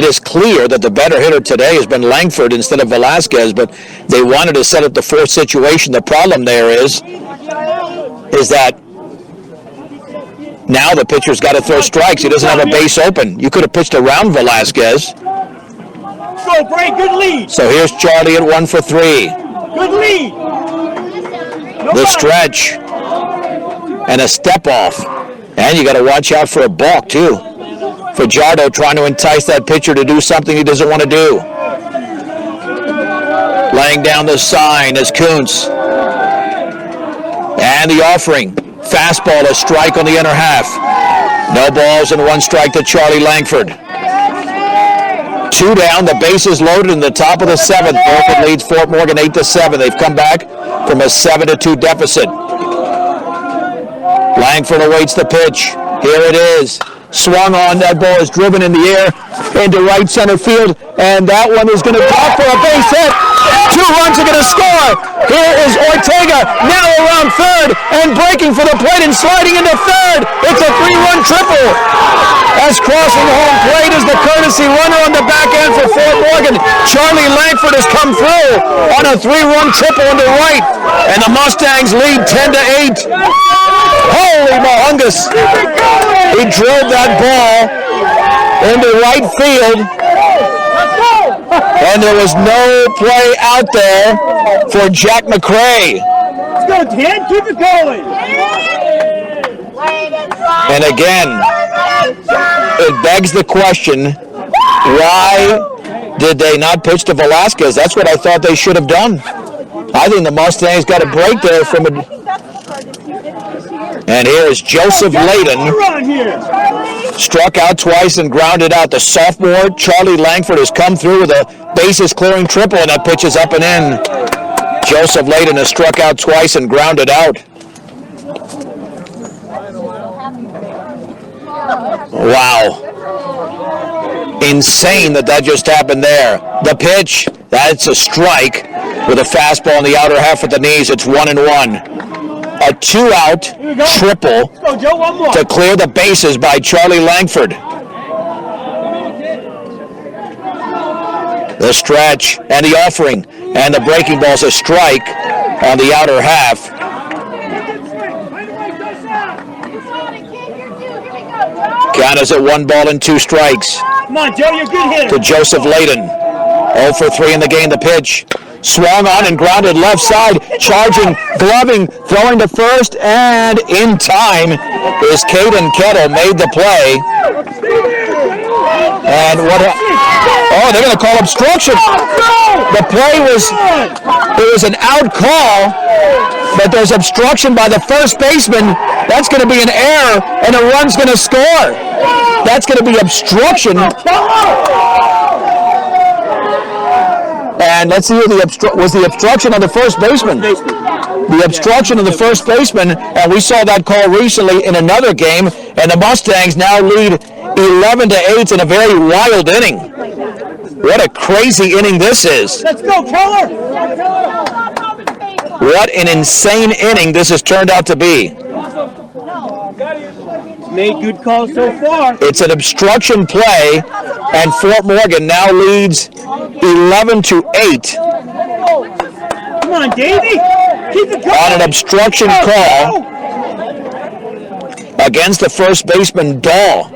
Speaker 1: is clear that the better hitter today has been Langford instead of Velasquez, but they wanted to set up the 4th situation. The problem there is that now the pitcher's got to throw strikes. He doesn't have a base open. You could have pitched around Velasquez.
Speaker 2: Go, Bray, good lead.
Speaker 1: So here's Charlie at 1 for 3.
Speaker 2: Good lead.
Speaker 1: The stretch. And a step off. And you got to watch out for a balk, too. Fajardo trying to entice that pitcher to do something he doesn't want to do. Laying down the sign is Kuntz. And the offering. Fastball, a strike on the inner half. No balls and 1 strike to Charlie Langford. 2 down, the bases loaded in the top of the 7th. Berthoud leads Fort Morgan 8-7. They've come back from a 7-2 deficit. Langford awaits the pitch. Here it is. Swung on, that ball is driven in the air into right center field, and that one is going to drop for a base hit. 2 runs are going to score. Here is Ortega, now around third, and breaking for the plate and sliding into third. It's a 3-run triple. As crossing home plate is the courtesy runner on the back end for Fort Morgan. Charlie Langford has come through on a 3-run triple into right, and the Mustangs lead 10-8. Holy mohungus. He drove that ball into right field. And there was no play out there for Jack Mcrae.
Speaker 2: Let's go, Dan. Keep it going.
Speaker 1: And again, it begs the question, why did they not pitch to Velasquez? That's what I thought they should have done. I think the Mustangs got a break there from it. And here is Joseph Layden. Struck out twice and grounded out. The sophomore, Charlie Langford, has come through with a bases-clearing triple, and that pitch is up and in. Joseph Layden has struck out twice and grounded out. Wow. Insane that just happened there. The pitch, that's a strike with a fastball in the outer half of the knees. It's 1-1. A 2-out triple to clear the bases by Charlie Langford. The stretch and the offering and the breaking ball's a strike on the outer half. Count is at 1-2 strikes.
Speaker 2: Come on, Joe, you're a good hitter.
Speaker 1: To Joseph Layden. 0 for 3 in the game. The pitch. Swung on and grounded left side. Charging, gloving, throwing to first, and in time is Caden Kettle. Made the play. And what? Oh, they're going to call obstruction. The play was an out call, but there's obstruction by the first baseman. That's going to be an error, and a run's going to score. That's going to be obstruction. And let's see who was the obstruction on the first baseman. The obstruction of the first baseman, and we saw that call recently in another game, and the Mustangs now lead 11-8 in a very wild inning. What a crazy inning this is.
Speaker 2: Let's go, Keller!
Speaker 1: What an insane inning this has turned out to be.
Speaker 2: Made good calls so far.
Speaker 1: It's an obstruction play, and Fort Morgan now leads 11-8.
Speaker 2: Come on, Davey. Keep it going.
Speaker 1: On an obstruction call against the first baseman, Dahl.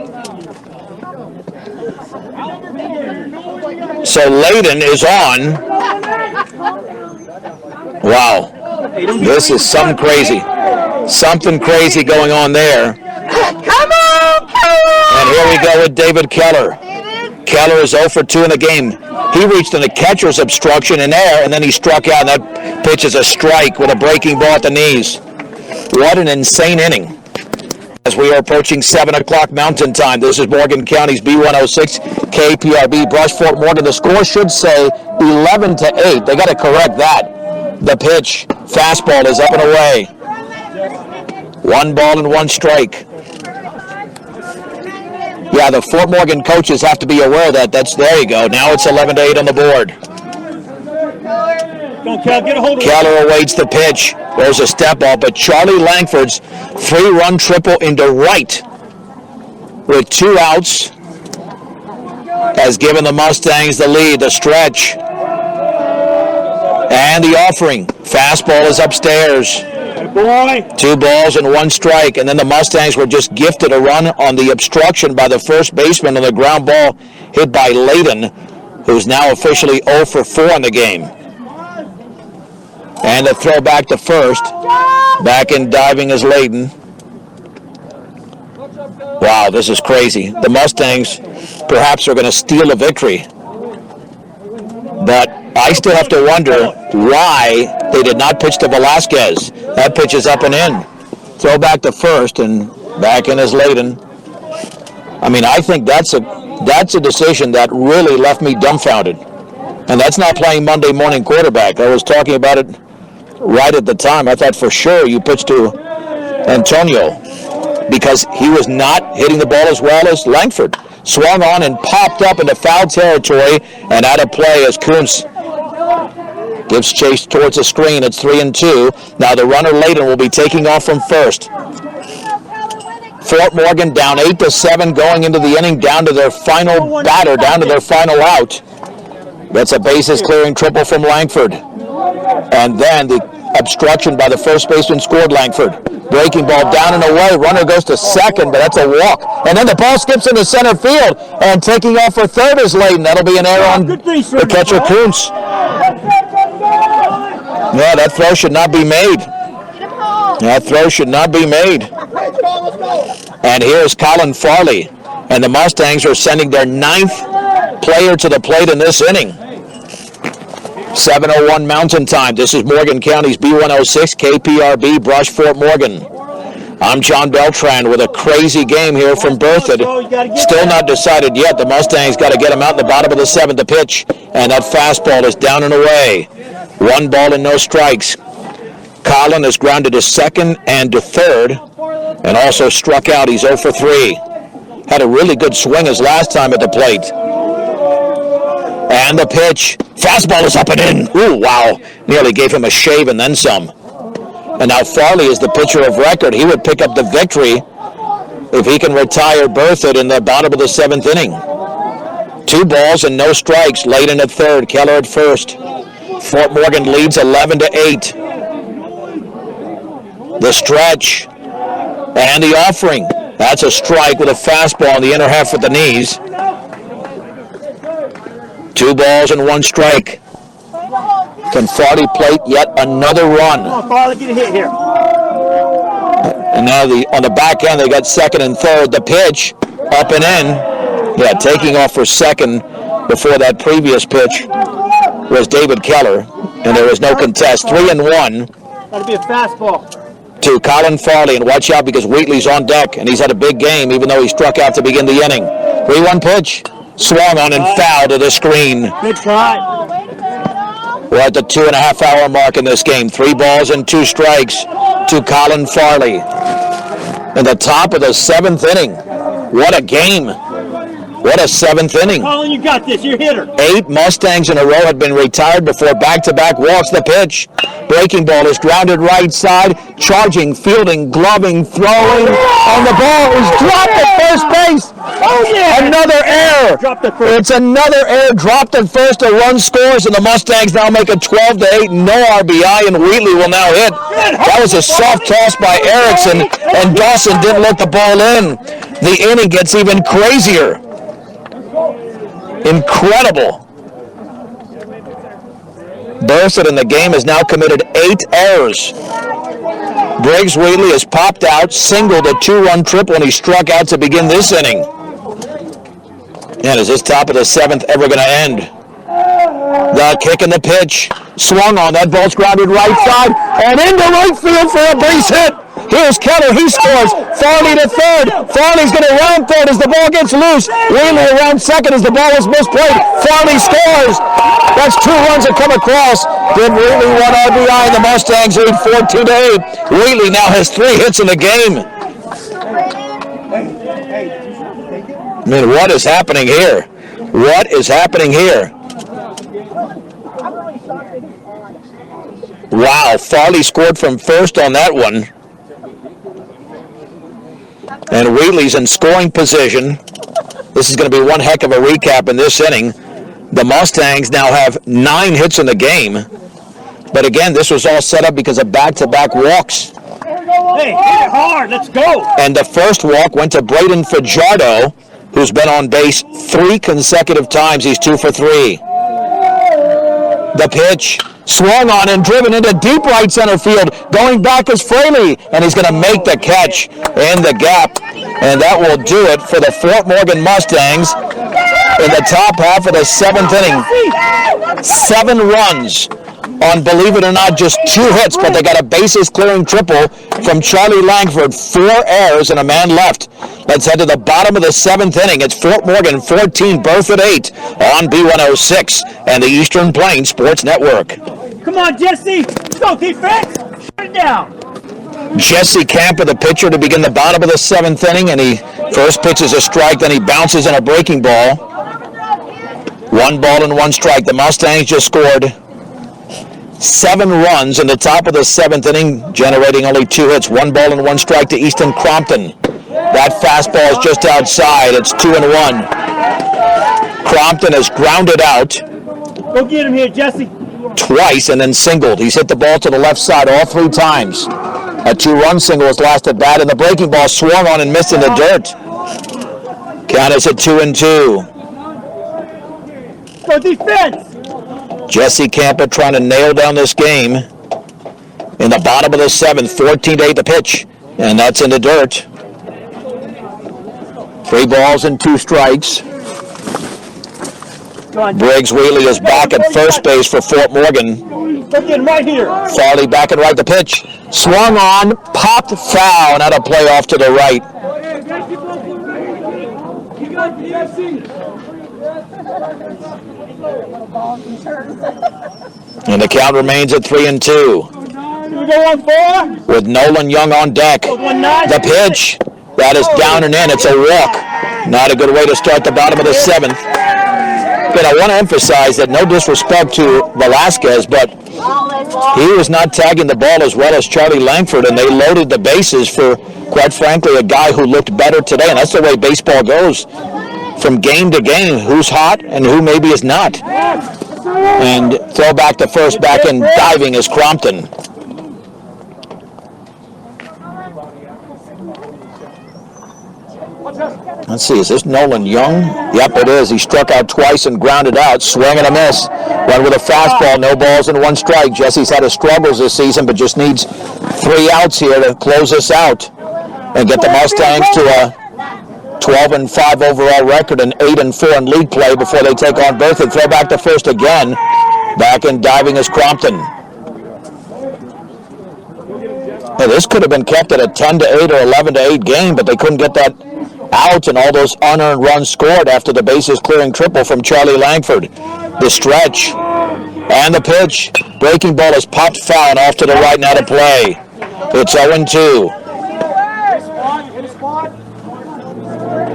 Speaker 1: So Layden is on. Wow. This is something crazy. Something crazy going on there.
Speaker 3: Come on, Keller!
Speaker 1: And here we go with David Keller. Keller is 0 for 2 in the game. He reached in the catcher's obstruction in air, and then he struck out, and that pitch is a strike with a breaking ball at the knees. What an insane inning. As we are approaching 7 o'clock Mountain Time, this is Morgan County's B106 KPRB Brush Fort Morgan. The score should say 11-8. They got to correct that. The pitch, fastball is up and away. 1-1 strike. Yeah, the Fort Morgan coaches have to be aware of that. There you go. Now it's 11-8 on the board. Keller awaits the pitch. There's a step ball, but Charlie Langford's 3-run triple into right with 2 outs has given the Mustangs the lead. The stretch and the offering. Fastball is upstairs. 2 balls and 1 strike, and then the Mustangs were just gifted a run on the obstruction by the first baseman on the ground ball hit by Layden, who's now officially 0 for 4 in the game. And a throw back to first. Back in diving is Layden. Wow, this is crazy. The Mustangs perhaps are going to steal a victory. But I still have to wonder why they did not pitch to Velasquez. That pitch is up and in. Throw back to first, and back in is Layden. I mean, I think that's a decision that really left me dumbfounded. And that's not playing Monday morning quarterback. I was talking about it right at the time. I thought for sure you pitched to Antonio because he was not hitting the ball as well as Langford. Swung on and popped up into foul territory and out of play as Kuntz gives chase towards the screen. It's 3-2. Now the runner Layden will be taking off from first. Fort Morgan down 8-7 going into the inning, down to their final batter, down to their final out. That's a bases clearing triple from Langford. And then the obstruction by the first baseman, scored Langford. Breaking ball down and away. Runner goes to second, but that's a walk. And then the ball skips into center field. And taking off for third is Layden. That'll be an error on the catcher, Kuntz. Yeah, that throw should not be made. That throw should not be made. And here's Colin Foley. And the Mustangs are sending their 9th player to the plate in this inning. 7:01 Mountain Time. This is Morgan County's B106 KPRB Brush Fort Morgan. I'm John Beltran with a crazy game here from Berthoud. Still not decided yet. The Mustangs got to get him out in the bottom of the 7th to pitch. And that fastball is down and away. 1 ball and no strikes. Colin is grounded to second and to third. And also struck out. He's 0 for 3. Had a really good swing his last time at the plate. And the pitch. Fastball is up and in. Ooh, wow. Nearly gave him a shave and then some. And now Farley is the pitcher of record. He would pick up the victory if he can retire Berthoud in the bottom of the 7th inning. 2 balls and no strikes. Layden at third. Keller at first. Fort Morgan leads 11-8. The stretch. And the offering. That's a strike with a fastball in the inner half with the knees. 2 balls and 1 strike. Can Farley plate yet another run?
Speaker 2: Come on, Farley, get a hit here.
Speaker 1: And now on the back end, they got second and third. The pitch, up and in. Yeah, taking off for second before that previous pitch was David Keller. And there was no contest. 3-1.
Speaker 2: That'll be a fastball.
Speaker 1: To Colin Farley. And watch out because Wheatley's on deck. And he's had a big game even though he struck out to begin the inning. 3-1 pitch. Swung on and foul to the screen.
Speaker 2: Good try.
Speaker 1: We're at the 2.5-hour mark in this game. 3 balls and 2 strikes to Colin Farley. In the top of the 7th inning. What a game. What a 7th inning.
Speaker 2: Colin, you got this. You're a hitter.
Speaker 1: 8 Mustangs in a row had been retired before back-to-back walks. The pitch. Breaking ball is grounded right side. Charging, fielding, gloving, throwing. And the ball is dropped at first base.
Speaker 2: Oh, yeah.
Speaker 1: Another error.
Speaker 2: Dropped at first.
Speaker 1: It's another error. Dropped at first. A run scores, and the Mustangs now make it 12-8. No RBI, and Wheatley will now hit. That was a soft toss by Erickson, and Dawson didn't let the ball in. The inning gets even crazier. Incredible. Berthoud in the game has now committed 8 errors. Briggs Wheatley has popped out, singled a 2-run triple, and he struck out to begin this inning. And is this top of the 7th ever going to end? The kick and the pitch. Swung on. That ball's grounded right side and into right field for a base hit. Here's Keller. He scores. Farley to third. Farley's going to round third as the ball gets loose. Wheatley around second as the ball is misplayed. Farley scores. That's 2 runs that come across. Give Wheatley 1 RBI and the Mustangs lead 14-8. Wheatley now has 3 hits in the game. I mean, what is happening here? What is happening here? Wow, Farley scored from first on that one. And Wheatley's in scoring position. This is going to be one heck of a recap in this inning. The Mustangs now have 9 hits in the game. But again, this was all set up because of back-to-back walks.
Speaker 2: Hey, hit it hard. Let's go.
Speaker 1: And the first walk went to Braden Fajardo, who's been on base 3 consecutive times. He's 2 for 3. The pitch. Swung on and driven into deep right center field. Going back is Fraley, and he's going to make the catch in the gap. And that will do it for the Fort Morgan Mustangs in the top half of the 7th inning. 7 runs on, believe it or not, just 2 hits, but they got a bases-clearing triple from Charlie Langford. 4 errors and a man left. Let's head to the bottom of the 7th inning. It's Fort Morgan 14, Berthoud 8 on B106 and the Eastern Plains Sports Network.
Speaker 2: Come on, Jesse. Let's go, defense. Shut it down.
Speaker 1: Jesse Camper, the pitcher, to begin the bottom of the 7th inning, and he first pitches a strike, then he bounces in a breaking ball. 1 ball and 1 strike. The Mustangs just scored 7 runs in the top of the 7th inning, generating only 2 hits. 1 ball and 1 strike to Easton Crompton. That fastball is just outside. It's 2-1. Crompton is grounded out.
Speaker 2: Go get him here, Jesse.
Speaker 1: twice and then singled. He's hit the ball to the left side all 3 times. A 2-run single was last at bat, and the breaking ball swung on and missed in the dirt. Count is at 2-2.
Speaker 2: Go defense!
Speaker 1: Jesse Campa trying to nail down this game. In the bottom of the 7th, 14-8 the pitch, and that's in the dirt. 3 balls and 2 strikes. Briggs Wheatley is back at first base for Fort Morgan.
Speaker 2: Right here.
Speaker 1: Farley back and right the pitch. Swung on, popped foul, and had a play off to the right. And the count remains at 3-2. With Nolan Young on deck. The pitch, that is down and in. It's a walk. Not a good way to start the bottom of the 7th. But I want to emphasize that no disrespect to Velasquez, but he was not tagging the ball as well as Charlie Langford, and they loaded the bases for, quite frankly, a guy who looked better today. And that's the way baseball goes from game to game, who's hot and who maybe is not. And throw back to first, back in diving is Crompton. Let's see, is this Nolan Young? Yep, it is. He struck out twice and grounded out. Swing and a miss. One with a fastball, no balls and 1 strike. Jesse's had his struggles this season, but just needs 3 outs here to close this out and get the Mustangs to a 12-5 overall record and 8-4 in league play before they take on Berthoud. Throw back to first again. Back in diving is Crompton. Hey, this could have been kept at a 10-8 or 11-8 game, but they couldn't get that out, and all those unearned runs scored after the bases clearing triple from Charlie Langford. The stretch and the pitch. Breaking ball is popped foul and off to the right, now to play. It's 0-2.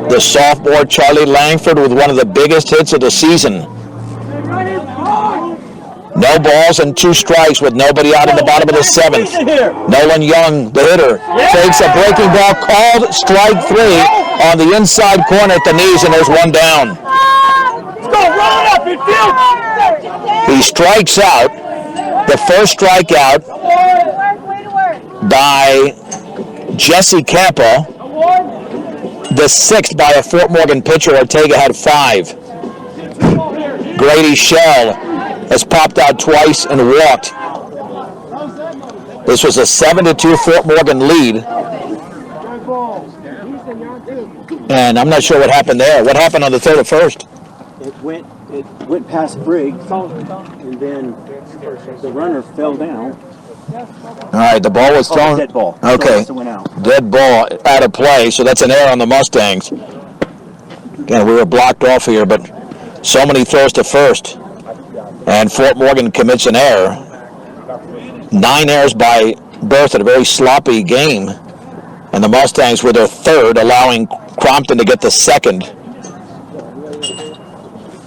Speaker 1: The sophomore Charlie Langford with one of the biggest hits of the season. No balls and 2 strikes with nobody out in the bottom of the 7th. Nolan Young, the hitter, takes a breaking ball, called strike 3 on the inside corner at the knees, and there's 1 down. He strikes out. The first strikeout by Jesse Campa. The 6th by a Fort Morgan pitcher. Ortega had 5. Grady Shell has popped out twice and walked. This was a 7-2 Fort Morgan lead. And I'm not sure what happened there. What happened on the 3rd or 1st?
Speaker 4: It went past Briggs, and then the runner fell down.
Speaker 1: All right, the ball was thrown.
Speaker 4: Dead ball.
Speaker 1: Okay,
Speaker 4: So it went out.
Speaker 1: Dead ball out of play, so that's an error on the Mustangs. Again, we were blocked off here, but so many throws to first. And Fort Morgan commits an error. 9 errors by Berthoud, a very sloppy game. And the Mustangs were their 3rd, allowing Crompton to get the 2nd.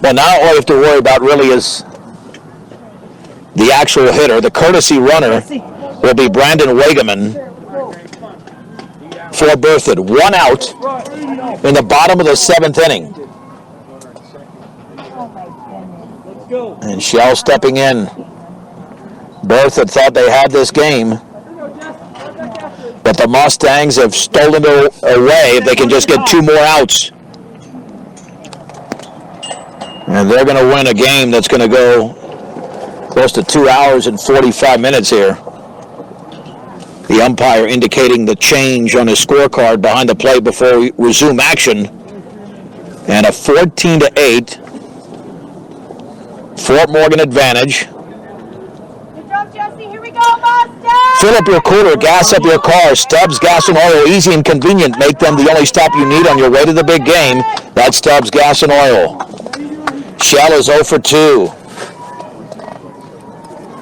Speaker 1: Well, now all you have to worry about really is the actual hitter. The courtesy runner will be Brandon Wagaman for Berthoud. 1 out in the bottom of the 7th inning. And Shell stepping in. Berthoud thought they had this game, but the Mustangs have stolen it away if they can just get 2 more outs. And they're going to win a game that's going to go close to 2 hours and 45 minutes here. The umpire indicating the change on his scorecard behind the plate before we resume action. And a 14-8 Fort Morgan advantage.
Speaker 3: Good job, Jesse. Here we go, Mustang!
Speaker 1: Fill up your cooler, gas up your car. Stubbs Gas and Oil, easy and convenient. Make them the only stop you need on your way to the big game. That's Stubbs Gas and Oil. Shell is 0 for 2.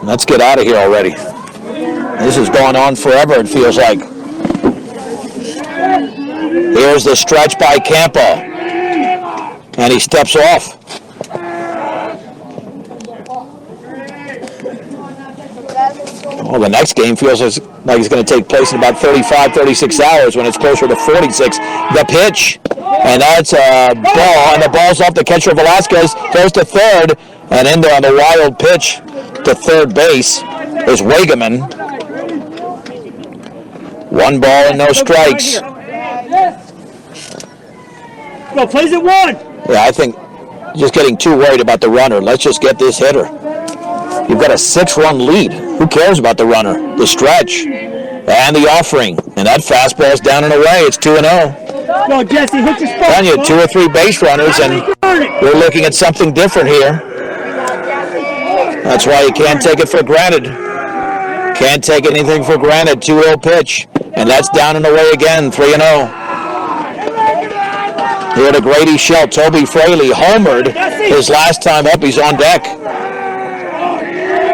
Speaker 1: Let's get out of here already. This is going on forever, it feels like. Here's the stretch by Campa. And he steps off. Well, the next game feels like it's going to take place in about 35, 36 hours when it's closer to 46. The pitch, and that's a ball, and the ball's off the catcher Velasquez, goes to 3rd, and in there on the wild pitch to third base is Wagaman. 1 ball and no strikes.
Speaker 2: Go, plays at 1.
Speaker 1: Yeah, I think just getting too worried about the runner. Let's just get this hitter. You've got a 6-run lead. Who cares about the runner? The stretch and the offering. And that fastball's down and away. It's 2-0.
Speaker 2: Go, Jesse, hit your spot.
Speaker 1: Telling you, 2 or 3 base runners, and we're looking at something different here. That's why you can't take it for granted. Can't take anything for granted. 2-0 pitch. And that's down and away again, 3-0. Here to Grady Shell, Toby Fraley homered his last time up. He's on deck.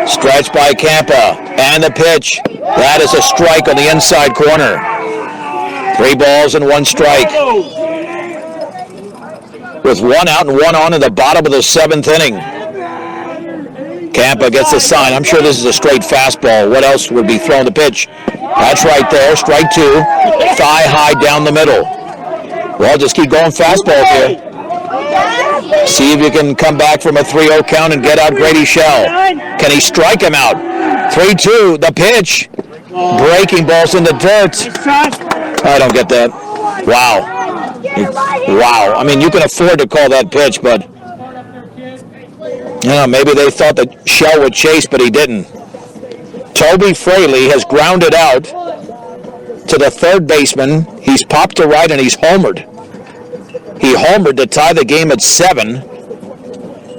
Speaker 1: Stretch by Campa, and the pitch. That is a strike on the inside corner. 3 balls and 1 strike. With 1 out and 1 on in the bottom of the 7th inning. Campa gets the sign. I'm sure this is a straight fastball. What else would be thrown the pitch? That's right there. Strike 2. Thigh high down the middle. Well, just keep going fastball here. See if you can come back from a 3-0 count and get out Grady Shell. Can he strike him out? 3-2. The pitch. Breaking balls in the dirt. I don't get that. Wow. Wow. I mean, you can afford to call that pitch, but maybe they thought that Shell would chase, but he didn't. Toby Fraley has grounded out to the third baseman. He's popped to right, and he's homered. He homered to tie the game at 7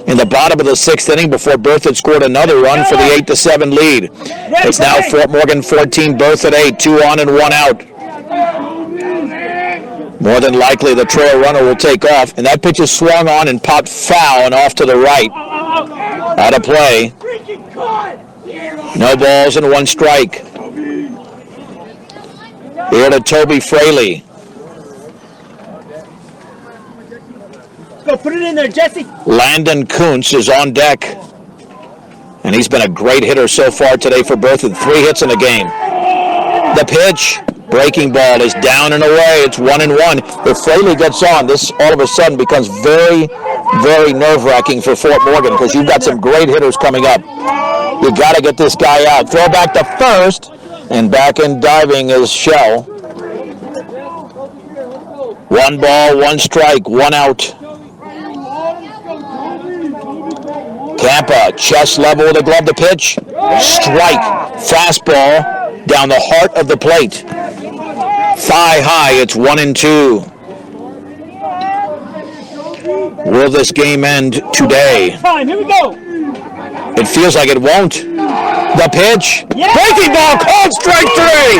Speaker 1: in the bottom of the 6th inning before Berthoud scored another run for the 8-7 lead. It's now Fort Morgan 14, Berthoud 8, 2 on and 1 out. More than likely the trail runner will take off, and that pitch is swung on and popped foul and off to the right. Out of play. No balls and 1 strike. Here to Toby Fraley.
Speaker 2: Go, put it in there, Jesse.
Speaker 1: Landon Kuntz is on deck. And he's been a great hitter so far today for Berthoud. 3 hits in the game. The pitch. Breaking ball is down and away. It's 1-1. If Fraley gets on, this all of a sudden becomes very, very nerve-wracking for Fort Morgan because you've got some great hitters coming up. You've got to get this guy out. Throw back to first. And back in diving is Shell. 1 ball, 1 strike, 1 out. Campa, chest level with a glove to pitch. Strike. Fastball down the heart of the plate. Thigh high, it's 1-2. Will this game end today?
Speaker 2: Time, here we go.
Speaker 1: It feels like it won't. The pitch.
Speaker 2: Yeah!
Speaker 1: Breaking ball, called strike 3.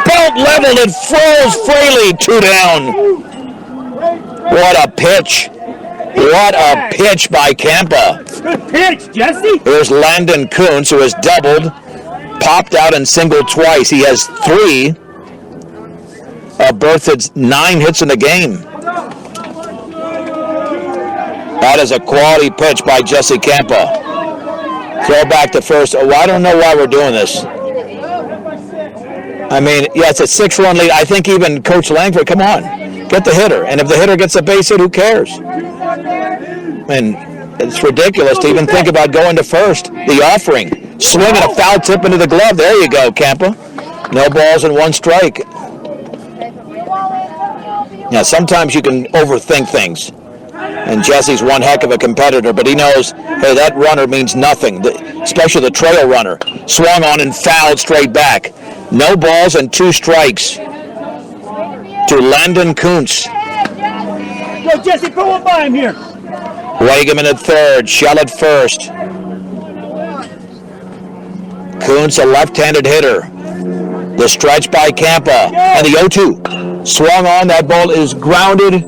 Speaker 1: Belt leveled, it froze Fraley, 2 down. What a pitch. What a pitch by Campa.
Speaker 2: Good pitch, Jesse.
Speaker 1: Here's Landon Kuntz, who has doubled, popped out and singled twice. He has 3 of Berthoud's 9 hits in the game. That is a quality pitch by Jesse Campa. Throw back to first. Oh, I don't know why we're doing this. I mean, yeah, it's a 6-run lead. I think even Coach Langford, come on, get the hitter. And if the hitter gets a base hit, who cares? And it's ridiculous to even think about going to first. The offering. Swinging a foul tip into the glove. There you go, Campa. No balls and 1 strike. Now, sometimes you can overthink things. And Jesse's one heck of a competitor, but he knows, hey, that runner means nothing, especially the trail runner. Swung on and fouled straight back. No balls and 2 strikes to Landon Kuntz.
Speaker 2: Go, Jesse, put one by him here.
Speaker 1: Wagaman at third, Shell at first. Kuntz, a left-handed hitter. The stretch by Campa, and the 0-2. Swung on, that ball is grounded.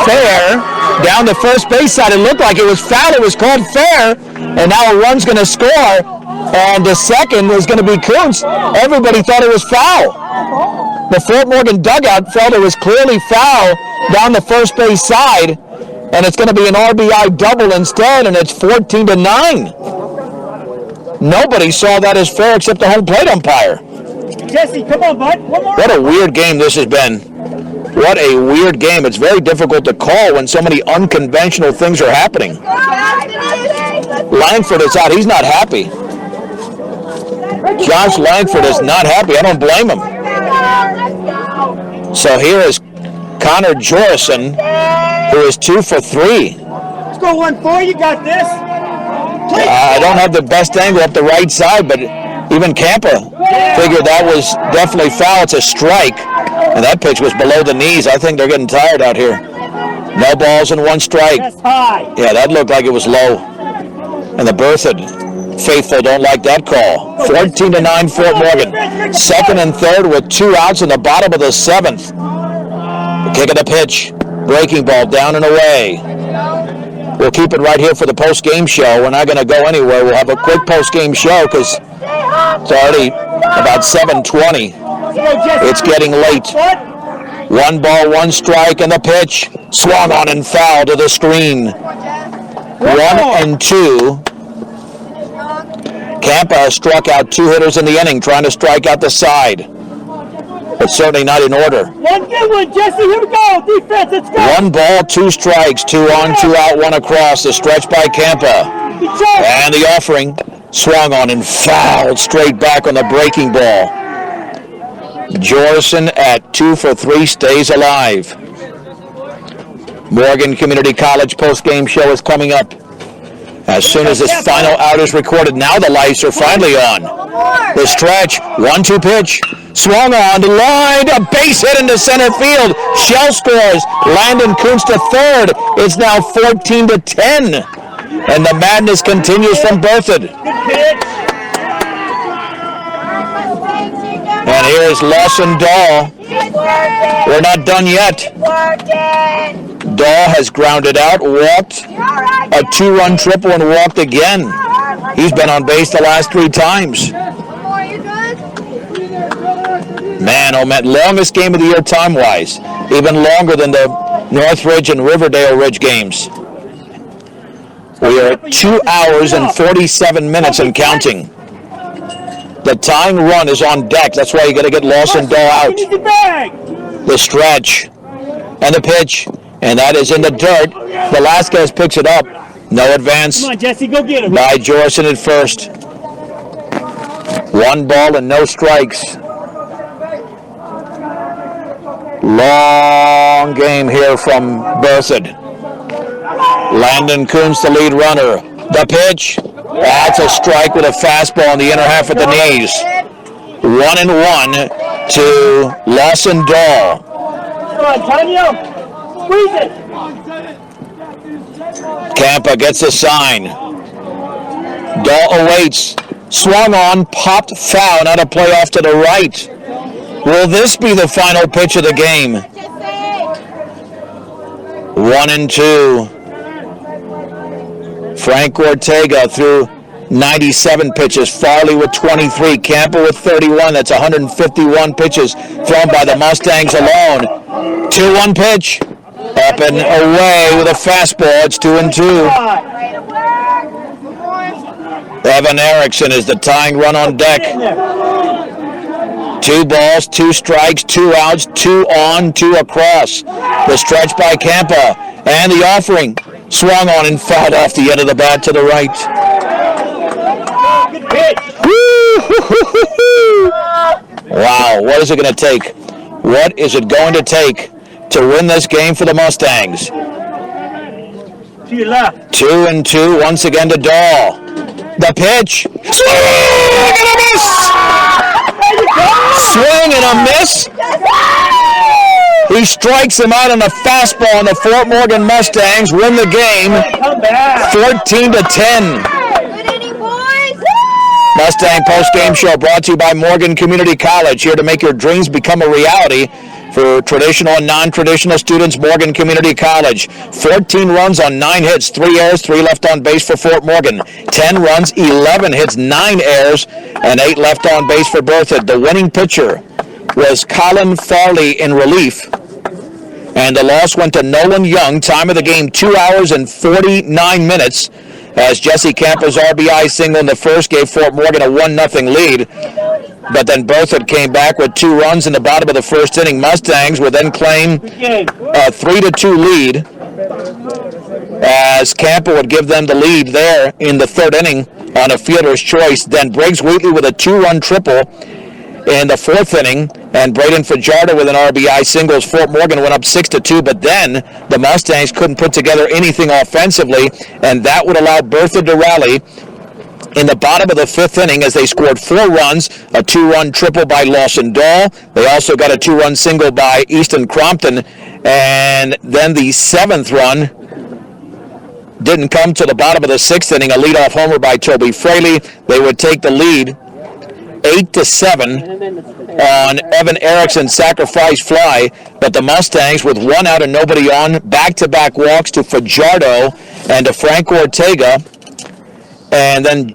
Speaker 1: Fair, down the first base side. It looked like it was foul. It was called fair, and now a run's going to score, and the second is going to be Kuntz. Everybody thought it was foul. The Fort Morgan dugout felt it was clearly foul down the first base side, and it's going to be an RBI double instead, and it's 14-9. Nobody saw that as fair except the home plate umpire.
Speaker 2: Jesse, come on, bud. One more.
Speaker 1: What a weird game this has been. What a weird game. It's very difficult to call when so many unconventional things are happening. Langford is out. He's not happy. Josh Langford is not happy. I don't blame him. So here is Connor Jorison, who is 2 for 3.
Speaker 2: Let's go 1-4. You got this.
Speaker 1: I don't have the best angle up the right side, but even Campa figured that was definitely foul. It's a strike, and that pitch was below the knees. I think they're getting tired out here. No balls and 1 strike.
Speaker 2: That's high.
Speaker 1: Yeah, that looked like it was low. And the Berthoud faithful don't like that call. 14-9 Fort Morgan. Second and third with 2 outs in the bottom of the 7th. The kick of the pitch. Breaking ball down and away. We'll keep it right here for the post-game show. We're not going to go anywhere. We'll have a quick post-game show because it's already about 7:20. It's getting late. 1 ball, 1 strike, and the pitch swung on and foul to the screen. 1-2. Campa struck out 2 hitters in the inning, trying to strike out the side. But certainly not in order.
Speaker 2: 1 good one, Jesse. Here we go. Defense, let's go.
Speaker 1: 1 ball, 2 strikes, 2 on, 2 out, 1 across. The stretch by Campa. And the offering swung on and fouled straight back on the breaking ball. Jorison at 2 for 3 stays alive. Morgan Community College postgame show is coming up. As soon as this final out is recorded, now the lights are finally on. The stretch, 1-2 pitch, swung on the line, a base hit into center field. Shell scores. Landon Kuntz to third. It's now 14-10, and the madness continues from Berthoud. And here's Lawson Dahl. We're not done yet. Dahl has grounded out, walked, a 2-run triple, and walked again. He's been on base the last 3 times. Man, oh man, longest game of the year time-wise. Even longer than the Northridge and Riverdale Ridge games. We are at 2 hours and 47 minutes and counting. The tying run is on deck. That's why you got to get Lawson Dahl out. The stretch and the pitch, and that is in the dirt. Velasquez picks it up. No advance.
Speaker 2: Come on, Jesse, go get him.
Speaker 1: By Jorison at first. 1 ball and no strikes. Long game here from Berthoud. Landon Kuntz, the lead runner. The pitch. That's a strike with a fastball in the inner half of the knees. 1-1 to Lawson Dahl.
Speaker 2: Come on, Tonyo. Squeeze it.
Speaker 1: Campa gets a sign. Dahl awaits. Swung on, popped foul, not a play off to the right. Will this be the final pitch of the game? 1-2. Frank Ortega threw 97 pitches. Farley with 23. Campa with 31. That's 151 pitches thrown by the Mustangs alone. 2-1 pitch. Up and away with a fastball. It's 2-2. Evan Erickson is the tying run on deck. 2 balls, 2 strikes, 2 outs, 2 on, 2 across. The stretch by Campa. And the offering. Swung on and fouled off the end of the bat to the right. Wow, what is it going to take? What is it going to take to win this game for the Mustangs?
Speaker 2: To your left.
Speaker 1: 2-2 once again to Dahl. The pitch. Swing and a miss! Swing and a miss. He strikes him out on a fastball, and the Fort Morgan Mustangs win the game 14-10. Mustang post-game show brought to you by Morgan Community College, here to make your dreams become a reality. For traditional and non-traditional students, Morgan Community College. 14 runs on 9 hits, 3 errors, 3 left on base for Fort Morgan. 10 runs, 11 hits, 9 errors, and 8 left on base for Berthoud. The winning pitcher was Colin Foley in relief. And the loss went to Nolan Young. Time of the game, 2 hours and 49 minutes. As Jesse Campa's RBI single in the first gave Fort Morgan a 1-0 lead. But then Berthoud came back with 2 runs in the bottom of the first inning. Mustangs would then claim a 3-2 lead. as Camper would give them the lead there in the third inning on a fielder's choice. Then Briggs Wheatley with a 2-run triple in the fourth inning, and Braden Fajardo with an RBI singles. Fort Morgan went up 6-2, but then the Mustangs couldn't put together anything offensively, and that would allow Berthoud to rally in the bottom of the fifth inning as they scored 4 runs, a 2-run triple by Lawson Dahl. They also got a 2-run single by Easton Crompton, and then the 7th run didn't come to the bottom of the 6th inning, a leadoff homer by Toby Fraley. They would take the lead 8-7 on Evan Erickson's sacrifice fly, but the Mustangs, with 1 out and nobody on, back-to-back walks to Fajardo and to Frank Ortega, and then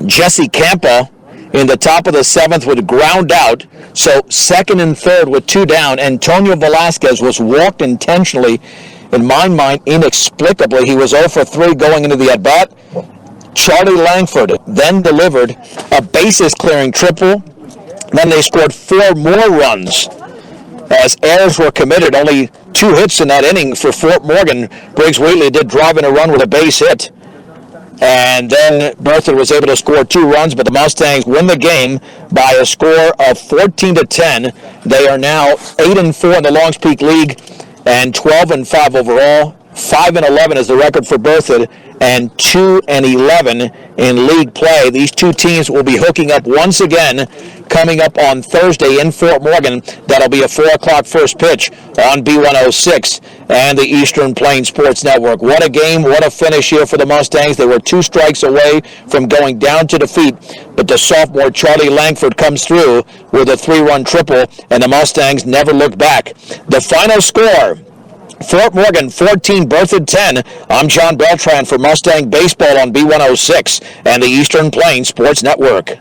Speaker 1: Jesse Campa in the top of the 7th would ground out. So second and third with 2 down. Antonio Velasquez was walked intentionally. In my mind, inexplicably, he was 0 for 3 going into the at-bat. Charlie Langford then delivered a bases-clearing triple. Then they scored 4 more runs as errors were committed. Only 2 hits in that inning for Fort Morgan. Briggs Wheatley did drive in a run with a base hit. And then Berthoud was able to score 2 runs, but the Mustangs win the game by a score of 14-10. They are now 8-4 in the Longs Peak League and 12-5 overall. 5-11 is the record for Berthoud, and 2-11 in league play. These 2 teams will be hooking up once again coming up on Thursday in Fort Morgan. That'll be a 4 o'clock first pitch on B106 and the Eastern Plains Sports Network. What a game, what a finish here for the Mustangs. They were 2 strikes away from going down to defeat, but the sophomore Charlie Langford comes through with a 3-run triple, and the Mustangs never looked back. The final score: Fort Morgan 14, Berthoud 10. I'm John Beltran for Mustang Baseball on B106 and the Eastern Plains Sports Network.